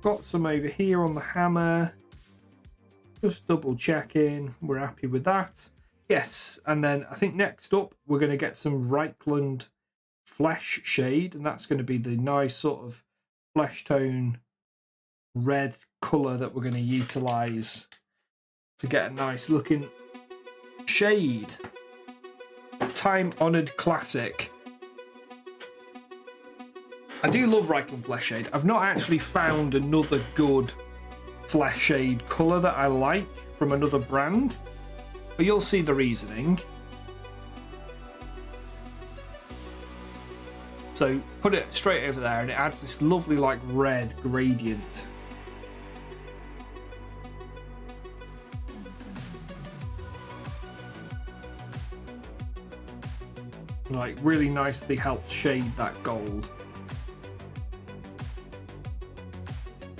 Got some over here on the hammer. Just double checking, we're happy with that. Yes, and then I think next up we're going to get some Reichland flesh shade, and that's going to be the nice sort of flesh tone red colour that we're going to utilise to get a nice looking shade. Time honoured classic. I do love Reichland flesh shade. I've not actually found another good flesh shade colour that I like from another brand, but you'll see the reasoning. So put it straight over there and it adds this lovely like red gradient. Like really nicely helps shade that gold.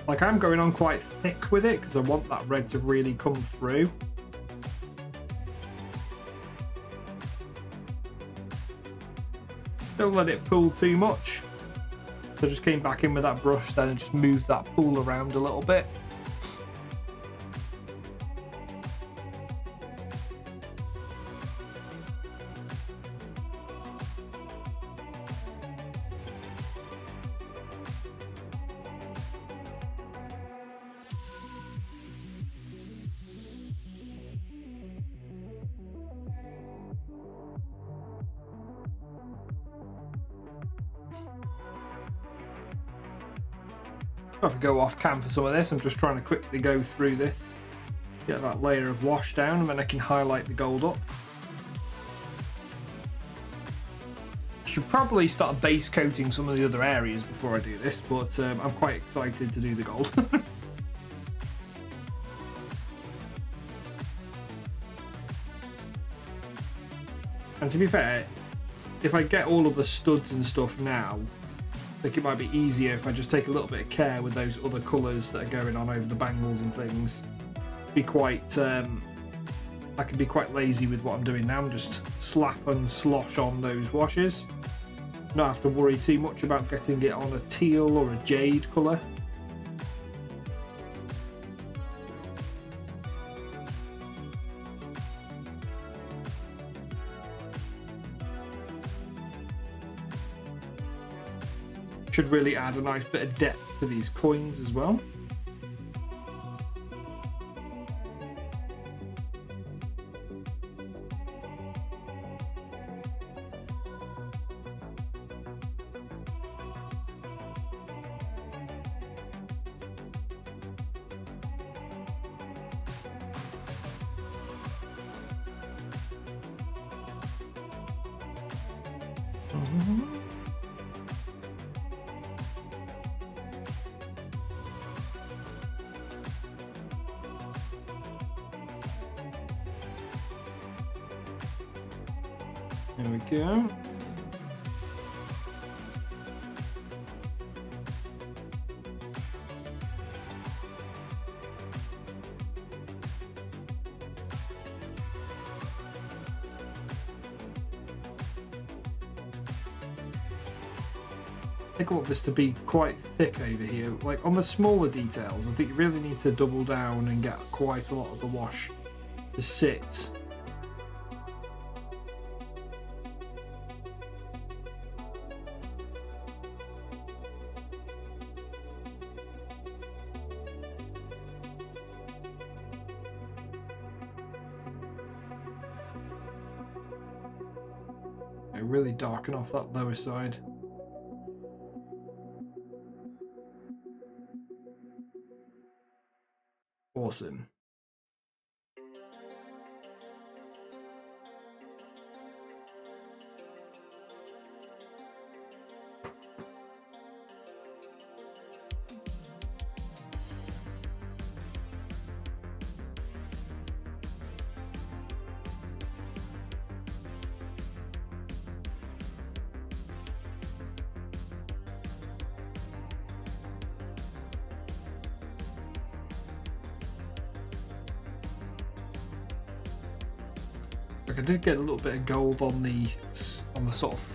Like, I'm going on quite thick with it because I want that red to really come through. Don't let it pool too much. So I just came back in with that brush then and just moved that pool around a little bit. If I go off cam for some of this, I'm just trying to quickly go through this, get that layer of wash down, and then I can highlight the gold up. I should probably start base coating some of the other areas before I do this, but I'm quite excited to do the gold. And to be fair, if I get all of the studs and stuff now, I think it might be easier if I just take a little bit of care with those other colours that are going on over the bangles and things. Be quite, I can be quite lazy with what I'm doing now and just slap and slosh on those washes. Not have to worry too much about getting it on a teal or a jade colour. Should really add a nice bit of depth to these coins as well. There we go. I think I want this to be quite thick over here. Like on the smaller details, I think you really need to double down and get quite a lot of the wash to sit. Really darken off that lower side. Awesome. I did get a little bit of gold on the sort of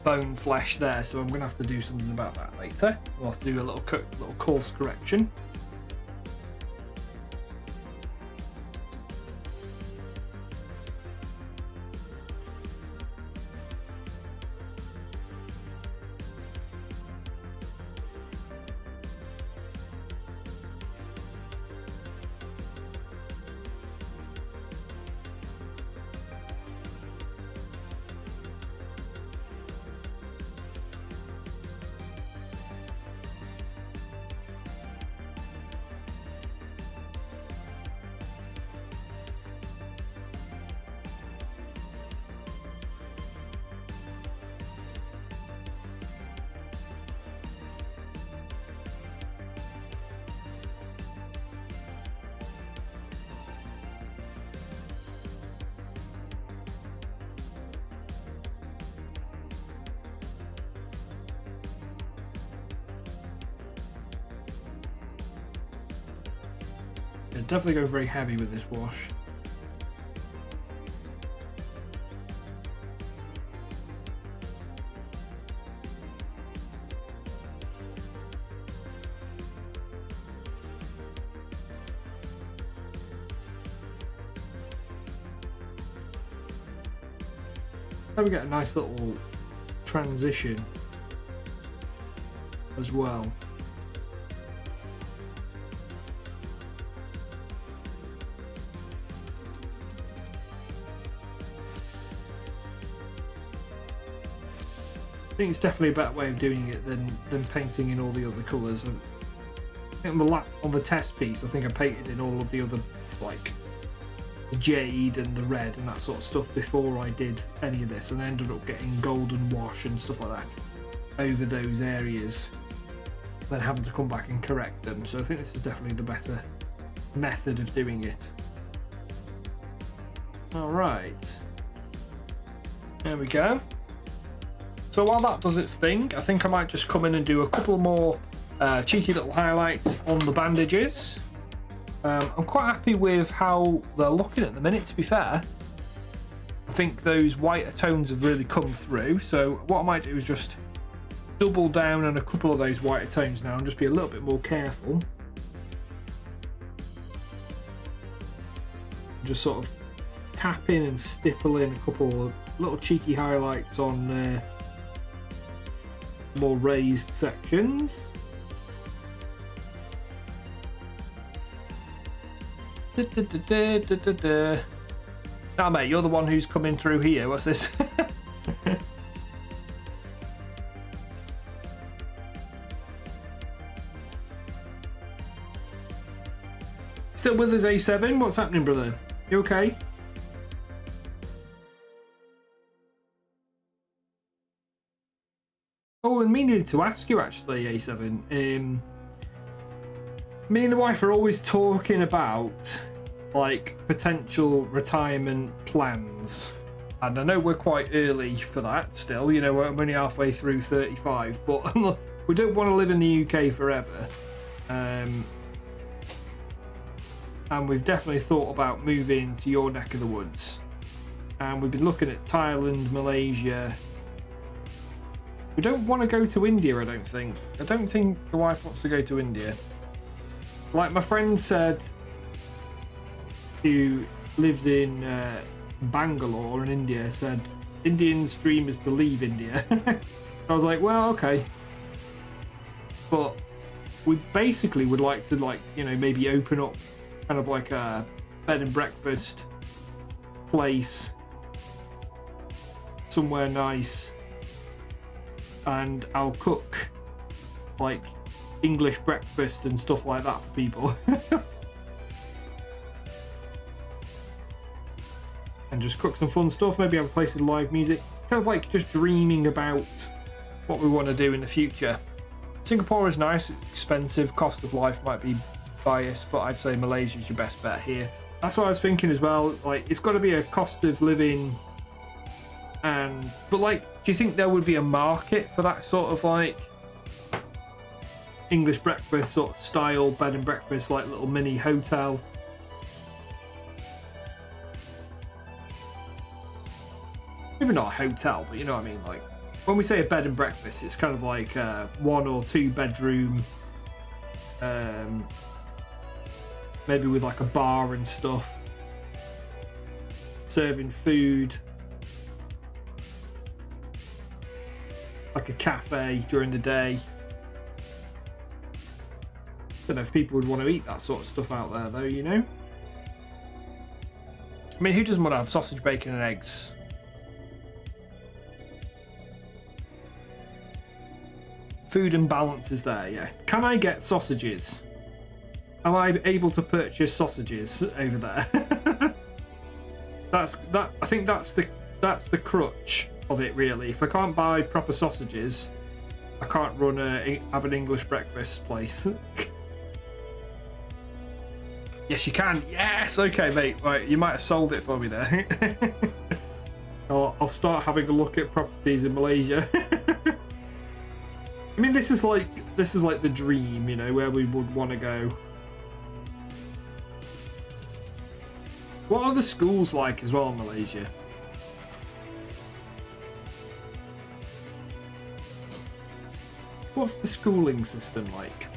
bone flesh there, so I'm going to have to do something about that later. We'll have to do a little course correction. definitely go very heavy with this wash. So we get a nice little transition as well. I think it's definitely a better way of doing it than painting in all the other colours. I think on the test piece, I think I painted in all of the other, like the jade and the red and that sort of stuff before I did any of this, and I ended up getting golden wash and stuff like that over those areas, then having to come back and correct them. So I think this is definitely the better method of doing it. Alright, there we go. So while that does its thing, I think I might just come in and do a couple more cheeky little highlights on the bandages. I'm quite happy with how they're looking at the minute, to be fair. I think those whiter tones have really come through, so what I might do is just double down on a couple of those whiter tones now and just be a little bit more careful. Just sort of tap in and stipple in a couple of little cheeky highlights on more raised sections. Now, mate, you're the one who's coming through here. What's this? Still with us, A7? What's happening, brother? You okay? Oh, and meaning to ask you actually, A7. Me and the wife are always talking about like potential retirement plans, and I know we're quite early for that still. You know, we're only halfway through 35, but we don't want to live in the UK forever. And we've definitely thought about moving to your neck of the woods, and we've been looking at Thailand, Malaysia. We don't want to go to India, I don't think. I don't think the wife wants to go to India. Like my friend said, who lives in Bangalore in India, said Indians' dream is to leave India. I was like, well, okay. But we basically would like to, like, you know, maybe open up kind of like a bed and breakfast place somewhere nice, and I'll cook like English breakfast and stuff like that for people. And just cook some fun stuff, maybe have a place with live music, kind of like just dreaming about what we want to do in the future. Singapore is nice, expensive, cost of life might be biased, but I'd say Malaysia is your best bet here. That's what I was thinking as well, like it's got to be a cost of living, but like, do you think there would be a market for that sort of like English breakfast sort of style bed and breakfast, like little mini hotel? Maybe not a hotel, but you know what I mean. Like when we say a bed and breakfast, it's kind of like a 1 or 2 bedroom, maybe with like a bar and stuff, serving food, like a cafe during the day. Don't know if people would want to eat that sort of stuff out there though, you know. I mean, who doesn't want to have sausage, bacon and eggs? Food and balance is there, yeah. Can I get sausages? Am I able to purchase sausages over there? I think that's the crutch of it, really. If I can't buy proper sausages, I can't have an English breakfast place. Yes, you can. Yes, okay, mate. Right, you might have sold it for me there. I'll start having a look at properties in Malaysia. I mean, this is like the dream, you know, where we would want to go. What are the schools like as well in Malaysia? What's the schooling system like?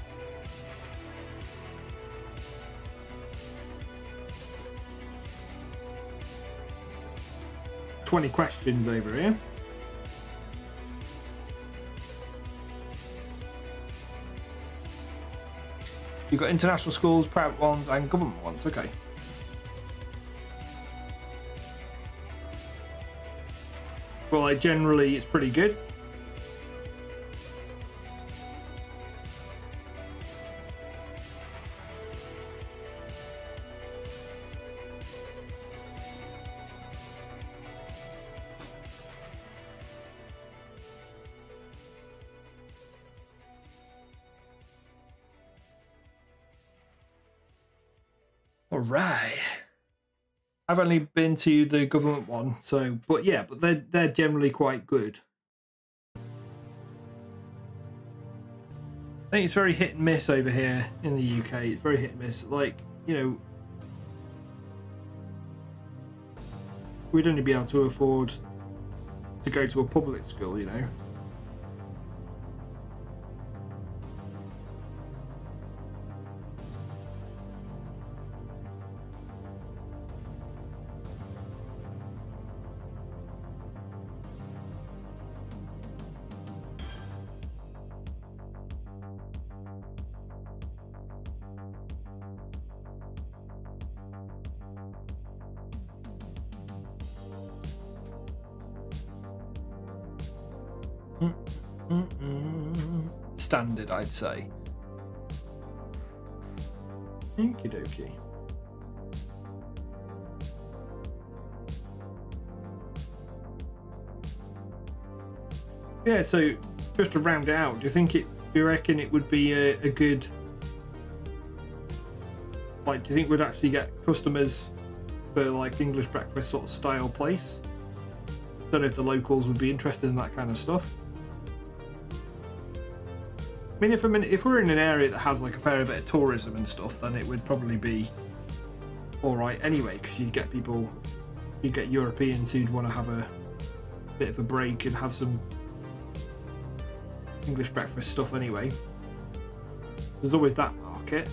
"20 questions over here. You've got international schools, private ones, and government ones. Okay. Well, like, generally, it's pretty good. All right. I've only been to the government one, so but they're generally quite good. I think it's very hit and miss over here in the UK. It's very hit and miss. Like, you know, we'd only be able to afford to go to a public school, you know. Standard, I'd say. Okie dokie. Yeah, so just to round it out, do you reckon it would be a good, like, do you think we'd actually get customers for like English breakfast sort of style place? Don't know if the locals would be interested in that kind of stuff. I mean, if we're in an area that has like a fair bit of tourism and stuff, then it would probably be all right anyway, because you'd get Europeans who'd want to have a bit of a break and have some English breakfast stuff anyway. There's always that market.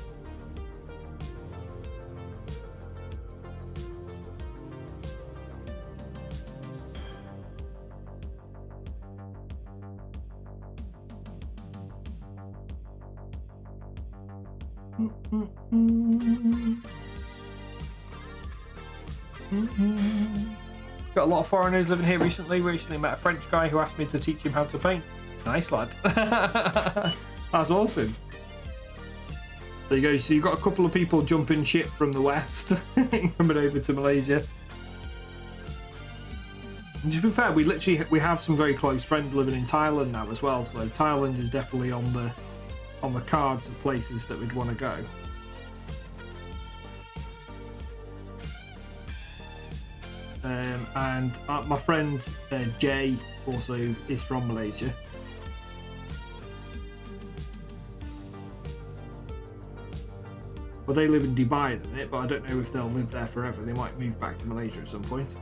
Got a lot of foreigners living here recently. Recently met a French guy who asked me to teach him how to paint. Nice lad. That's awesome. There you go. So you've got a couple of people jumping ship from the west coming over to Malaysia. And to be fair, we have some very close friends living in Thailand now as well. So Thailand is definitely on the cards of places that we'd want to go. And my friend Jay also is from Malaysia. Well, they live in Dubai at the minute, but I don't know if they'll live there forever. They might move back to Malaysia at some point.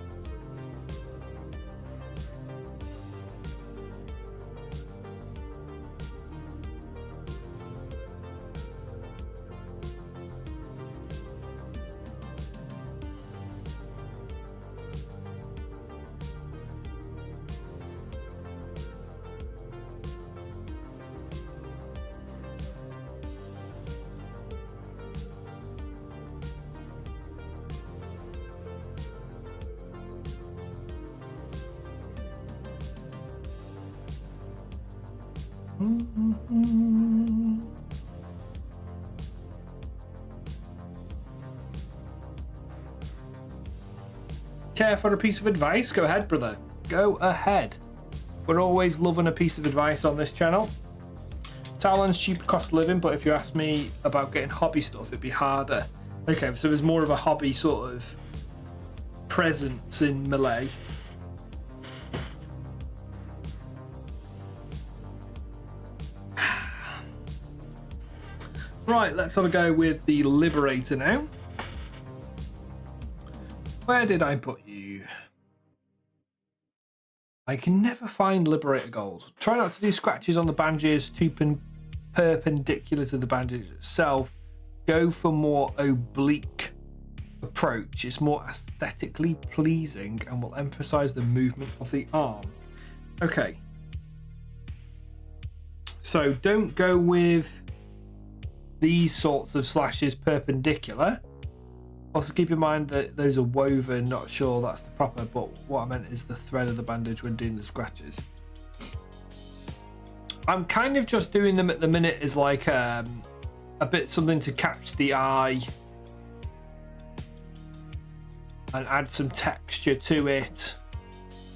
Care for a piece of advice? Go ahead, brother. Go ahead. We're always loving a piece of advice on this channel. Thailand's cheap cost of living, but if you ask me about getting hobby stuff, it'd be harder. Okay, so there's more of a hobby sort of presence in Malay. Right, let's have a go with the Liberator now. where did I put you? I can never find Liberator goals. Try not to do scratches on the bandages too perpendicular to the bandage itself. Go for more oblique approach. It's more aesthetically pleasing and will emphasize the movement of the arm. Okay. So don't go with these sorts of slashes perpendicular. Also keep in mind that those are woven, not sure that's the proper, but what I meant is the thread of the bandage when doing the scratches. I'm kind of just doing them at the minute as like a bit something to catch the eye and add some texture to it.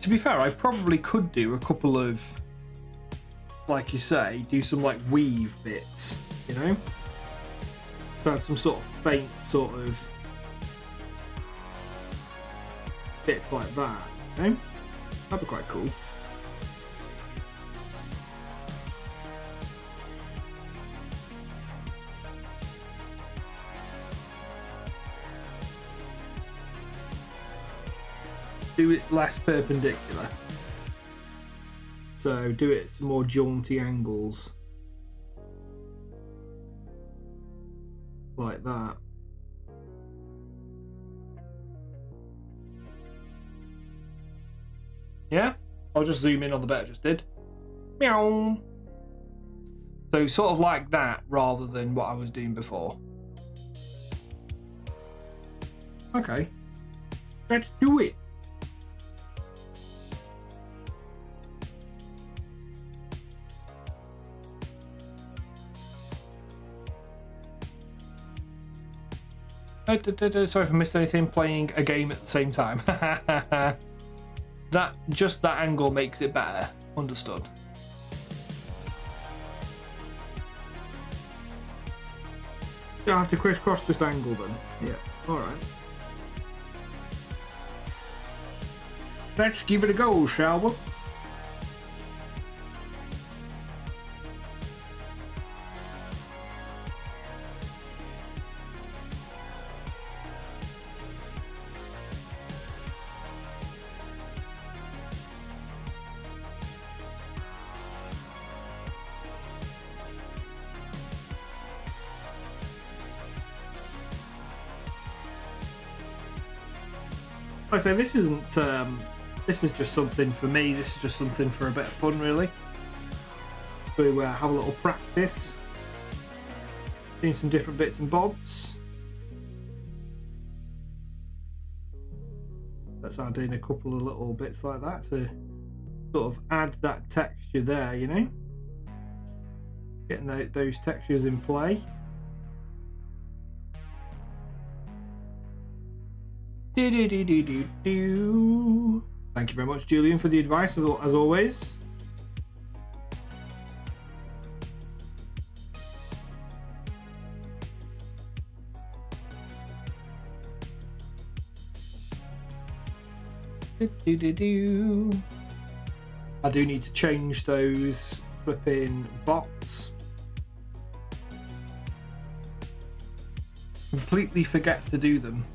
To be fair, I probably could do a couple of, like you say, do some like weave bits, you know? So add some sort of faint sort of bits like that, okay? That'd be quite cool. Do it less perpendicular. So do it at some more jaunty angles. Like that. Yeah? I'll just zoom in on the bit I just did. Meow. So sort of like that rather than what I was doing before. Okay. Let's do it. Sorry if I missed anything, playing a game at the same time. Just that angle makes it better. Understood. You don't have to crisscross, just angle them. Yeah, alright. Let's give it a go, shall we? Like I say, this isn't. This is just something for me. This is just something for a bit of fun, really. To have a little practice, doing some different bits and bobs. That's how I'm doing a couple of little bits like that to sort of add that texture there, you know, getting those textures in play. Thank you very much, Julian, for the advice, as always. I do need to change those flipping bots. Completely forget to do them.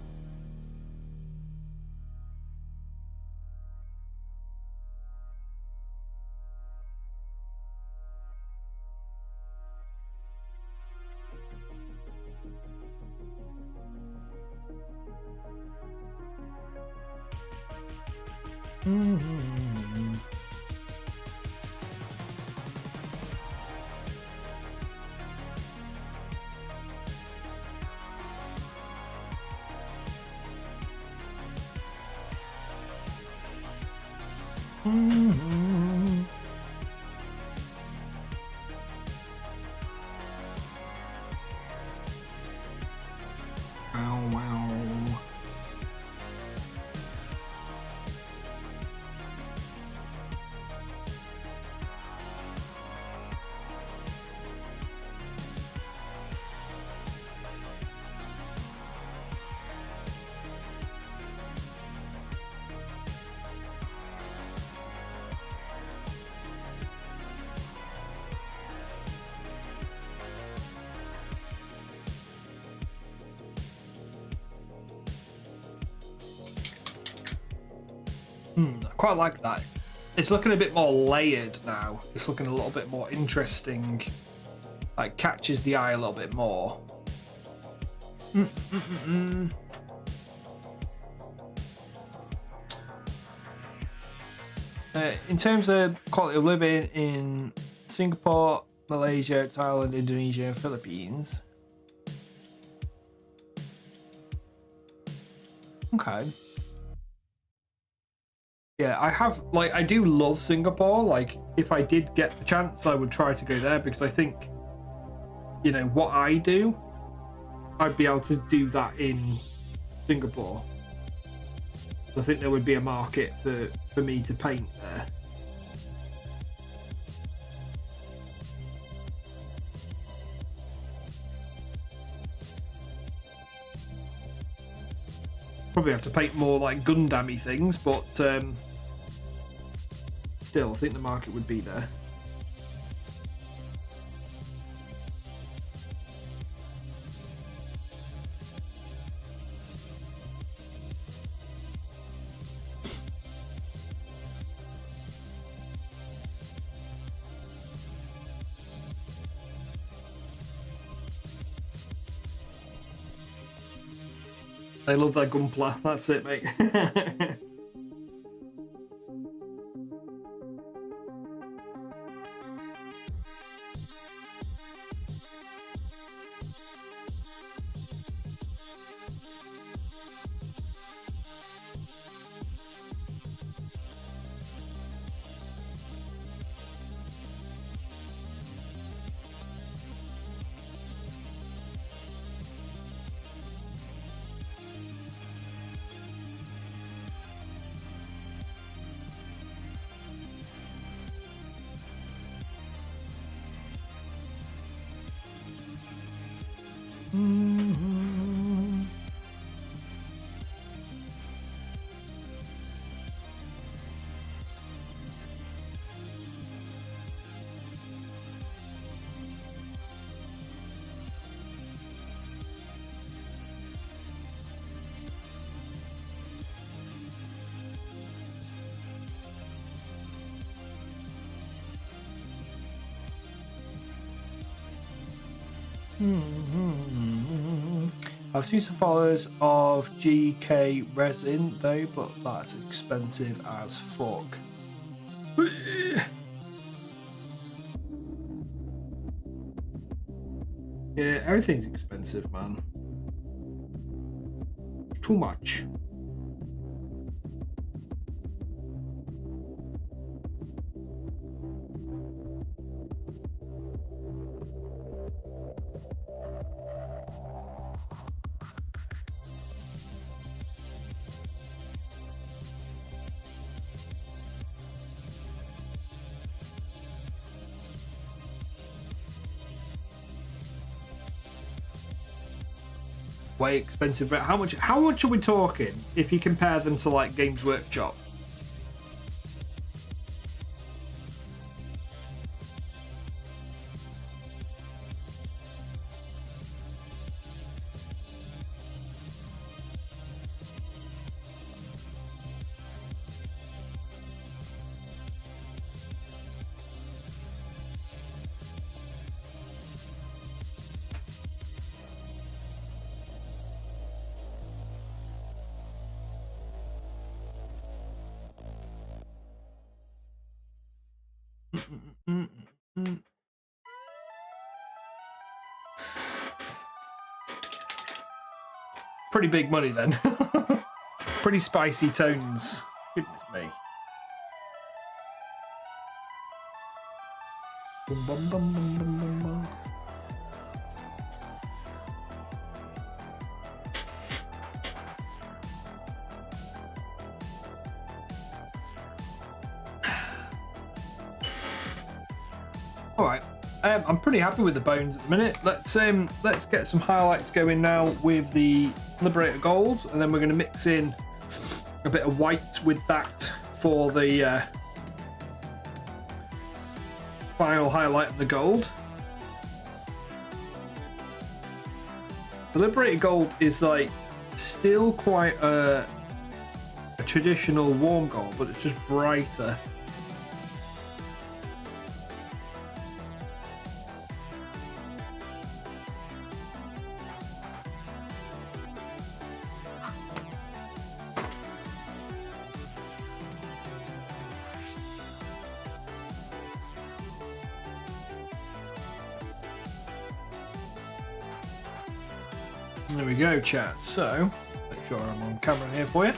I quite like that. It's looking a bit more layered now. It's looking a little bit more interesting. Like, catches the eye a little bit more. In terms of quality of living in Singapore, Malaysia, Thailand, Indonesia, and Philippines. Okay. Yeah, I do love Singapore. Like, if I did get the chance, I would try to go there because I think, you know, what I do, I'd be able to do that in Singapore. I think there would be a market for me to paint there. Probably have to paint more like Gundam-y things, but still, I think the market would be there. They love their Gunpla. That's it, mate. I've seen some followers of GK resin though, but that's expensive as fuck. Yeah, everything's expensive, man. Too much. Way expensive. How much are we talking if you compare them to like Games Workshop? Pretty big money then. Pretty spicy tones. Goodness me. Bum, bum, bum, bum, bum, bum, bum. All right. I'm pretty happy with the bones at the minute. Let's get some highlights going now with the Liberator Gold, and then we're going to mix in a bit of white with that for the final highlight of the gold. The Liberator Gold is like still quite a a traditional warm gold, but it's just brighter. There we go, chat. So, make sure I'm on camera here for you.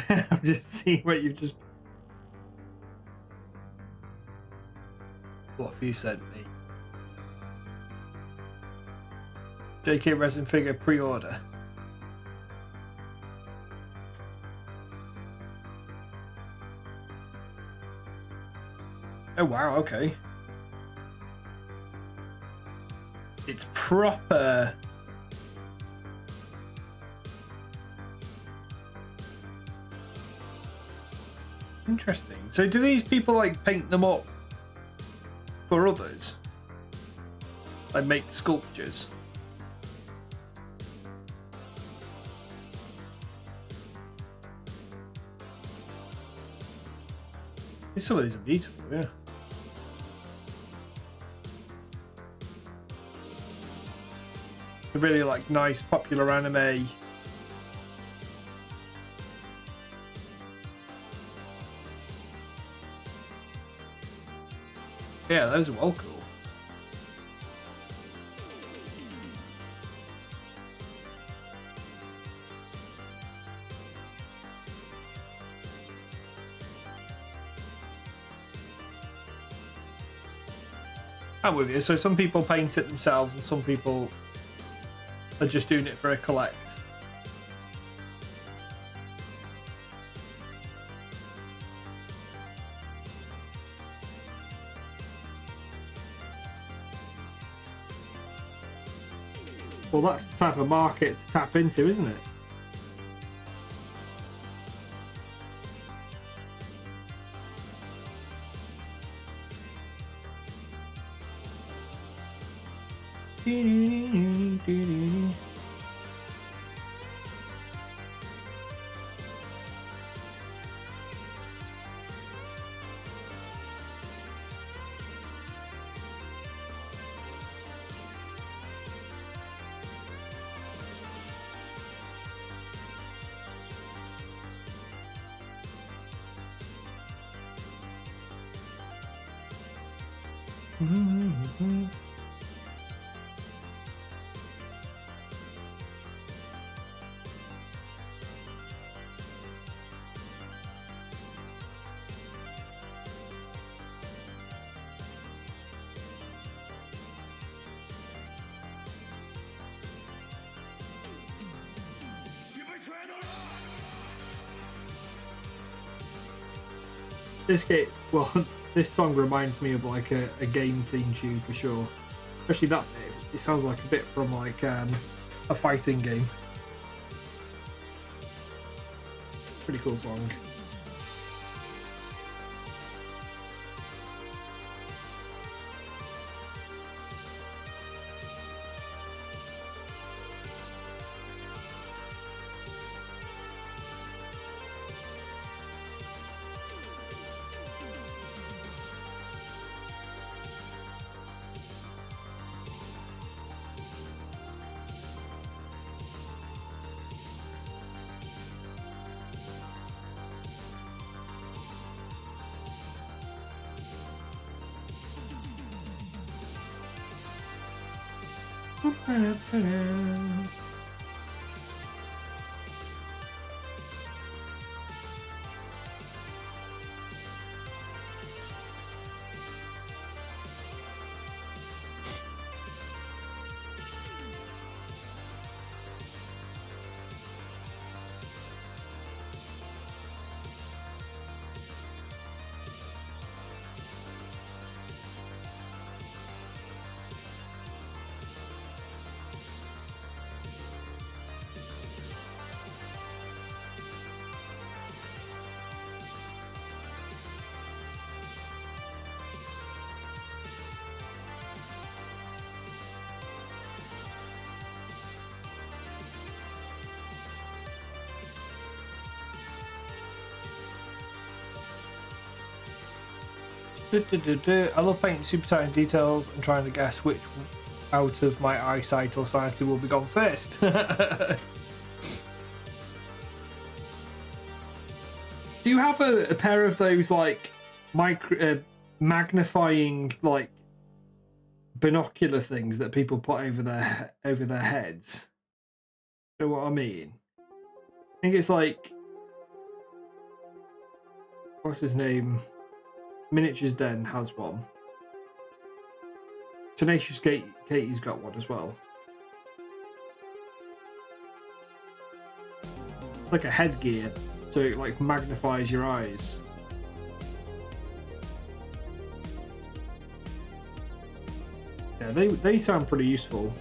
I'm just seeing what you've just. What have you sent me? JK resin figure pre-order. Oh wow, okay. It's proper. Interesting. So do these people like paint them up for others? Like make sculptures? Some of these are beautiful, yeah. They're really like nice, popular anime. Yeah, those are well cool. I'm with you. So some people paint it themselves and some people are just doing it for a collect. Well, that's the type of market to tap into, isn't it? This game, well, this song reminds me of like a game theme tune for sure. Especially that bit. It sounds like a bit from like a fighting game. Pretty cool song. I love painting super tiny details and trying to guess which out of my eyesight or sanity will be gone first. Do you have a pair of those like magnifying like binocular things that people put over their heads? You know what I mean? I think it's like, what's his name? Miniatures Den has one. Tenacious Katie's got one as well. It's like a headgear, so it like magnifies your eyes. Yeah, they sound pretty useful.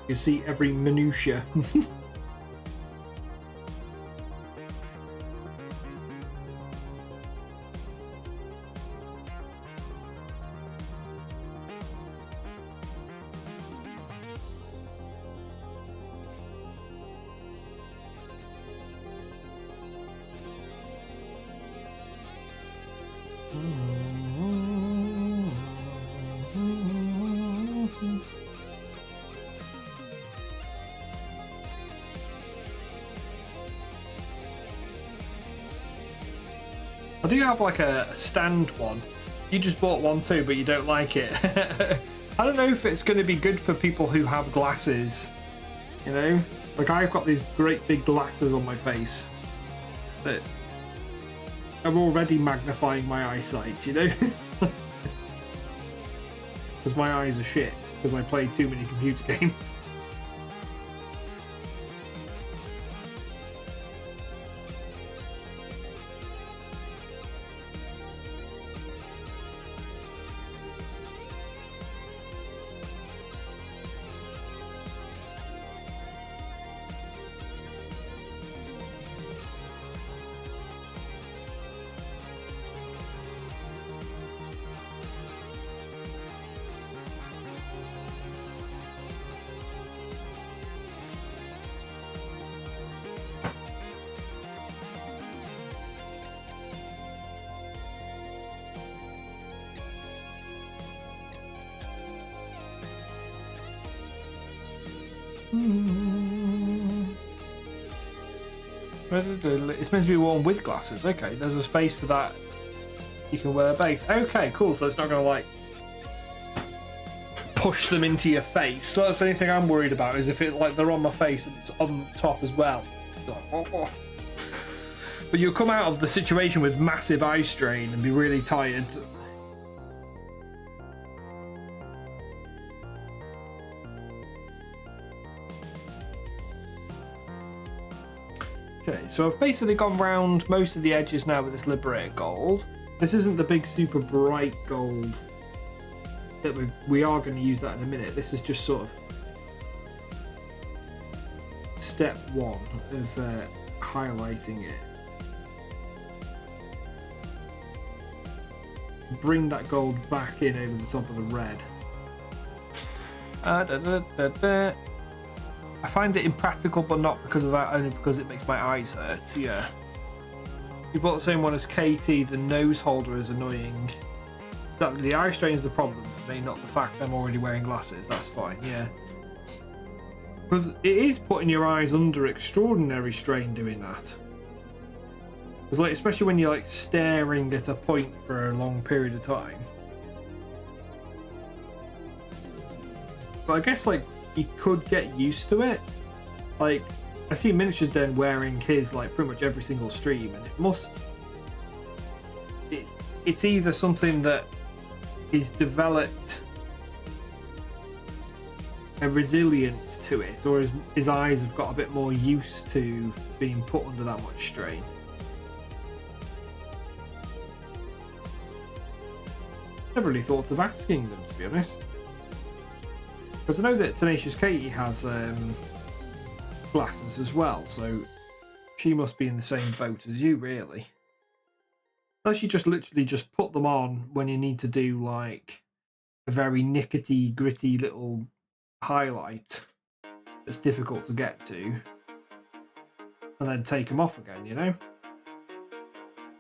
You see every minutia. I do have like a stand one. You just bought one too, but you don't like it. I don't know if it's going to be good for people who have glasses. You know? Like I've got these great big glasses on my face that are already magnifying my eyesight, you know? Because my eyes are shit, because I play too many computer games. It's meant to be worn with glasses. Okay, there's a space for that. You can wear both. Okay, cool. So it's not going to like push them into your face. So that's the only thing I'm worried about is if it like they're on my face and it's on top as well. But you'll come out of the situation with massive eye strain and be really tired. Okay, so I've basically gone round most of the edges now with this Liberator Gold. This isn't the big super bright gold that we are going to use that in a minute. This is just sort of step one of highlighting it. Bring that gold back in over the top of the red. I find it impractical, but not because of that, only because it makes my eyes hurt. Yeah. You bought the same one as Katie, the nose holder is annoying. The eye strain is the problem for me, not the fact I'm already wearing glasses. That's fine, yeah. Because it is putting your eyes under extraordinary strain doing that. Because like, especially when you're like staring at a point for a long period of time. But I guess like you could get used to it. Like I see Miniatures Den wearing his like pretty much every single stream, and it must. It's either something that he's developed a resilience to it, or his eyes have got a bit more used to being put under that much strain. Never really thought of asking them, to be honest. Because I know that Tenacious Katie has glasses as well, so she must be in the same boat as you, really. Unless you just literally just put them on when you need to do like a very nickety, gritty little highlight that's difficult to get to, and then take them off again, you know?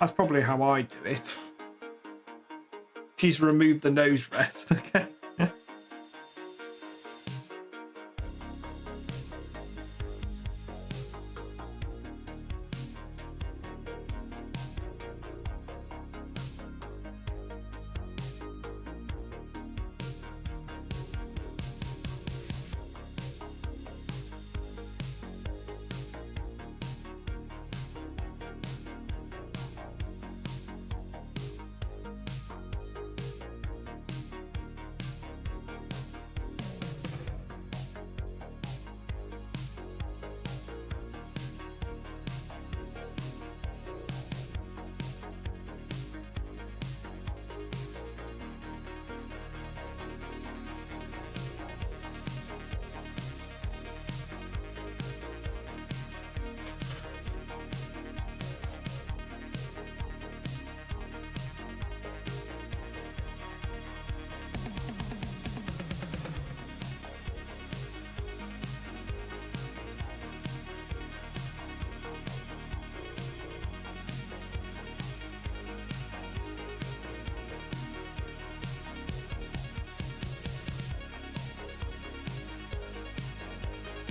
That's probably how I do it. She's removed the nose rest, okay?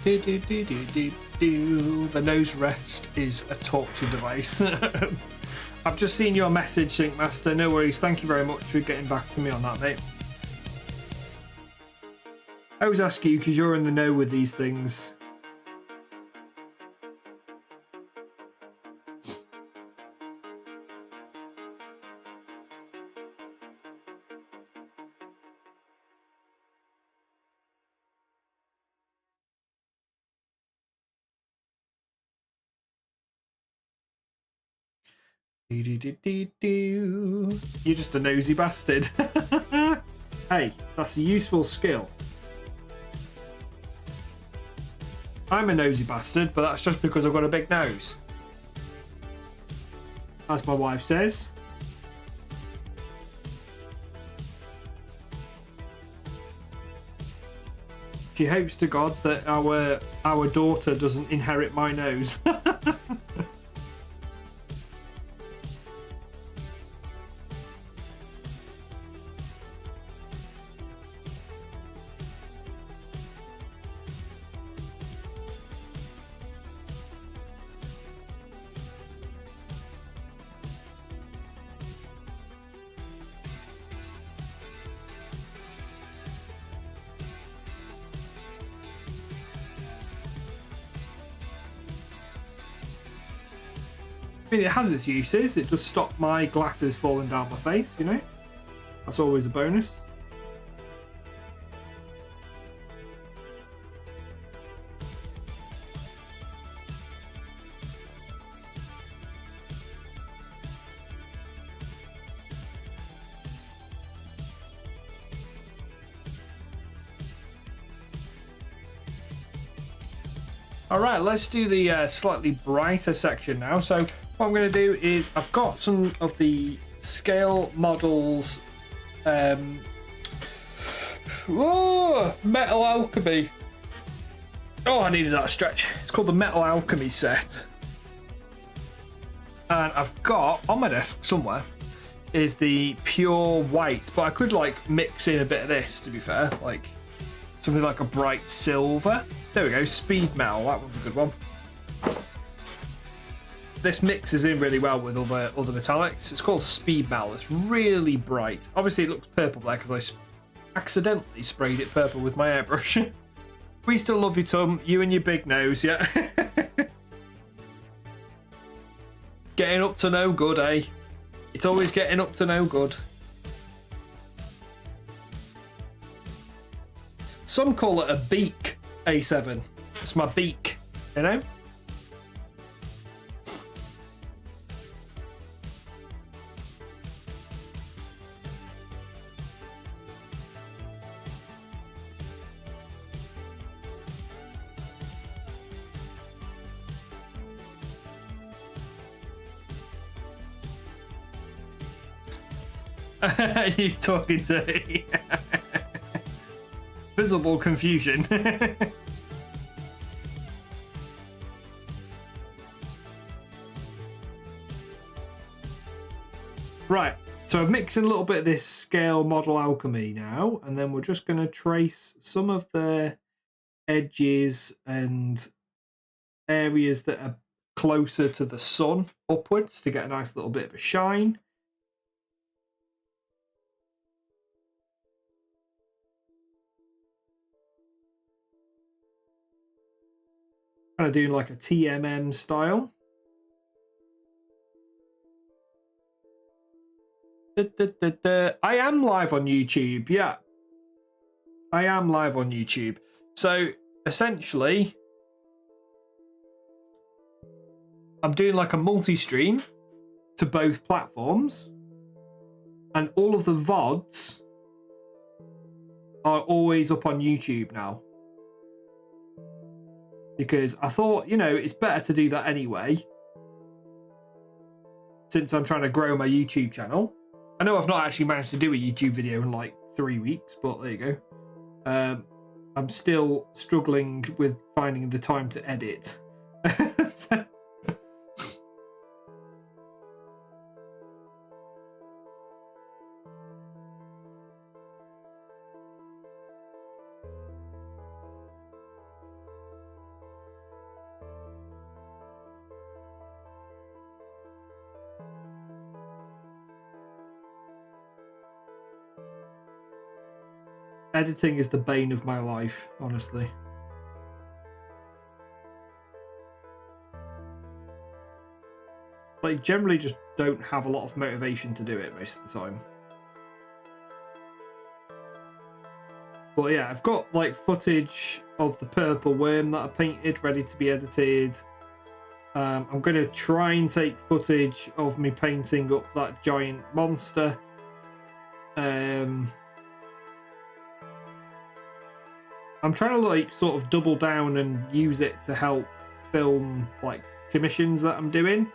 The nose rest is a torture device. I've just seen your message, Syncmaster. No worries. Thank you very much for getting back to me on that, mate. I always ask you because you're in the know with these things. You're just a nosy bastard. Hey, that's a useful skill. I'm a nosy bastard, but that's just because I've got a big nose. As my wife says. She hopes to God that our daughter doesn't inherit my nose. I mean, it has its uses. It does stop my glasses falling down my face, you know? That's always a bonus. Alright, let's do the slightly brighter section now. So what I'm going to do is I've got some of the scale models. Metal Alchemy. Oh, I needed that stretch. It's called the Metal Alchemy set. And I've got, on my desk somewhere, is the pure white. But I could like mix in a bit of this, to be fair. Like something like a bright silver. There we go, speed metal, that one's a good one. this mixes in really well with other metallics. It's called Speed Mel. It's really bright. Obviously, it looks purple there because I accidentally sprayed it purple with my airbrush. We still love you, Tom. You and your big nose, yeah. Getting up to no good, eh? It's always getting up to no good. Some call it a beak, A7. It's my beak, you know? You talking to visible confusion. Right, so I'm mixing a little bit of this scale model alchemy now, and then we're just going to trace some of the edges and areas that are closer to the sun upwards to get a nice little bit of a shine. Kind of doing like a TMM style. I am live on YouTube, yeah. I am live on YouTube. So essentially, I'm doing like a multi-stream to both platforms, and all of the VODs are always up on YouTube now. Because I thought, you know, it's better to do that anyway, since I'm trying to grow my YouTube channel. I know I've not actually managed to do a YouTube video in like 3 weeks, but there you go. I'm still struggling with finding the time to edit. Editing is the bane of my life, honestly. Like, generally just don't have a lot of motivation to do it most of the time. But yeah, I've got like footage of the purple worm that I painted ready to be edited. I'm going to try and take footage of me painting up that giant monster. I'm trying to like sort of double down and use it to help film like commissions that I'm doing.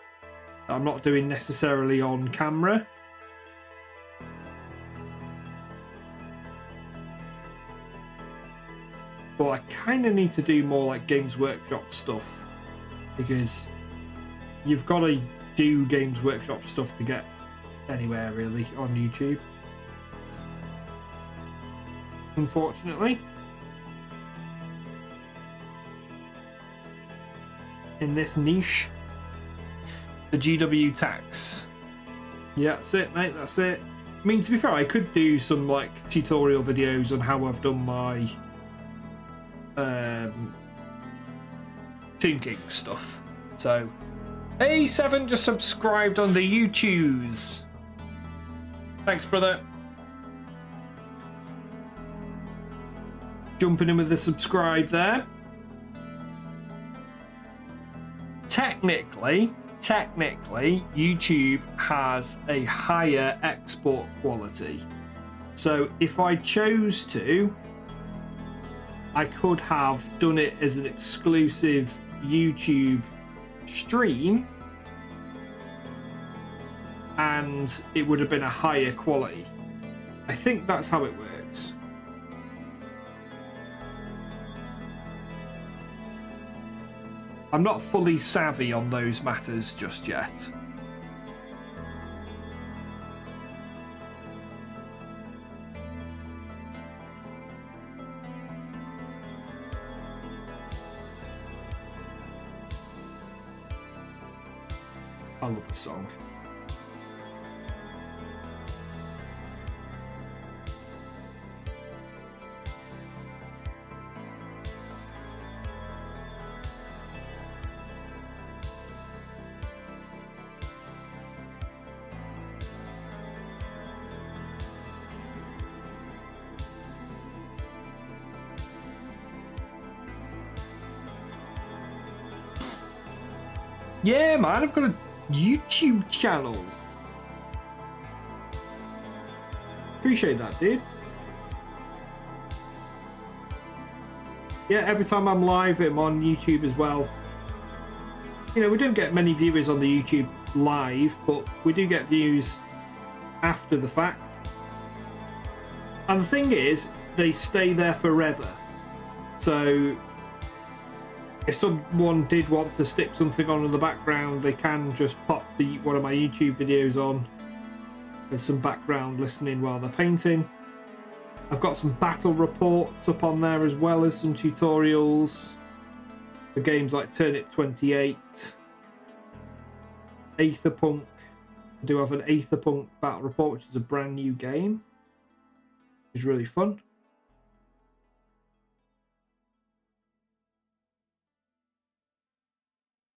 I'm not doing necessarily on camera. But I kind of need to do more like Games Workshop stuff, because you've got to do Games Workshop stuff to get anywhere really on YouTube, unfortunately. In this niche, the GW tax. Yeah, that's it, mate, that's it. I mean, to be fair, I could do some like tutorial videos on how I've done my Tomb King stuff. So A7 just subscribed on the YouTubes. Thanks, brother. Jumping in with the subscribe there. Technically, YouTube has a higher export quality. So if I chose to, I could have done it as an exclusive YouTube stream, and it would have been a higher quality. I think that's how it works. I'm not fully savvy on those matters just yet. I love the song. Yeah, man, I've got a YouTube channel. Appreciate that, dude. Yeah, every time I'm live, I'm on YouTube as well. You know, we don't get many viewers on the YouTube live, but we do get views after the fact. And the thing is, they stay there forever. So if someone did want to stick something on in the background, they can just pop one of my YouTube videos on as some background listening while they're painting. I've got some battle reports up on there as well as some tutorials for games like Turnip 28, Aetherpunk. I do have an Aetherpunk battle report, which is a brand new game. It's really fun.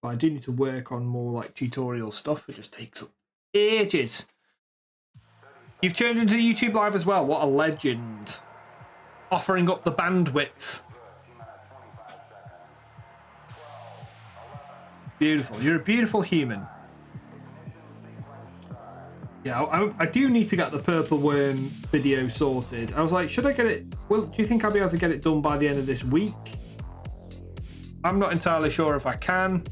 But I do need to work on more like tutorial stuff. It just takes up ages. You've turned into YouTube Live as well. What a legend. Offering up the bandwidth. Beautiful. You're a beautiful human. Yeah, I do need to get the purple worm video sorted. I was like, should I get it? Well, do you think I'll be able to get it done by the end of this week? I'm not entirely sure if I can.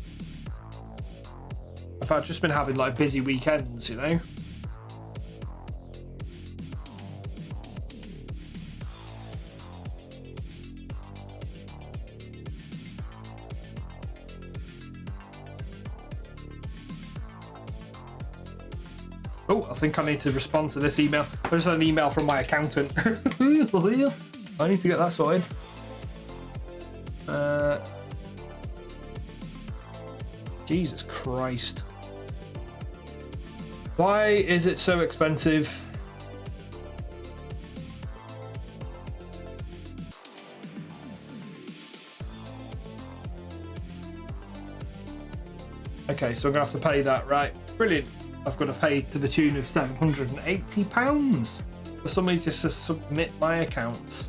I've just been having like busy weekends, you know. Oh, I think I need to respond to this email. I just had an email from my accountant. I need to get that sorted. Jesus Christ. Why is it so expensive? Okay, so I'm going to have to pay that, right? Brilliant. I've got to pay to the tune of £780 for somebody just to submit my accounts.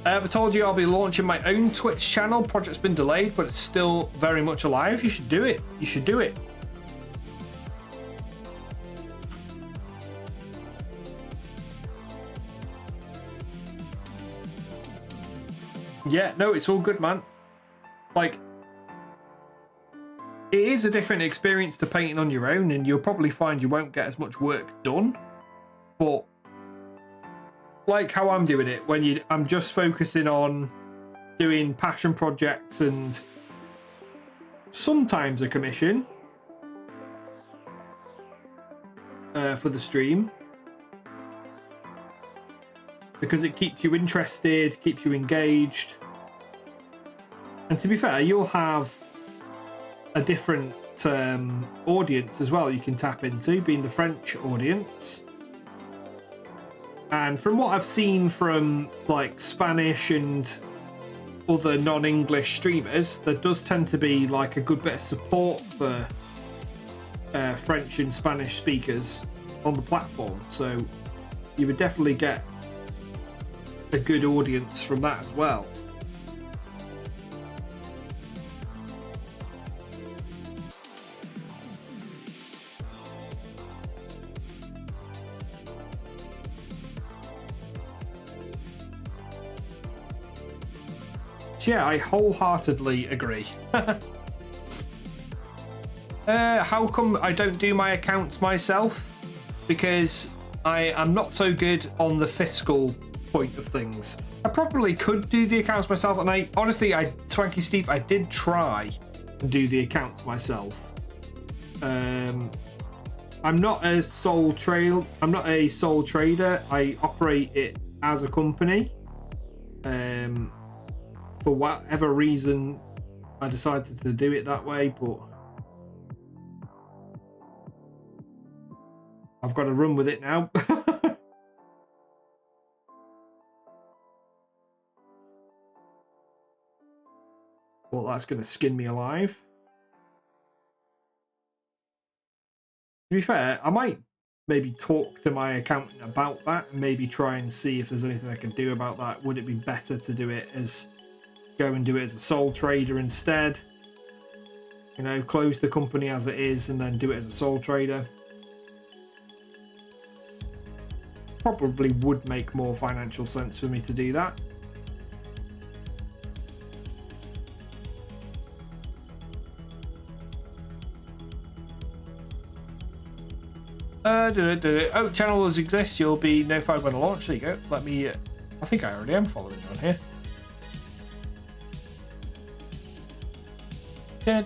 I've told you I'll be launching my own Twitch channel. Project's been delayed, but it's still very much alive. You should do it. You should do it. Yeah, no, it's all good, man. Like, it is a different experience to painting on your own, and you'll probably find you won't get as much work done. But like how I'm doing it, when I'm just focusing on doing passion projects and sometimes a commission for the stream, because it keeps you interested, keeps you engaged. And to be fair, you'll have a different audience as well you can tap into, being the French audience. And from what I've seen from like Spanish and other non-English streamers, there does tend to be like a good bit of support for French and Spanish speakers on the platform. So you would definitely get a good audience from that as well. Yeah, I wholeheartedly agree. How come I don't do my accounts myself? Because I am not so good on the fiscal point of things. I probably could do the accounts myself, and Swanky Steve, I did try and do the accounts myself. I'm not a sole trader. I operate it as a company. for whatever reason, I decided to do it that way, but I've got to run with it now. Well, that's going to skin me alive. To be fair, I might maybe talk to my accountant about that and maybe try and see if there's anything I can do about that. Would it be better to do it as go and do it as a sole trader instead? You know, close the company as it is and then do it as a sole trader. Probably would make more financial sense for me to do that. Oh, channel does exist. You'll be notified when I launch. There you go. Let me. I think I already am following you on here. There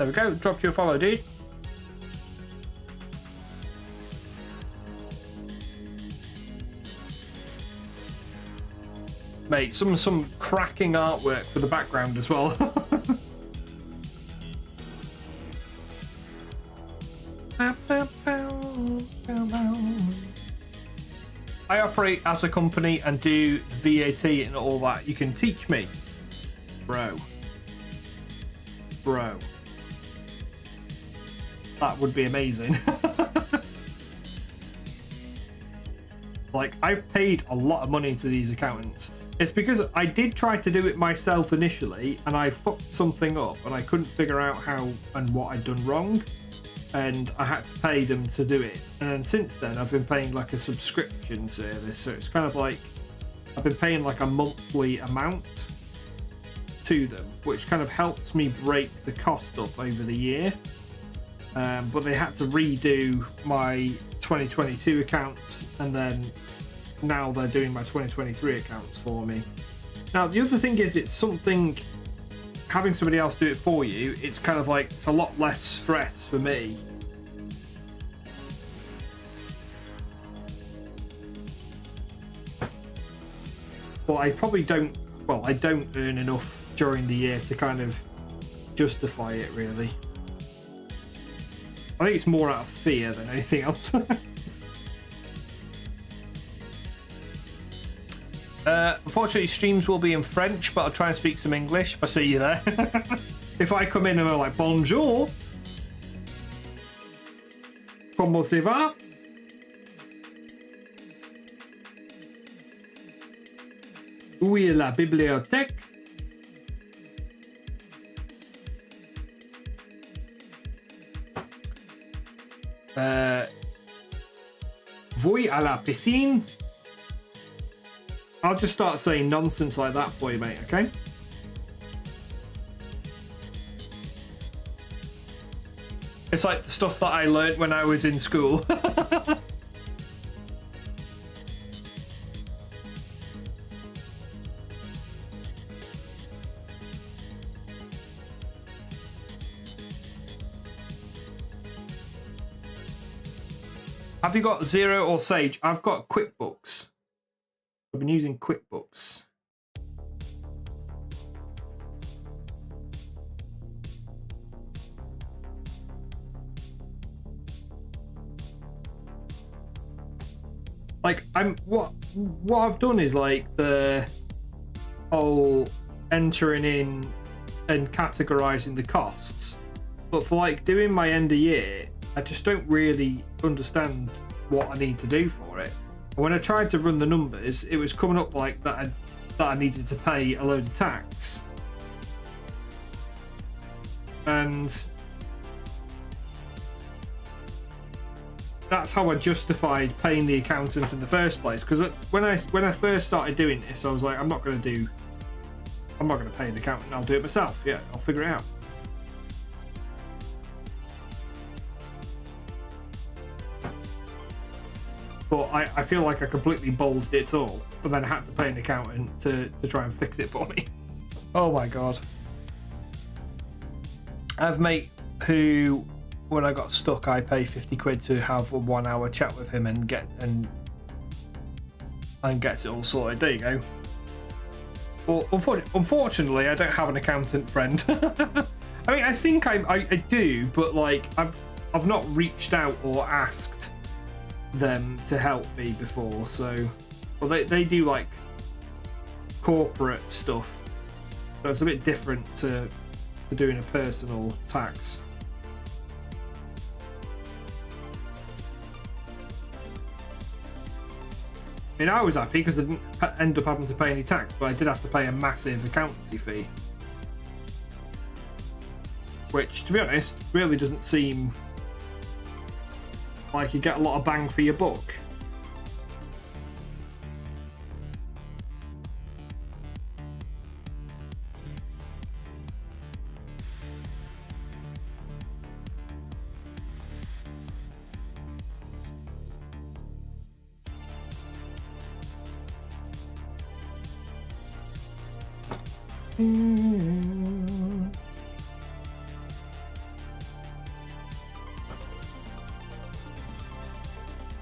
we go. Dropped you a follow, dude. Mate, some cracking artwork for the background as well. I operate as a company and do VAT and all that. You can teach me. Bro. That would be amazing. Like, I've paid a lot of money to these accountants. It's because I did try to do it myself initially and I fucked something up and I couldn't figure out how and what I'd done wrong. And I had to pay them to do it. And then since then, I've been paying like a subscription service. So it's kind of like I've been paying like a monthly amount to them, which kind of helps me break the cost up over the year. But they had to redo my 2022 accounts, and then now they're doing my 2023 accounts for me. Now, the other thing is, it's something, having somebody else do it for you, it's kind of like, it's a lot less stress for me. Well, I probably don't, well, I don't earn enough during the year to kind of justify it, really. I think it's more out of fear than anything else. Unfortunately, streams will be in French, but I'll try and speak some English if I see you there. If I come in and I'm like, bonjour, comment ça va? Où est la bibliothèque? Voy à la piscine. I'll just start saying nonsense like that for you, mate, okay? It's like the stuff that I learnt when I was in school. Have you got Zero or Sage? I've got QuickBooks. I've been using QuickBooks. Like, what I've done is like the whole entering in and categorizing the costs, but for like doing my end of year, I just don't really understand what I need to do for it. And when I tried to run the numbers, it was coming up like that I needed to pay a load of tax. And that's how I justified paying the accountant in the first place. Because when I first started doing this, I was like, I'm not going to pay an accountant. I'll do it myself. Yeah, I'll figure it out. But I feel like I completely ballsed it all, but then I had to pay an accountant to try and fix it for me. Oh my god. I have a mate who, when I got stuck, I pay 50 quid to have a 1 hour chat with him and and gets it all sorted. There you go. Well, unfortunately, I don't have an accountant friend. I mean, I think I do, but like I've not reached out or asked them to help me before. So, well, they do like corporate stuff, so it's a bit different to doing a personal tax. I mean, I was happy because I didn't end up having to pay any tax, but I did have to pay a massive accountancy fee. Which, to be honest, really doesn't seem like you get a lot of bang for your buck.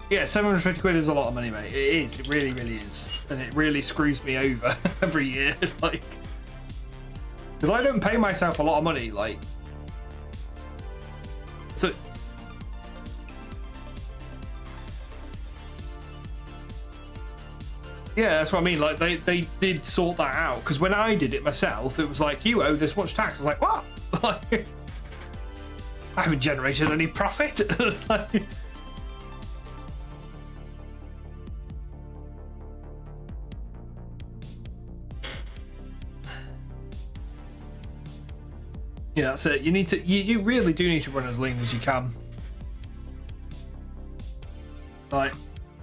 Yeah, 750 quid is a lot of money, mate. It is. It really, really is. And it really screws me over every year. Like, because I don't pay myself a lot of money. Like, so yeah, that's what I mean. Like, they did sort that out. Because when I did it myself, it was like, you owe this much tax. I was like, what? Like, I haven't generated any profit. Like, yeah, that's it. You need to. You really do need to run as lean as you can. Like,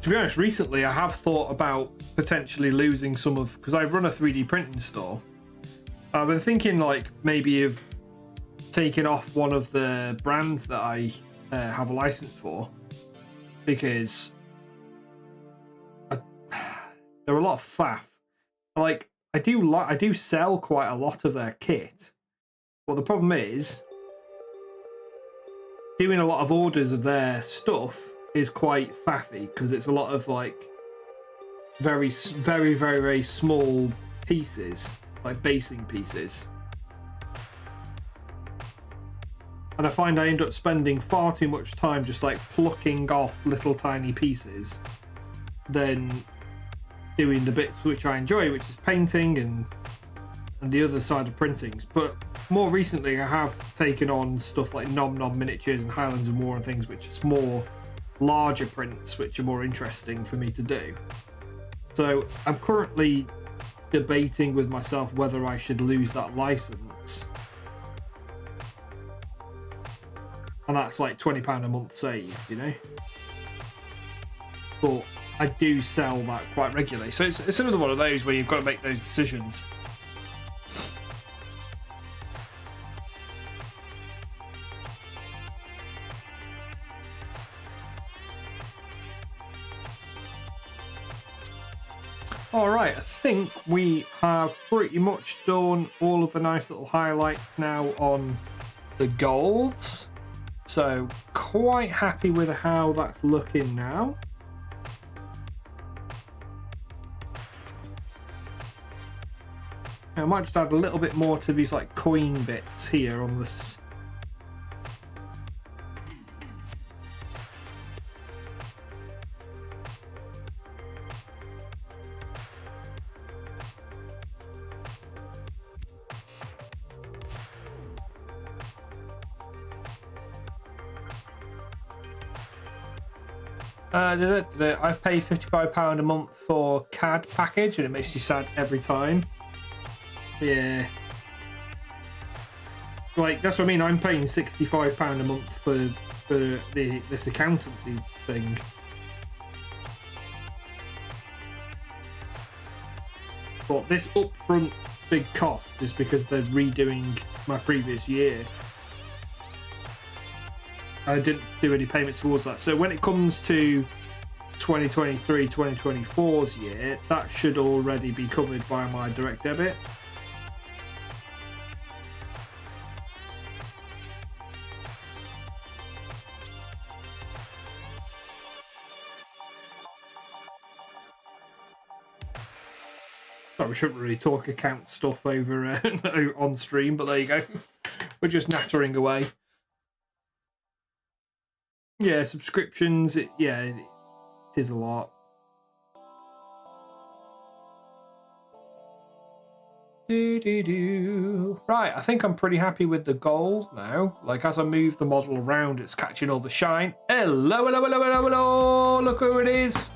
to be honest, recently I have thought about potentially losing some of, because I run a 3D printing store. I've been thinking like maybe of taking off one of the brands that I have a license for, because they're a lot of faff. Like, I do sell quite a lot of their kit. But the problem is, doing a lot of orders of their stuff is quite faffy, because it's a lot of like very, very, very, very small pieces, like basing pieces. And I find I end up spending far too much time just like plucking off little tiny pieces than doing the bits which I enjoy, which is painting and the other side of printings. But more recently I have taken on stuff like Nom Nom miniatures and Highlands of War and things, which is more larger prints, which are more interesting for me to do. So I'm currently debating with myself whether I should lose that license, and that's like £20 a month saved, you know. But I do sell that quite regularly, so it's another one of those where you've got to make those decisions. Alright, I think we have pretty much done all of the nice little highlights now on the golds. So, quite happy with how that's looking now. I might just add a little bit more to these like coin bits here on this. I pay £55 a month for CAD package, and it makes you sad every time. Yeah. Like, that's what I mean. I'm paying £65 a month for this accountancy thing. But this upfront big cost is because they're redoing my previous year. I didn't do any payments towards that. So when it comes to 2023-2024's year, that should already be covered by my direct debit. We shouldn't really talk account stuff over on stream, but there you go. We're just nattering away. Yeah, subscriptions. It is a lot. Right, I think I'm pretty happy with the gold now. Like, as I move the model around, it's catching all the shine. Hello, hello, hello, hello, hello. Look who it is.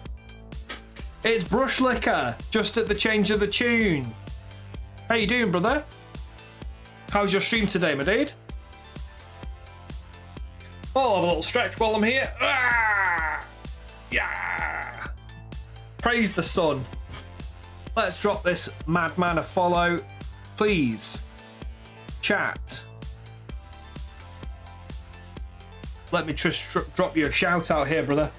It's Brush Licker, just at the change of the tune. How you doing, brother? How's your stream today, my dude? I'll have a little stretch while I'm here. Ah! Yeah! Praise the sun. Let's drop this madman a follow. Please. Chat. Let me just drop you a shout out here, brother.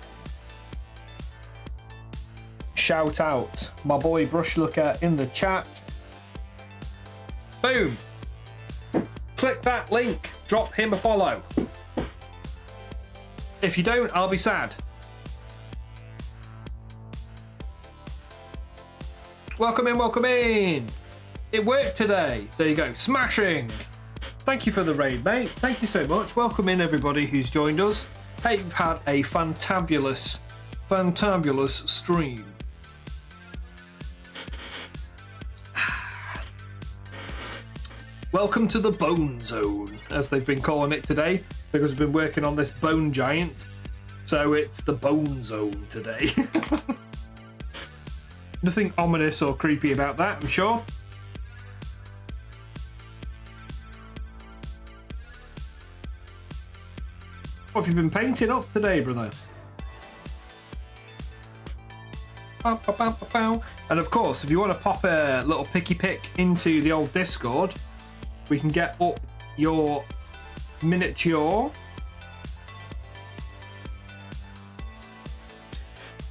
Shout out my boy Brush Looker in the chat. Boom. Click that link. Drop him a follow. If you don't, I'll be sad. Welcome in, welcome in. It worked today. There you go. Smashing. Thank you for the raid, mate. Thank you so much. Welcome in, everybody who's joined us. Hey, you've had a fantabulous stream. Welcome to the Bone Zone, as they've been calling it today, because we've been working on this bone giant. So it's the Bone Zone today. Nothing ominous or creepy about that, I'm sure. What have you been painting up today, brother? And of course, if you want to pop a little picky pick into the old Discord, we can get up your miniature.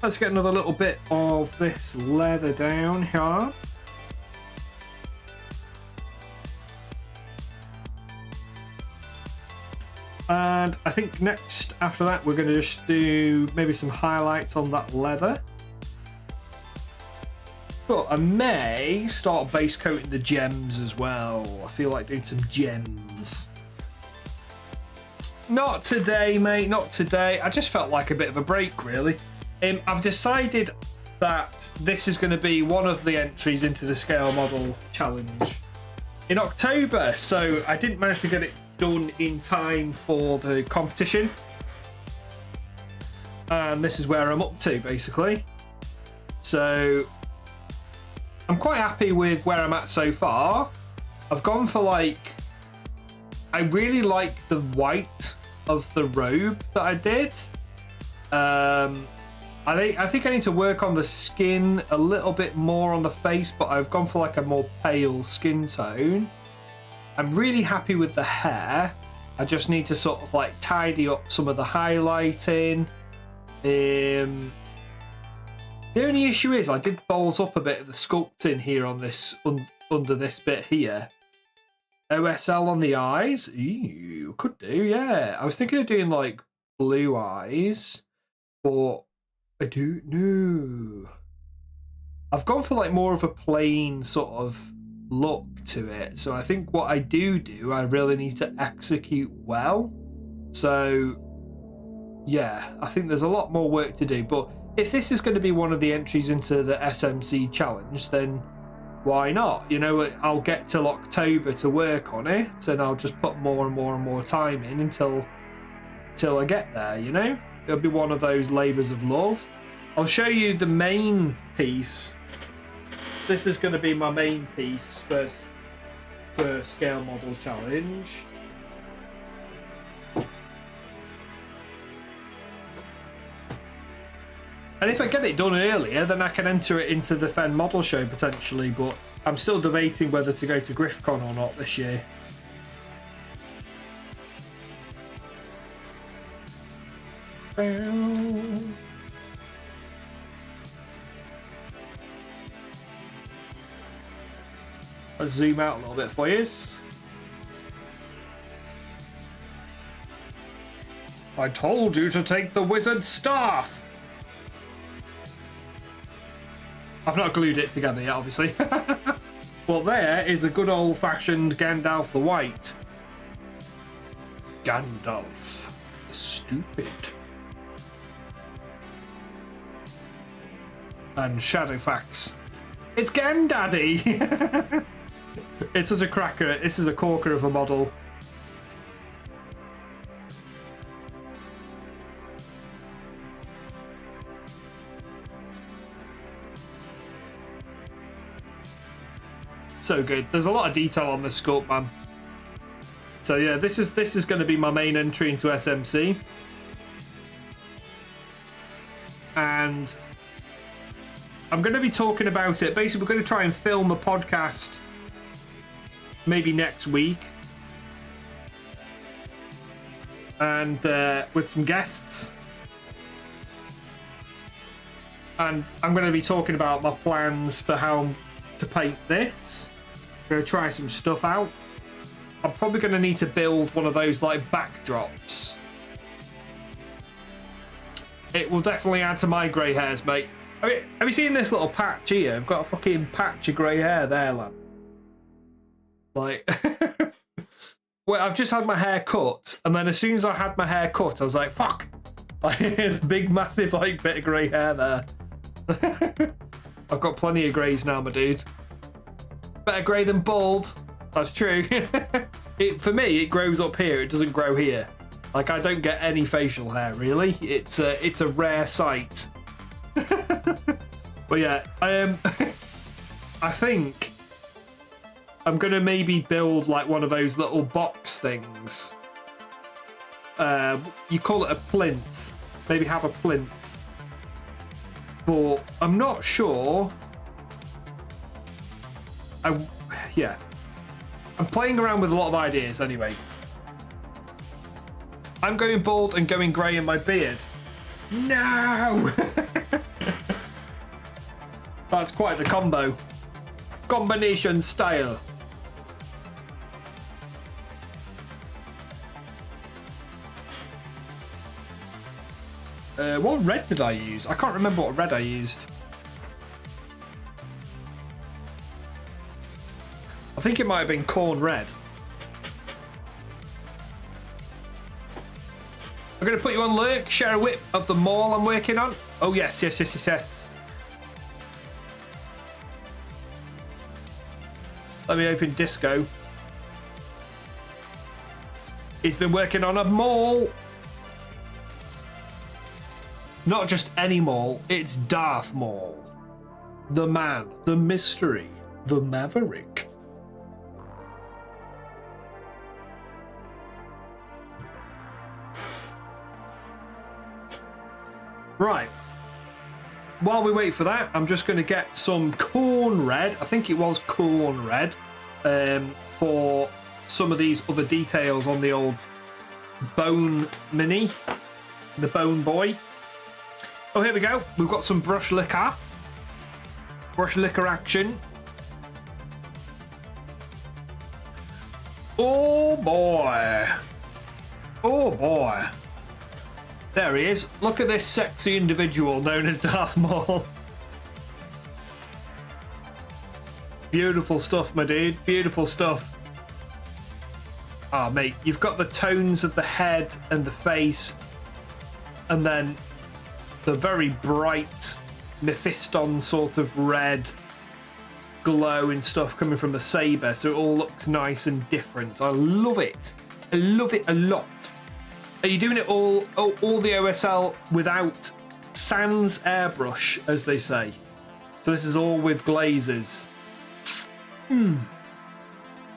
Let's get another little bit of this leather down here. And I think next, after that, we're going to just do maybe some highlights on that leather. But I may start base coating the gems as well. I feel like doing some gems. Not today, mate, not today. I just felt like a bit of a break, really. I've decided that this is going to be one of the entries into the scale model challenge in October. So I didn't manage to get it done in time for the competition. And this is where I'm up to, basically. So I'm quite happy with where I'm at so far. I've gone for I really like the white of the robe that I did. I think I need to work on the skin a little bit more on the face, but I've gone for a more pale skin tone. I'm really happy with the hair. I just need to sort of tidy up some of the highlighting. The only issue is I did balls up a bit of the sculpting here on this under this bit here. OSL on the eyes. Ew, could do, yeah. I was thinking of doing blue eyes, but I don't know. I've gone for more of a plain sort of look to it. So I think what I do, I really need to execute well. So yeah, I think there's a lot more work to do. But if this is going to be one of the entries into the SMC challenge, then why not? You know, I'll get till October to work on it, and I'll just put more and more and more time in until I get there, you know? It'll be one of those labours of love. I'll show you the main piece. This is going to be my main piece for Scale Model Challenge. And if I get it done earlier, then I can enter it into the Fen Model Show potentially, but I'm still debating whether to go to GriffCon or not this year. Let's zoom out a little bit for you. I told you to take the wizard staff. I've not glued it together yet, obviously. Well, there is a good old-fashioned Gandalf the White. Gandalf the Stupid. And Shadowfax. It's Gandaddy! It's such a cracker. This is a corker of a model. So good. There's a lot of detail on this sculpt, man. So yeah, this is going to be my main entry into SMC. And I'm going to be talking about it. Basically, we're going to try and film a podcast maybe next week. And with some guests. And I'm going to be talking about my plans for how to paint this. I'm going to try some stuff out. I'm probably going to need to build one of those like backdrops. It will definitely add to my grey hairs, mate. I mean, have you seen this little patch here? I've got a fucking patch of grey hair there, lad. Like, well, I've just had my hair cut, and then as soon as I had my hair cut, I was like, fuck. Like, this big, massive, like, bit of grey hair there. I've got plenty of greys now, my dude. Better grey than bald. That's true. For me, it grows up here. It doesn't grow here. Like, I don't get any facial hair, really. It's a rare sight. But yeah, I think I'm gonna maybe build like one of those little box things. You call it a plinth. Maybe have a plinth. But I'm not sure. Yeah. I'm playing around with a lot of ideas anyway. I'm going bald and going grey in my beard. No! That's quite the combo. Combination style. What red did I use? I can't remember what red I used. I think it might have been corn red. I'm going to put you on lurk, share a whip of the mall I'm working on. Oh yes, yes, yes, yes, yes. Let me open Disco. He's been working on a mall. Not just any mall, it's Darth Maul. The man, the mystery, the maverick. Right. While we wait for that, I'm just going to get some corn red. I think it was corn red for some of these other details on the old bone mini, the bone boy. Oh, here we go. We've got some brush liquor. Brush liquor action. Oh boy. Oh boy. There he is. Look at this sexy individual known as Darth Maul. Beautiful stuff, my dude. Beautiful stuff. Ah, mate, you've got the tones of the head and the face, and then the very bright Mephiston sort of red glow and stuff coming from the saber, so it all looks nice and different. I love it. I love it a lot. Are you doing it all the OSL without sans airbrush, as they say? So this is all with glazes.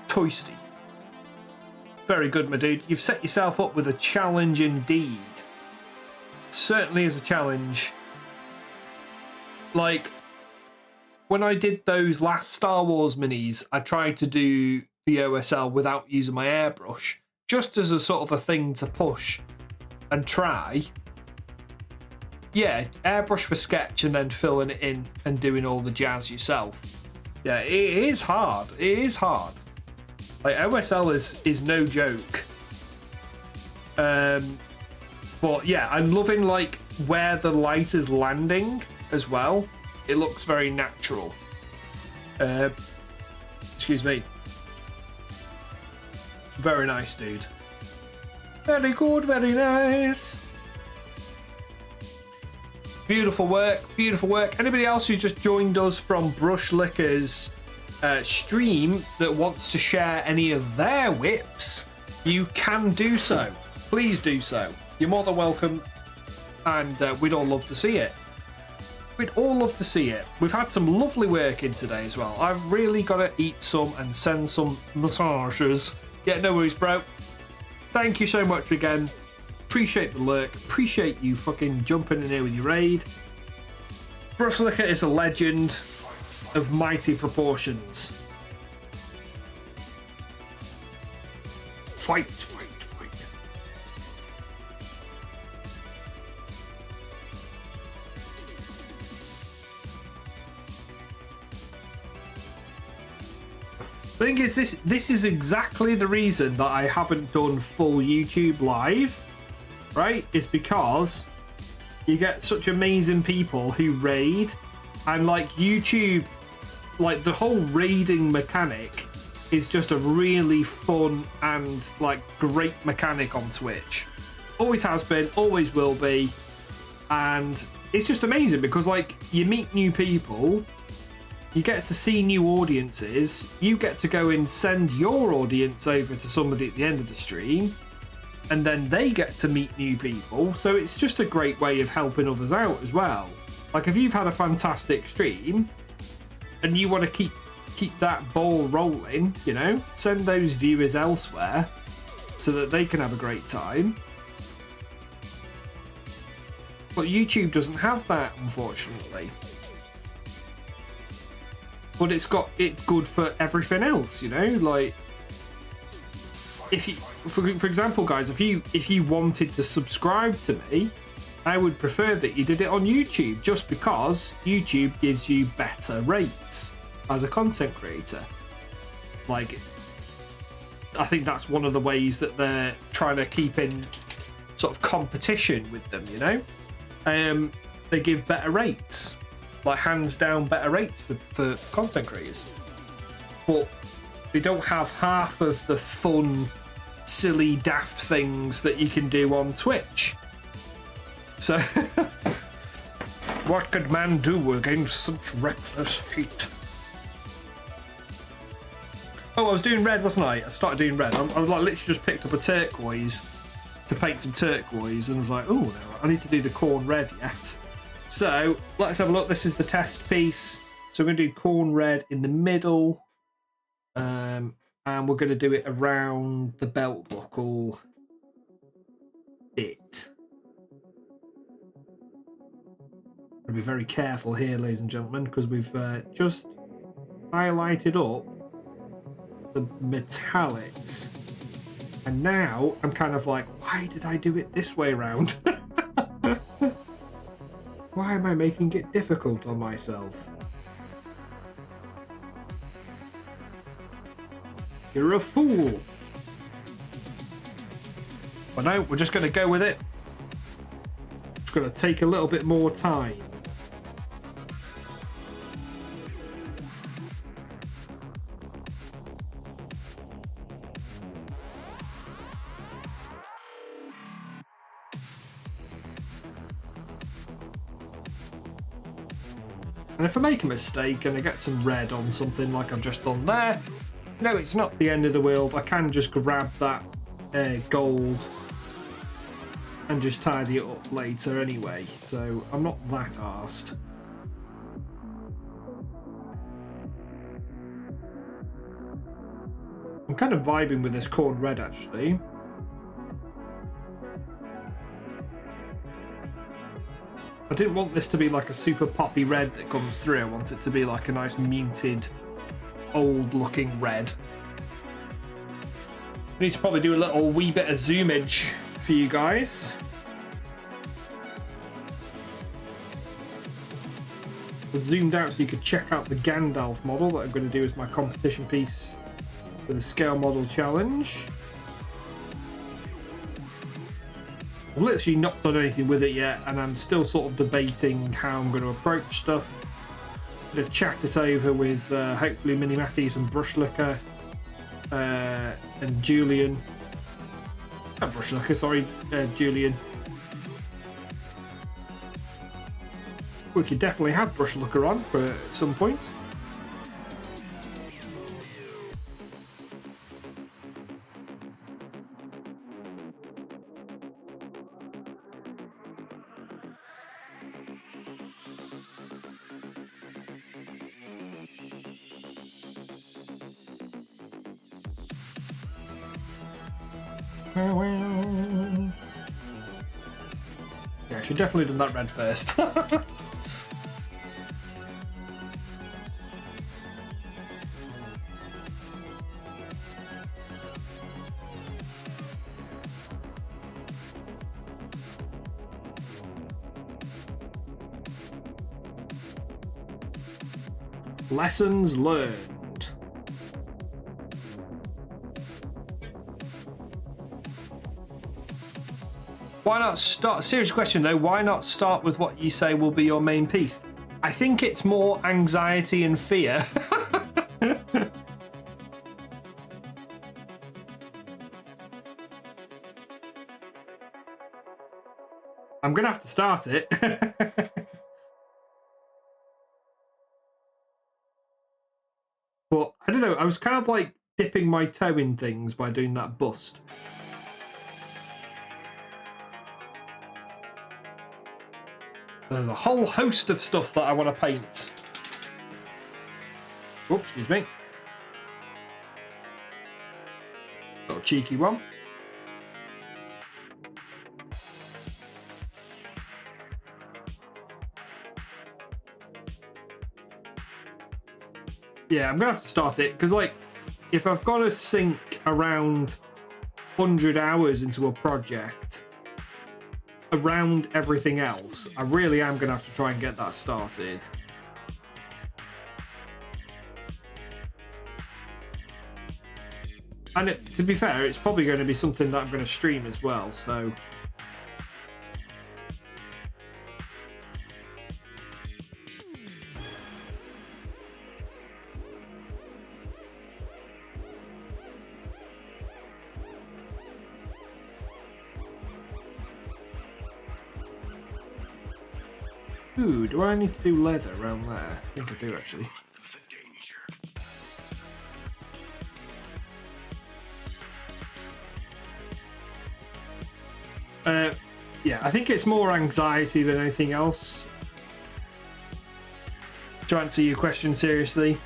Toasty. Very good, my dude. You've set yourself up with a challenge indeed. It certainly is a challenge. Like, when I did those last Star Wars minis, I tried to do the OSL without using my airbrush, just as a sort of a thing to push and try. Yeah, airbrush for sketch and then filling it in and doing all the jazz yourself. Yeah, it is hard. It is hard. Like, OSL is no joke. But yeah, I'm loving like where the light is landing as well. It looks very natural. Excuse me. Very nice, dude. Very good, very nice. Beautiful work, beautiful work. Anybody else who's just joined us from Brushlicker's stream that wants to share any of their whips, you can do so. Please do so. You're more than welcome, and we'd all love to see it. We'd all love to see it. We've had some lovely work in today as well. I've really got to eat some and send some massages. Yeah, no worries, bro. Thank you so much again. Appreciate the lurk. Appreciate you fucking jumping in here with your raid. Brushlicker is a legend of mighty proportions. Fight, fight, fight. The thing is, this is exactly the reason that I haven't done full YouTube live, right? It's because you get such amazing people who raid, and like YouTube, like the whole raiding mechanic is just a really fun and like great mechanic on Twitch. Always has been, always will be, and it's just amazing because like you meet new people, you get to see new audiences, you get to go and send your audience over to somebody at the end of the stream, and then they get to meet new people. So it's just a great way of helping others out as well. Like if you've had a fantastic stream and you want to keep that ball rolling, you know, send those viewers elsewhere so that they can have a great time. But YouTube doesn't have that, unfortunately. But it's good for everything else, you know. Like, if you, for example, guys, if you wanted to subscribe to me, I would prefer that you did it on YouTube, just because YouTube gives you better rates as a content creator. Like, I think that's one of the ways that they're trying to keep in sort of competition with them, you know. They give better rates. Like hands down better rates for content creators, but they don't have half of the fun, silly, daft things that you can do on Twitch. So what could man do against such reckless hate? Oh, I was doing red, wasn't I? I started doing red. I like literally just picked up a turquoise to paint some turquoise, and I was like, oh no, I need to do the corn red yet. So let's have a look. This is the test piece. So we're going to do corn red in the middle, and we're going to do it around the belt buckle bit. Gotta be very careful here, ladies and gentlemen, because we've just highlighted up the metallics, and now I'm kind of like, why did I do it this way around? Why am I making it difficult on myself? You're a fool. But no, we're just going to go with it. It's going to take a little bit more time. And if I make a mistake and I get some red on something like I've just done there, no, it's not the end of the world. I can just grab that gold and just tidy it up later anyway. So I'm not that arsed. I'm kind of vibing with this corn red actually. I didn't want this to be like a super poppy red that comes through. I want it to be like a nice muted, old looking red. I need to probably do a little wee bit of zoomage for you guys. I zoomed out so you could check out the Gandalf model that I'm going to do as my competition piece for the scale model challenge. I've literally not done anything with it yet, and I'm still sort of debating how I'm going to approach stuff. going to chat it over with hopefully Mini Matthews and Brush Looker and Julian. Not Brush Looker, sorry, Julian. We could definitely have Brush Looker on for some point. Yeah, I should definitely done that red first. Lessons learned. Why not start? Serious question though. Why not start with what you say will be your main piece? I think it's more anxiety and fear. I'm gonna have to start it. But I don't know, I was kind of like dipping my toe in things by doing that bust. There's a whole host of stuff that I want to paint. Oh, excuse me. Little cheeky one. Yeah, I'm gonna have to start it because, like, if I've got to sink around 100 hours into a project around everything else, I really am gonna have to try and get that started. And to be fair, it's probably going to be something that I'm going to stream as well, so. Ooh, do I need to do leather around there? I think I do, actually. Yeah, I think it's more anxiety than anything else. To answer your question seriously.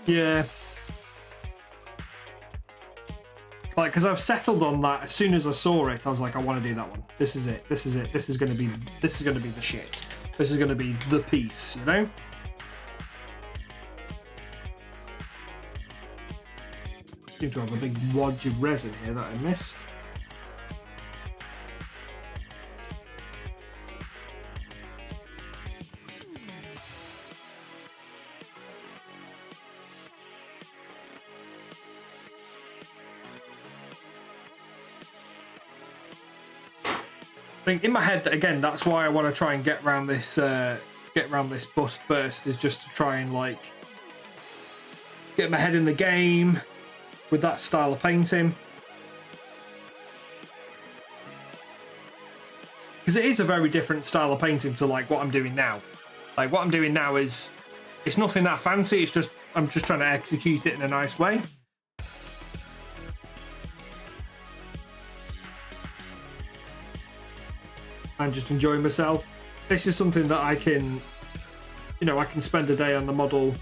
Yeah. Like, because I've settled on that. As soon as I saw it, I was like, I want to do that one. This is it. This is it. This is going to be the shit. This is going to be the piece, you know? Seem to have a big wodge of resin here that I missed. I think in my head that, again, that's why I want to try and get around this bust first, is just to try and like get my head in the game with that style of painting, because it is a very different style of painting to like what I'm doing now. Like what I'm doing now is, it's nothing that fancy. It's just, I'm just trying to execute it in a nice way. And just enjoying myself. This is something that I can, you know, I can spend a day on the model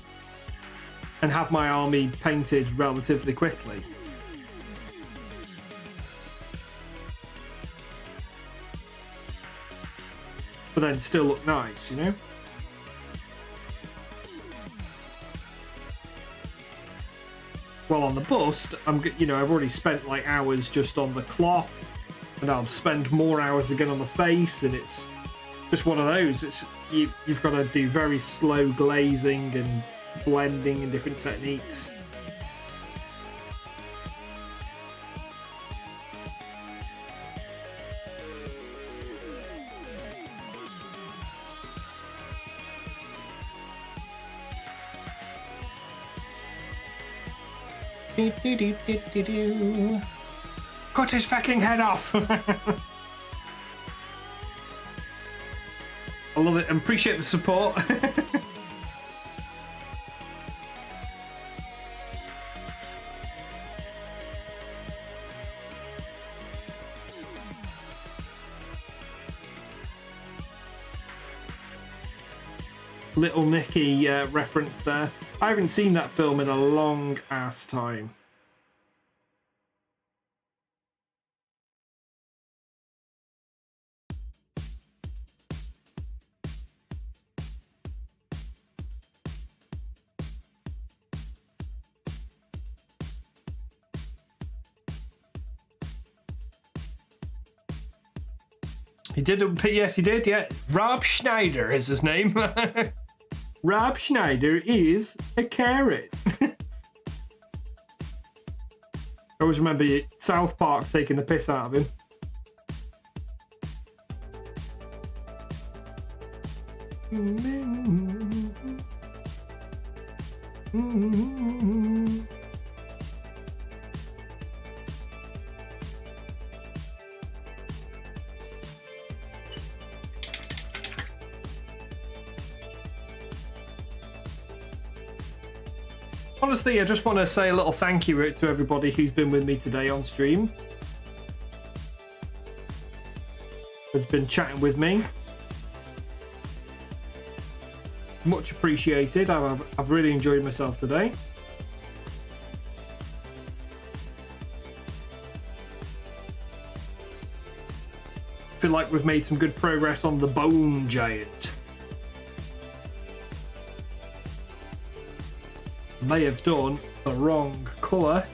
and have my army painted relatively quickly. But then still look nice, you know? Well, on the bust, I've already spent like hours just on the cloth, and I'll spend more hours again on the face, and it's just one of those. You've got to do very slow glazing and blending and different techniques. Cut his fucking head off. I love it and appreciate the support. Little Nicky reference there. I haven't seen that film in a long ass time. He did, yes, he did, yeah. Rob Schneider is his name. Rob Schneider is a carrot. I always remember South Park taking the piss out of him. Honestly, I just want to say a little thank you to everybody who's been with me today on stream. Has been chatting with me. Much appreciated. I've really enjoyed myself today. Feel like we've made some good progress on the bone giant. May have done the wrong colour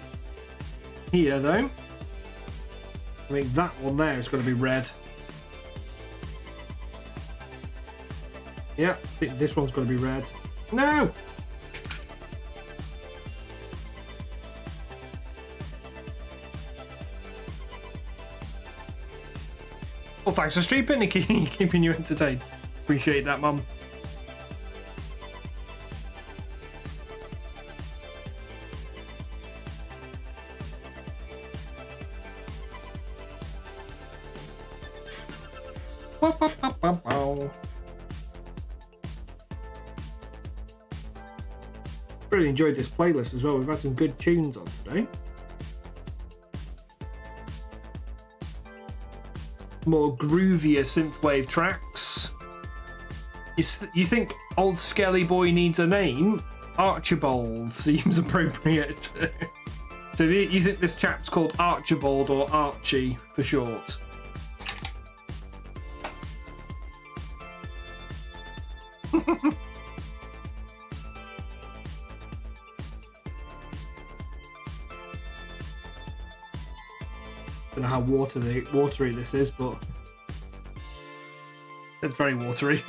here though. I think that one there is going to be red. Yeah, I think this one's going to be red. No! Well, thanks for streaming and keeping you entertained. Appreciate that, Mum. Really enjoyed this playlist as well. We've had some good tunes on today. More groovier synthwave tracks. You think Old Skelly Boy needs a name? Archibald seems appropriate. So you think this chap's called Archibald or Archie for short? Don't know how watery this is, but it's very watery.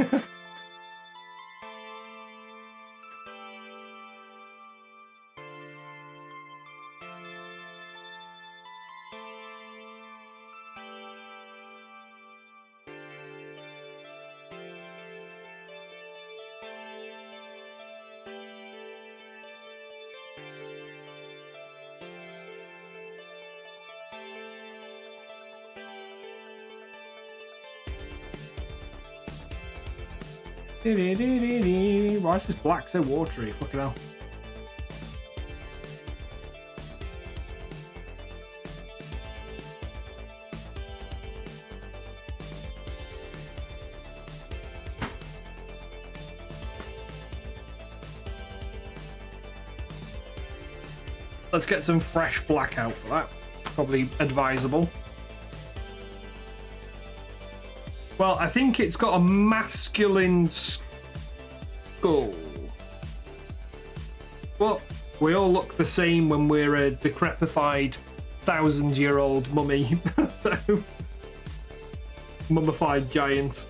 Why is this black so watery? Fucking hell. Let's get some fresh black out for that. Probably advisable. Well, I think it's got a masculine skull. Well, We all look the same when we're a decrepified 1,000-year-old mummy. So, mummified giant.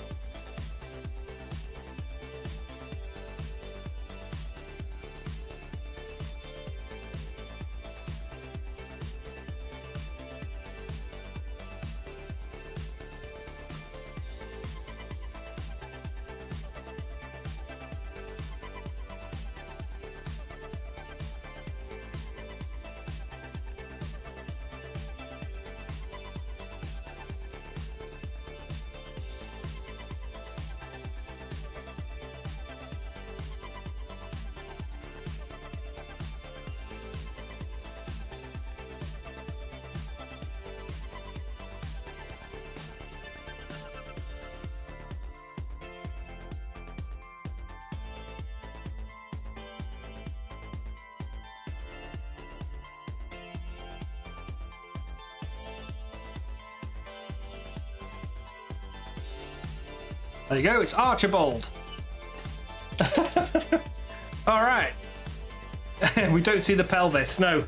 There you go, it's Archibald. Alright. We don't see the pelvis, no.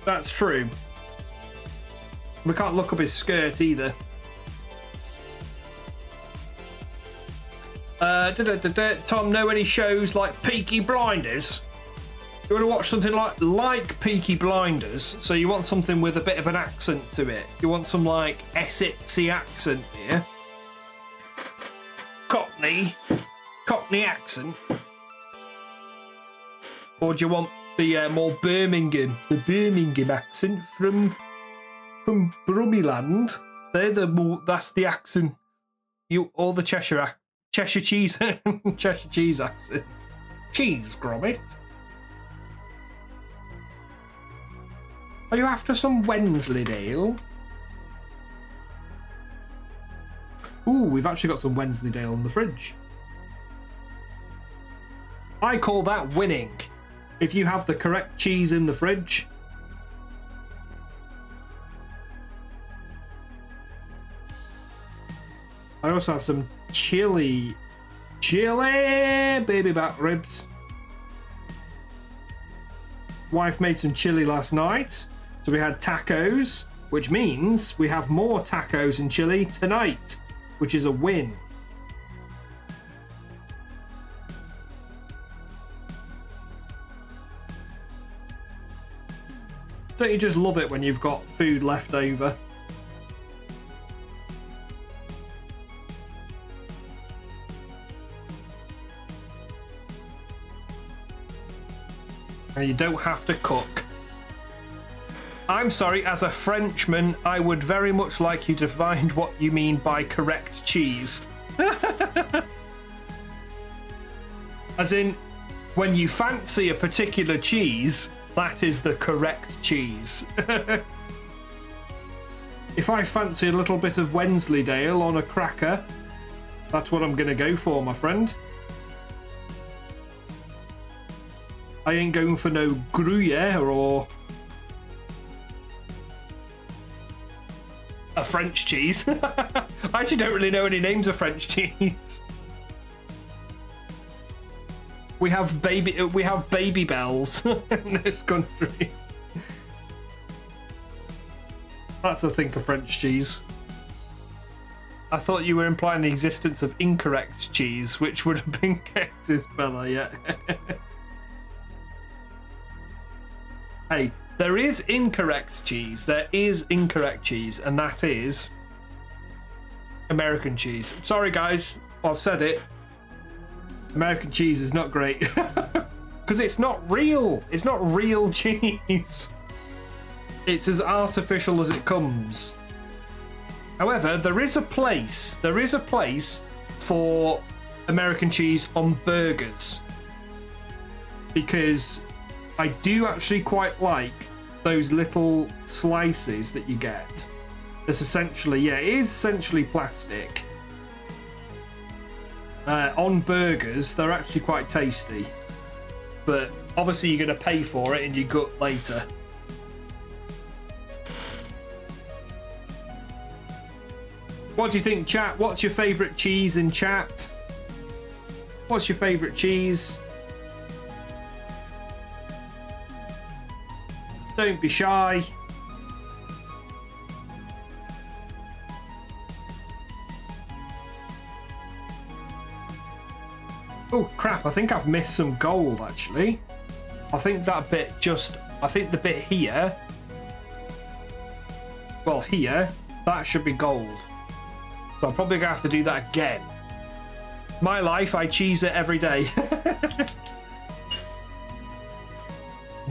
That's true. We can't look up his skirt either. Tom, know any shows like Peaky Blinders? You want to watch something like Peaky Blinders, so you want something with a bit of an accent to it. You want some like Essexy accent here. Cockney accent, or do you want the more Birmingham accent from Brummyland? That's the accent. Or the Cheshire cheese Cheshire cheese accent. Cheese grommet. Are you after some Wensleydale? Ooh, we've actually got some Wensleydale in the fridge. I call that winning. If you have the correct cheese in the fridge. I also have some chili baby back ribs. Wife made some chili last night, so we had tacos, which means we have more tacos and chili tonight, which is a win. Don't you just love it when you've got food left over? And you don't have to cook. I'm sorry, as a Frenchman, I would very much like you to find what you mean by correct cheese. As in, when you fancy a particular cheese, that is the correct cheese. If I fancy a little bit of Wensleydale on a cracker, that's what I'm going to go for, my friend. I ain't going for no Gruyere or a French cheese. I actually don't really know any names of French cheese. We have baby bells in this country. That's a thing of French cheese. I thought you were implying the existence of incorrect cheese, which would have been Cactus Bella, yeah. Hey, there is incorrect cheese. There is incorrect cheese, and that is American cheese. Sorry, guys, I've said it. American cheese is not great because it's not real. It's not real cheese. It's as artificial as it comes. However, there is a place for American cheese on burgers, because I do actually quite like those little slices that you get. It's essentially, yeah, it is essentially plastic. On burgers, they're actually quite tasty. But obviously you're going to pay for it in your gut later. What do you think, chat? What's your favourite cheese in chat? What's your favourite cheese? Don't be shy. Oh crap, I think I've missed some gold actually. I think that bit I think the bit here, well here, that should be gold. So I'm probably gonna have to do that again. My life, I cheese it every day.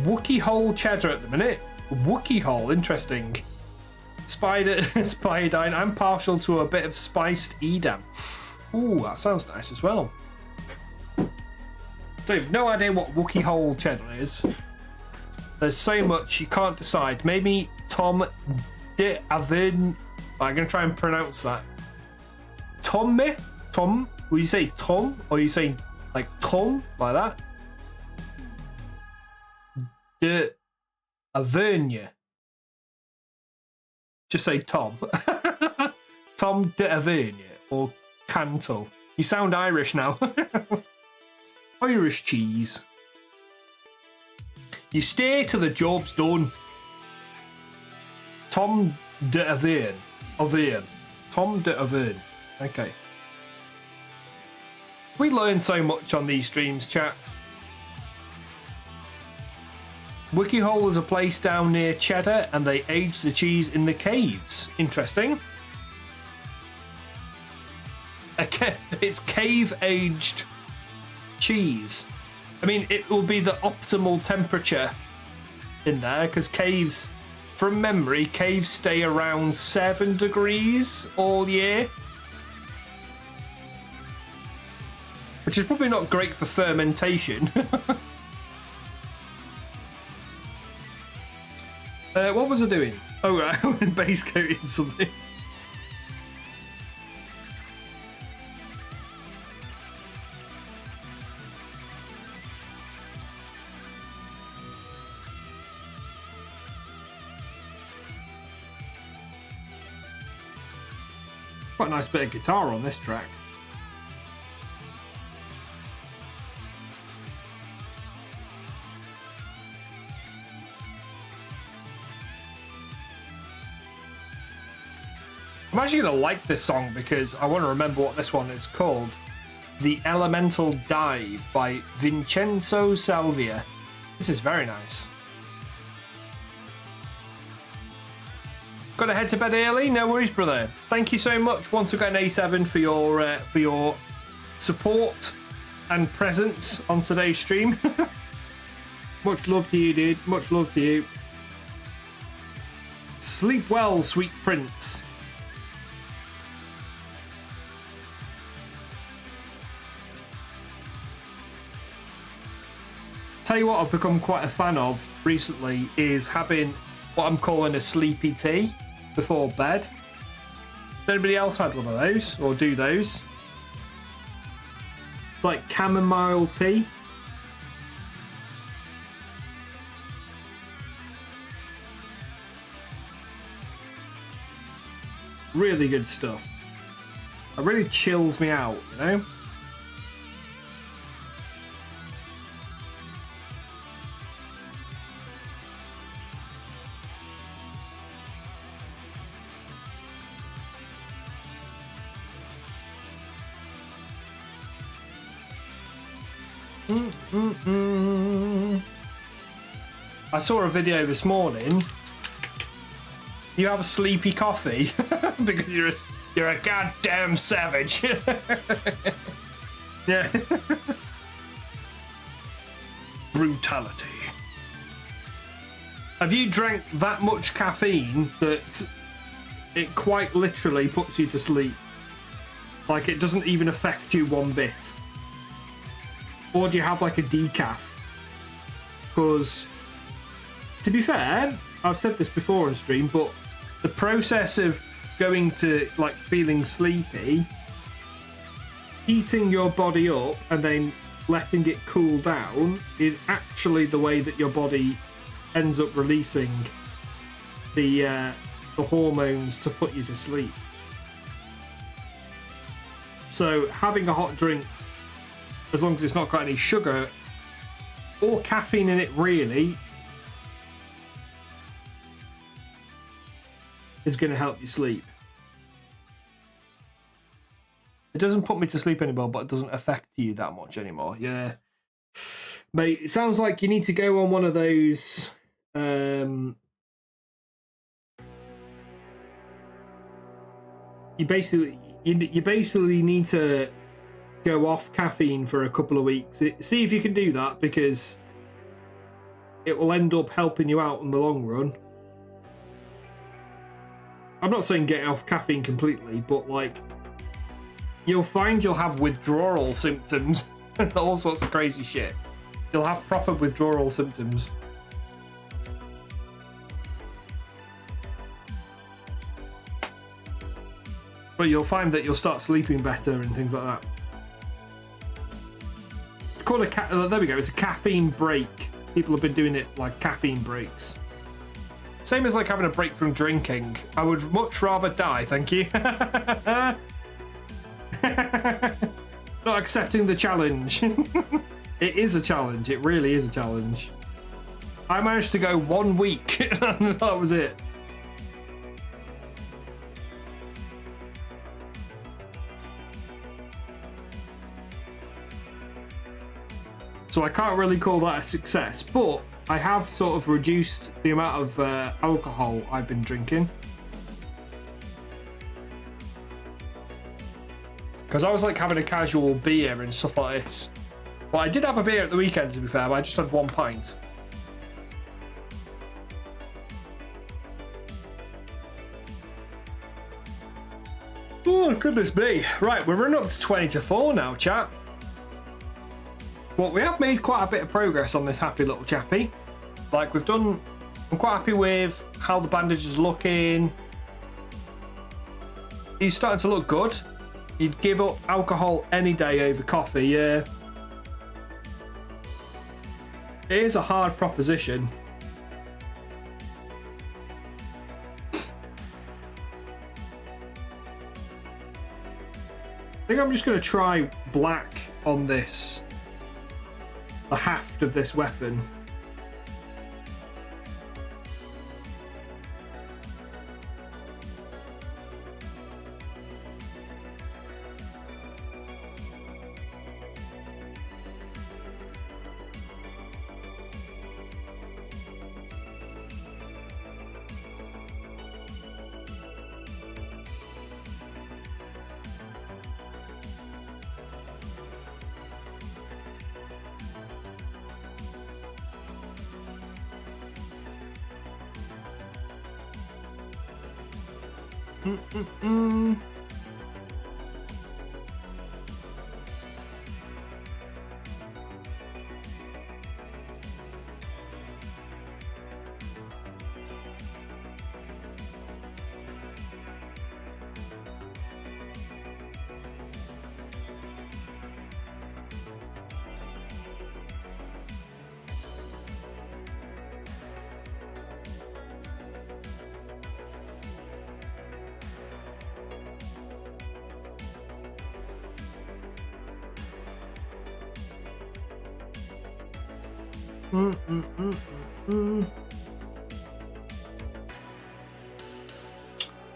Wookie hole cheddar at the minute. Wookie hole, interesting. Spiodine, I'm partial to a bit of spiced Edam. Ooh, that sounds nice as well. I have no idea what Wookie hole cheddar is. There's so much you can't decide. Maybe Tom de Avin. I'm gonna try and pronounce that. Tom? Will you say Tom? Or are you saying like Tom like that? De Avernia. Just say Tom. Tom de Avernia or Cantal. You sound Irish now. Irish cheese. You stay till the job's done. Tom de Avern. Tom de Avern. Okay. We learn so much on these streams, chat. Wikihole is a place down near Cheddar and they age the cheese in the caves. Interesting. It's cave-aged cheese. I mean, it will be the optimal temperature in there because caves, from memory, caves stay around 7 degrees all year. Which is probably not great for fermentation. What was I doing? Oh, right, I'm base coating something. Quite a nice bit of guitar on this track. I'm actually going to like this song because I want to remember what this one is called. The Elemental Dive by Vincenzo Salvia. This is very nice. Got to head to bed early? No worries, brother. Thank you so much once again, A7, for your support and presence on today's stream. Much love to you, dude. Much love to you. Sleep well, sweet prince. Tell you what I've become quite a fan of recently is having what I'm calling a sleepy tea before bed. Has anybody else had one of those or do those? It's like chamomile tea. Really good stuff. It really chills me out, you know? I saw a video this morning. You have a sleepy coffee because you're a goddamn savage. Yeah. Brutality. Have you drank that much caffeine that it quite literally puts you to sleep? Like it doesn't even affect you one bit? Or do you have like a decaf? Because, to be fair, I've said this before on stream, but the process of going to like feeling sleepy, heating your body up and then letting it cool down is actually the way that your body ends up releasing the hormones to put you to sleep. So having a hot drink, as long as it's not got any sugar or caffeine in it really, is going to help you sleep. It doesn't put me to sleep anymore, but it doesn't affect you that much anymore. Yeah. Mate, it sounds like you need to go on one of those... You basically need to go off caffeine for a couple of weeks. See if you can do that, because it will end up helping you out in the long run. I'm not saying get off caffeine completely, but like you'll find you'll have withdrawal symptoms and all sorts of crazy shit. You'll have proper withdrawal symptoms. But you'll find that you'll start sleeping better and things like that. It's called a there we go. It's a caffeine break. People have been doing it like caffeine breaks. Same as like having a break from drinking. I would much rather die, thank you. Not accepting the challenge. It is a challenge. It really is a challenge. I managed to go 1 week and that was it. So I can't really call that a success, but I have sort of reduced the amount of alcohol I've been drinking. Because I was like having a casual beer and stuff like this. Well, I did have a beer at the weekend, to be fair, but I just had 1 pint. Oh, goodness me. Right, we're running up to 20-4 now, chat. Well, we have made quite a bit of progress on this happy little chappy. Like, I'm quite happy with how the bandage is looking. He's starting to look good. He'd give up alcohol any day over coffee, yeah. It is a hard proposition. I think I'm just going to try black on this. The haft of this weapon.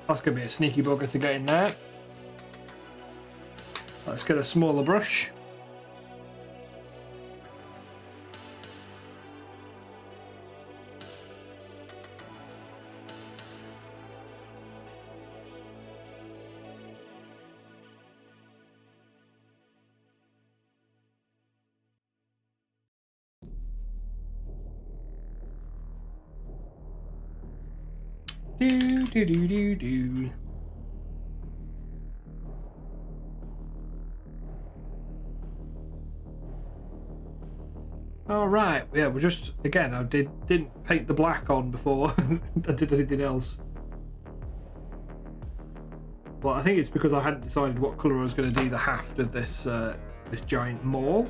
That's going to be a sneaky bugger to get in there. Let's get a smaller brush. Do. All right, yeah, we're just again. I didn't paint the black on before I did anything else. Well, I think it's because I hadn't decided what colour I was going to do the haft of this this giant maul.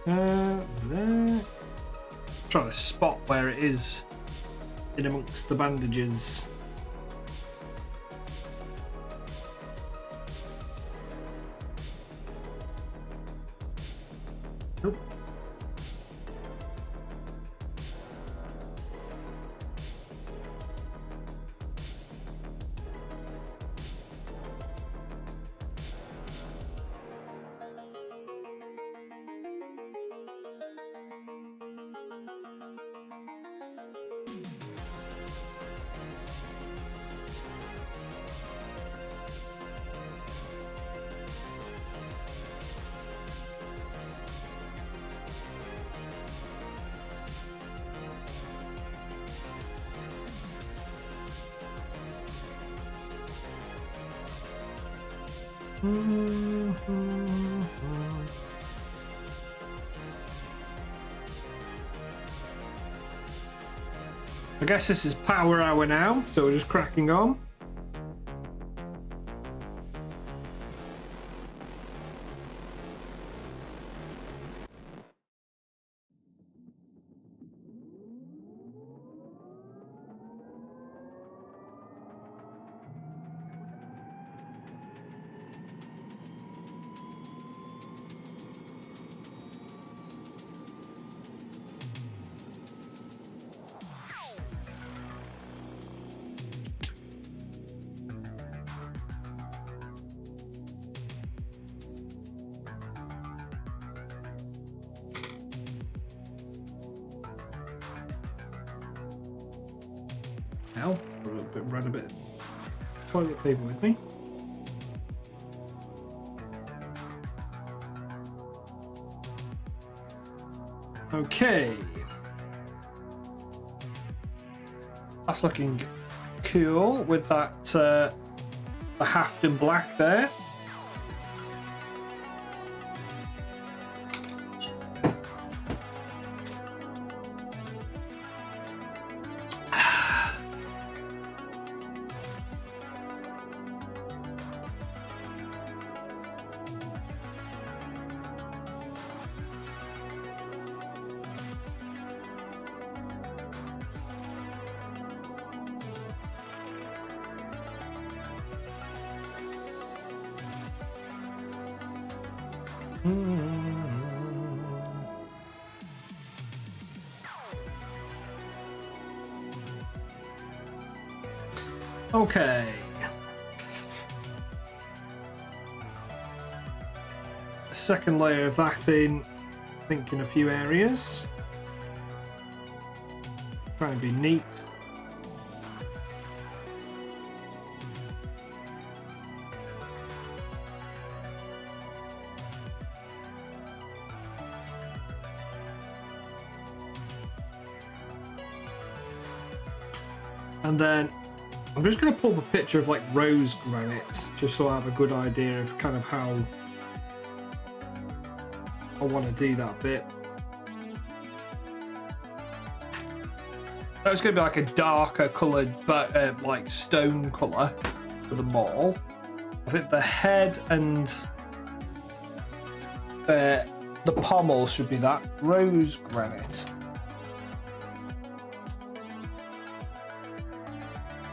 There. Trying to spot where it is in amongst the bandages. Nope. I guess this is power hour now, so we're just cracking on. Hell, read a bit of toilet paper with me. Okay. That's looking cool with that the haft in black there. Okay. A second layer of that in, I think, in a few areas. Try and be neat. And then I'm just going to pull up a picture of like rose granite, just so I have a good idea of kind of how I want to do that bit. It's going to be like a darker coloured, but like stone colour for the mall. I think the head and the pommel should be that rose granite.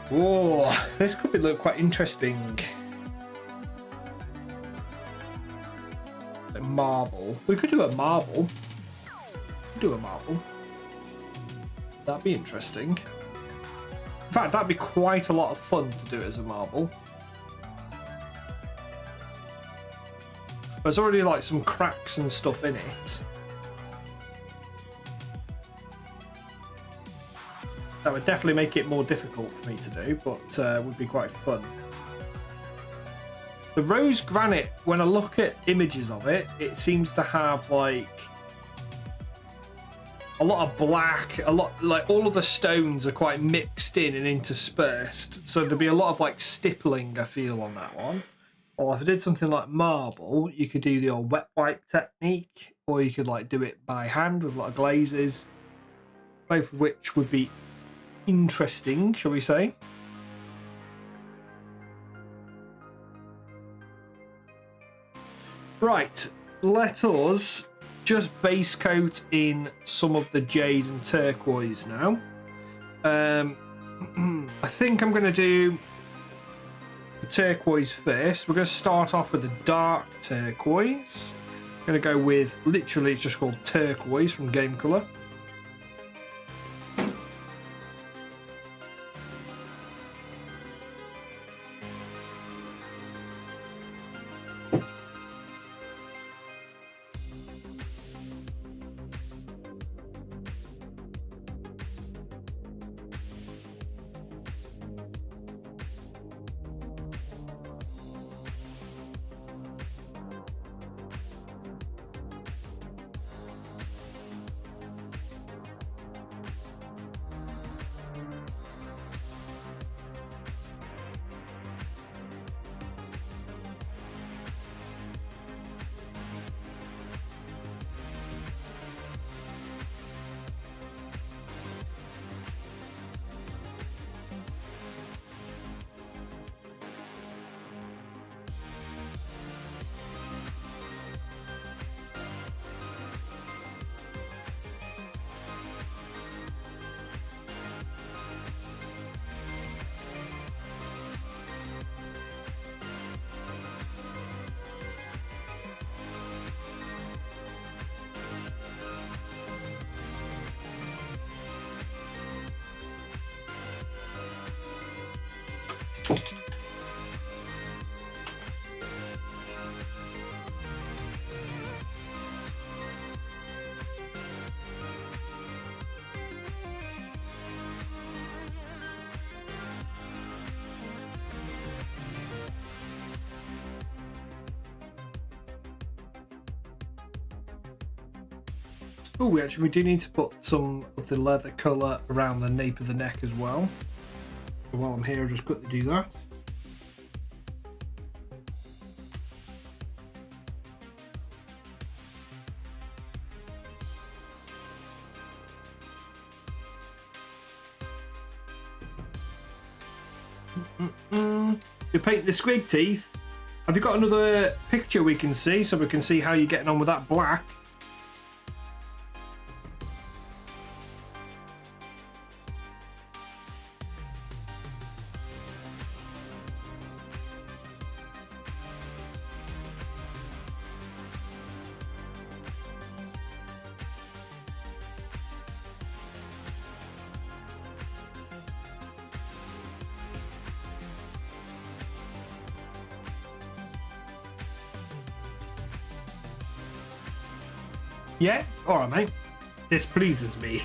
Whoa, this could look quite interesting. Like marble. We could do a marble. That'd be interesting. In fact, that'd be quite a lot of fun to do it as a marble. There's already like some cracks and stuff in it. That would definitely make it more difficult for me to do, but would be quite fun. The rose granite, when I look at images of it, it seems to have like a lot of black, like all of the stones are quite mixed in and interspersed. So there'd be a lot of like stippling, I feel, on that one. Or if I did something like marble, you could do the old wet wipe technique, or you could like do it by hand with a lot of glazes, both of which would be interesting, shall we say. Right, let us just base coat in some of the jade and turquoise now. I think I'm going to do the turquoise first. We're going to start off with a dark turquoise. I'm going to go with, literally it's just called turquoise from Game Colour. Oh, we do need to put some of the leather colour around the nape of the neck as well. So while I'm here, I'll just quickly do that. You're painting the squig teeth. Have you got another picture we can see so we can see how you're getting on with that black? Yeah? Alright, mate. This pleases me.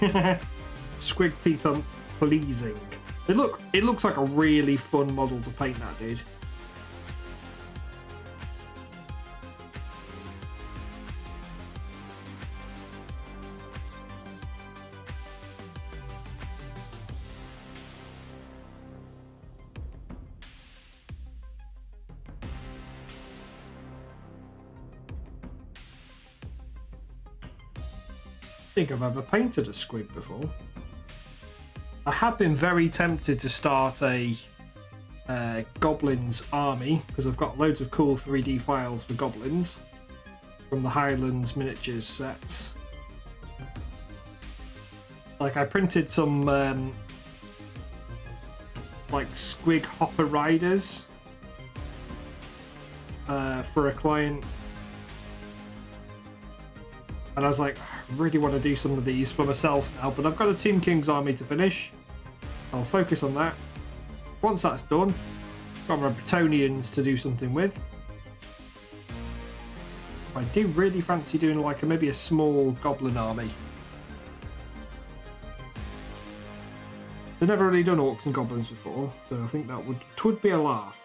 Squig teeth are pleasing. It looks like a really fun model to paint, that dude. I think I've ever painted a squig before. I have been very tempted to start a goblins army because I've got loads of cool 3D files for goblins from the Highlands miniatures sets. Like I printed some like squig hopper riders for a client, and I was like, I really want to do some of these for myself now, but I've got a Team King's army to finish. I'll focus on that. Once that's done, got my Bretonians to do something with. I do really fancy doing like maybe a small goblin army. I've never really done orcs and goblins before, so I think that would be a laugh.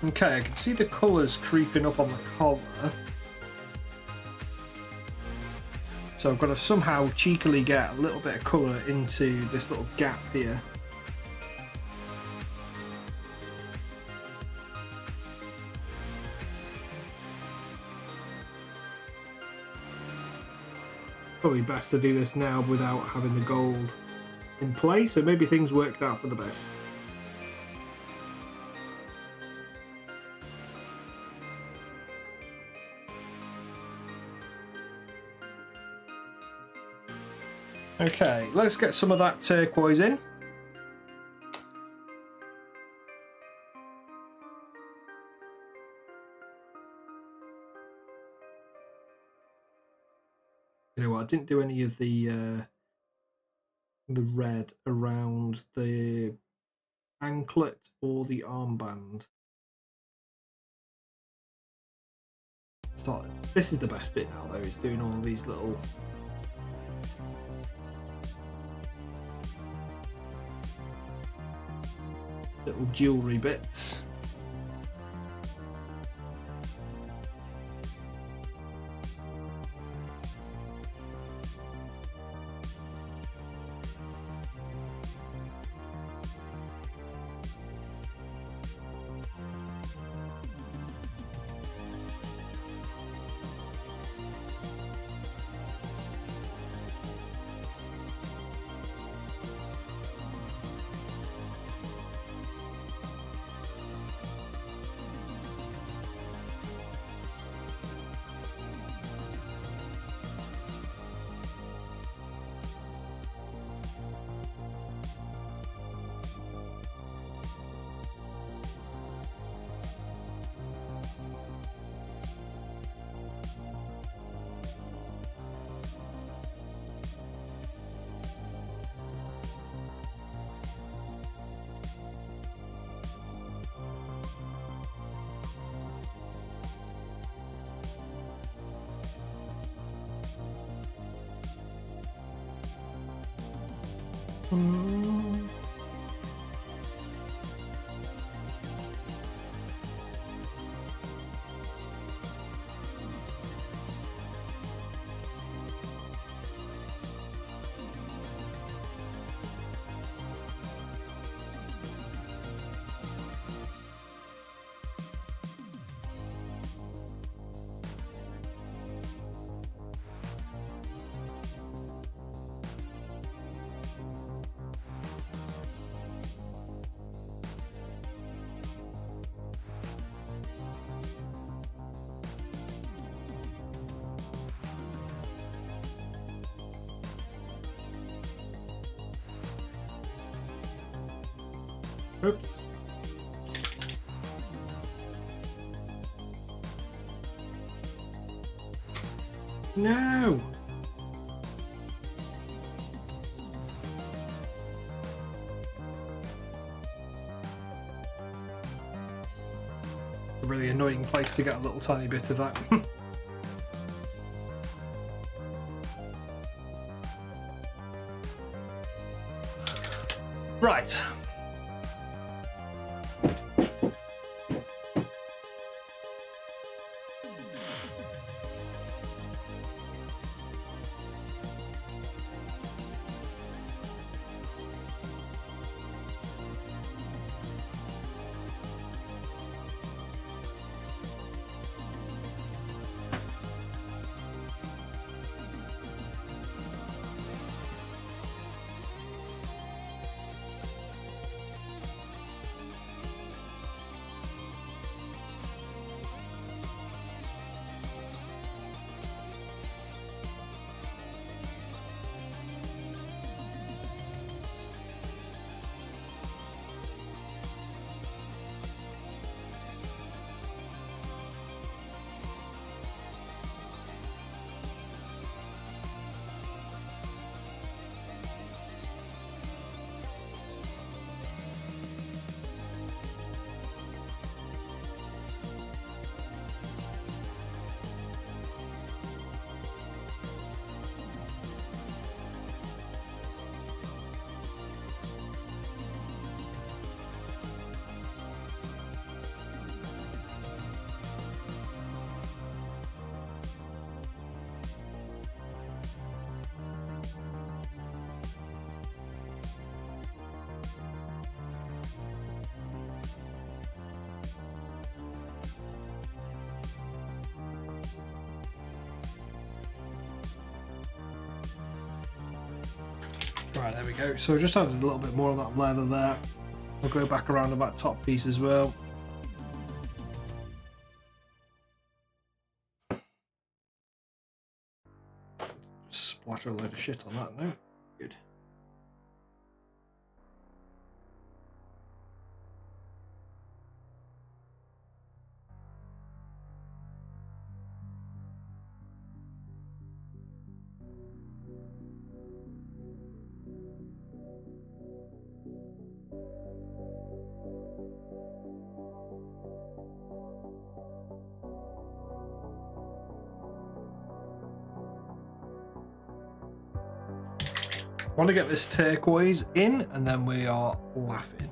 Okay, I can see the colours creeping up on the collar. So I've got to somehow cheekily get a little bit of colour into this little gap here. Probably best to do this now without having the gold in play, so maybe things worked out for the best. Okay, let's get some of that turquoise in. You know what, I didn't do any of the red around the anklet or the armband. This is the best bit now though, is doing all these little jewellery bits. Oops. No. A really annoying place to get a little tiny bit of that. Right. Right, there we go. So just added a little bit more of that leather there. We'll go back around to that top piece as well. Splatter a load of shit on that now. Good. I want to get this turquoise in, and then we are laughing.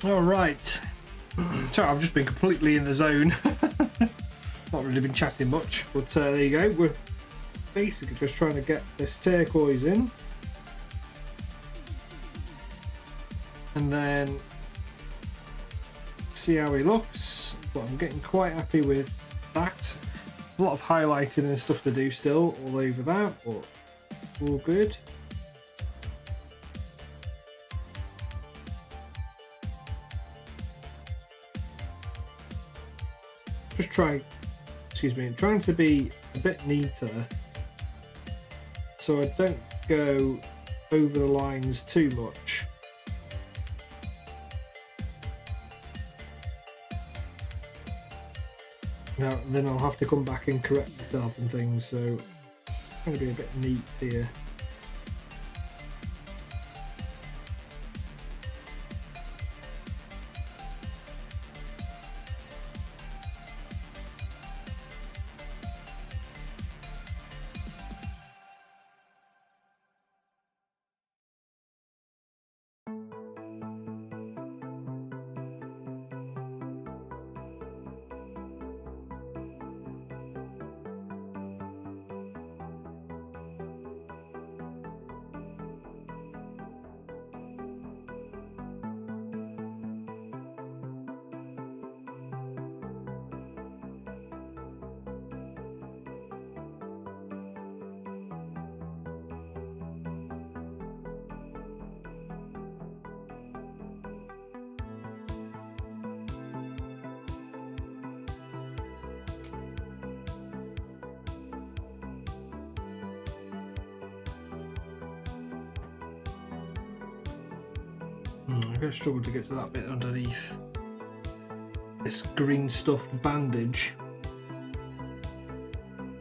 All right. Sorry, I've just been completely in the zone. Not really been chatting much, but there you go. We're basically just trying to get this turquoise in. And then see how he looks. But I'm getting quite happy with that. A lot of highlighting and stuff to do still all over that, but it's all good. Just trying to be a bit neater so I don't go over the lines too much. Now then I'll have to come back and correct myself and things, so I'm going to be a bit neat here. I'm going to struggle to get to that bit underneath this green stuffed bandage.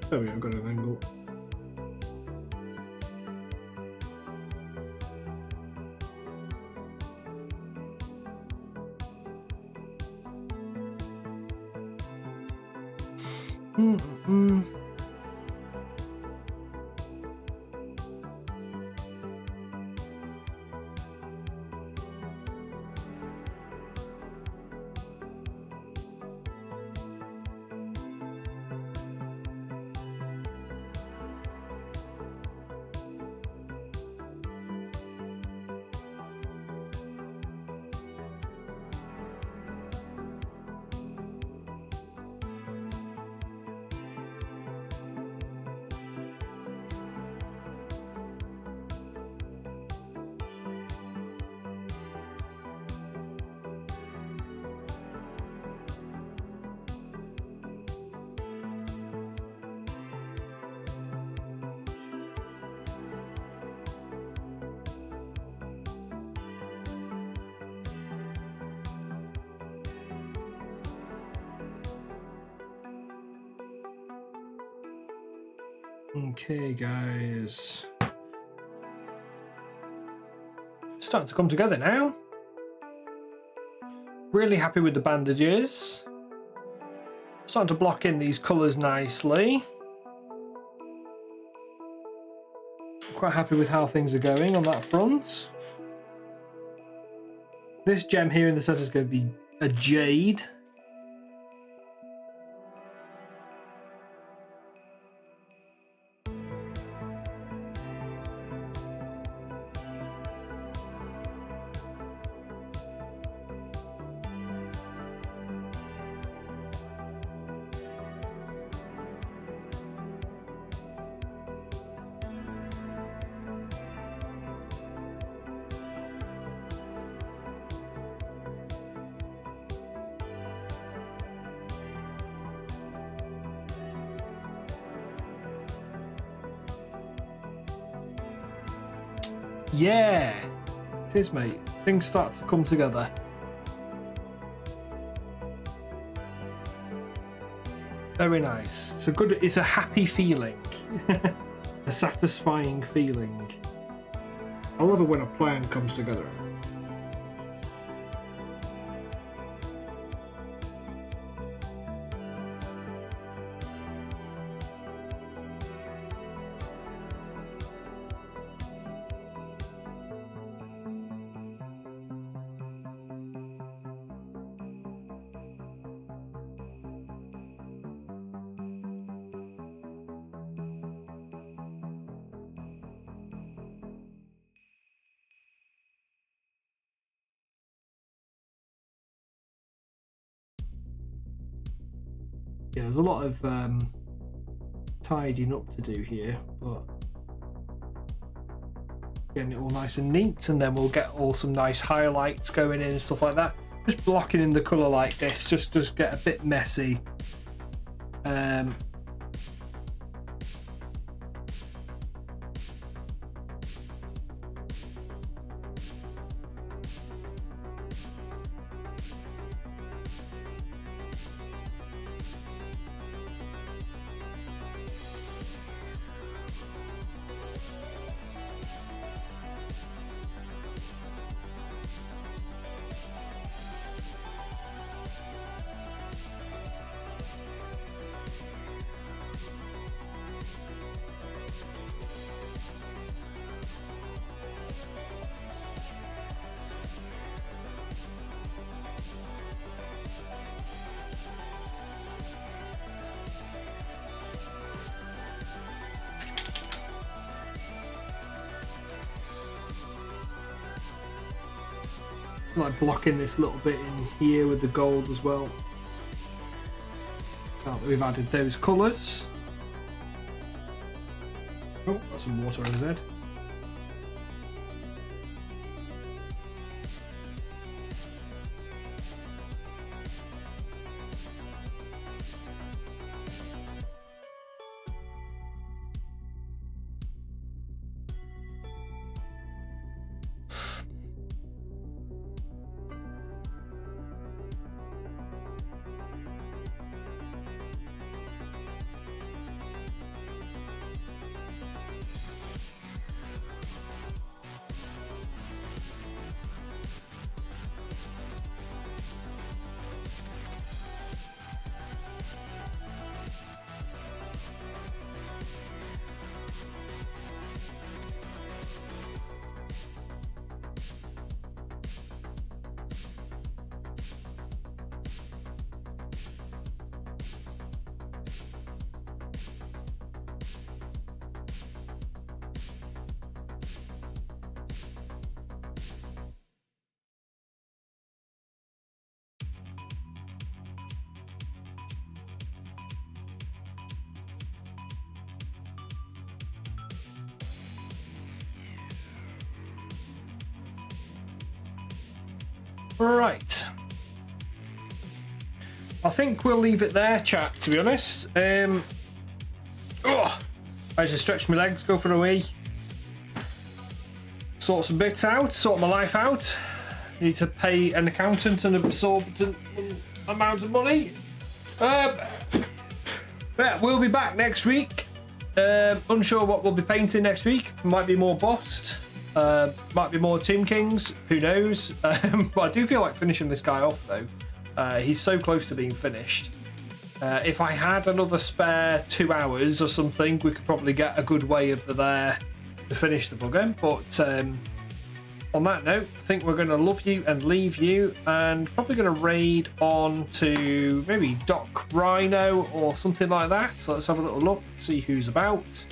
There we go, I've got an angle. Okay, guys. Starting to come together now. Really happy with the bandages. Starting to block in these colours nicely. Quite happy with how things are going on that front. This gem here in the centre is going to be a jade. Yeah, it is, mate. Things start to come together. Very nice. It's a good. It's a happy feeling, a satisfying feeling. I love it when a plan comes together. Yeah, there's a lot of tidying up to do here, but getting it all nice and neat, and then we'll get all some nice highlights going in and stuff like that. Just blocking in the colour like this just does get a bit messy. Like blocking this little bit in here with the gold as well. Now that we've added those colours. Oh, got some water on his head. Right. I think we'll leave it there, chat, to be honest. I just stretch my legs, go for a wee. Sort some bits out, sort my life out. Need to pay an accountant an absorbent amount of money. Yeah, we'll be back next week. Unsure what we'll be painting next week. Might be more Bost. Might be more Tomb Kings, who knows. But I do feel like finishing this guy off though. He's so close to being finished. If I had another spare 2 hours or something, we could probably get a good way of there to finish the bugger. But on that note, I think we're going to love you and leave you, and probably going to raid on to maybe Doc Rhino or something like that. So let's have a little look, see who's about.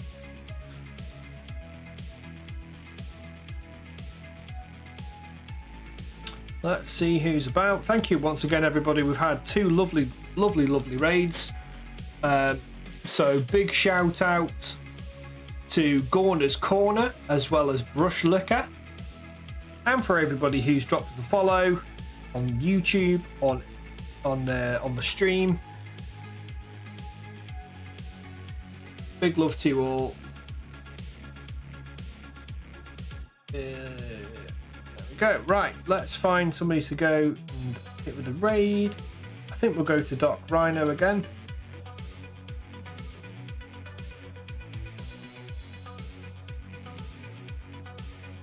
Let's see who's about. Thank you once again, everybody. We've had 2 lovely raids. So big shout out to Gorner's Corner as well as Brush Liquor, and for everybody who's dropped us a follow on YouTube, on the stream. Big love to you all. There we go. Right, let's find somebody to go and hit with the raid. I think we'll go to Doc Rhino again.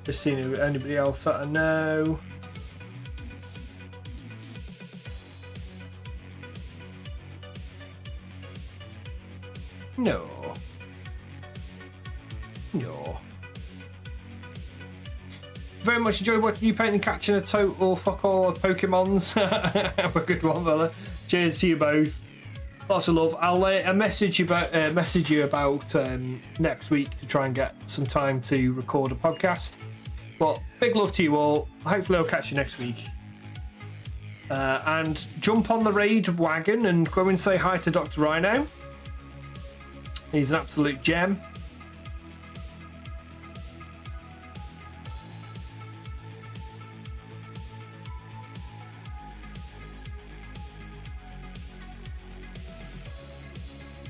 Just seeing if anybody else that I know. No. Very much enjoyed watching you paint and catching a total fuck all of Pokemons. Have a good one, fella. Cheers to you both. Lots of love. I'll message you about next week to try and get some time to record a podcast. But big love to you all. Hopefully I'll catch you next week. And jump on the raid wagon and go and say hi to Dr. Rhino. He's an absolute gem.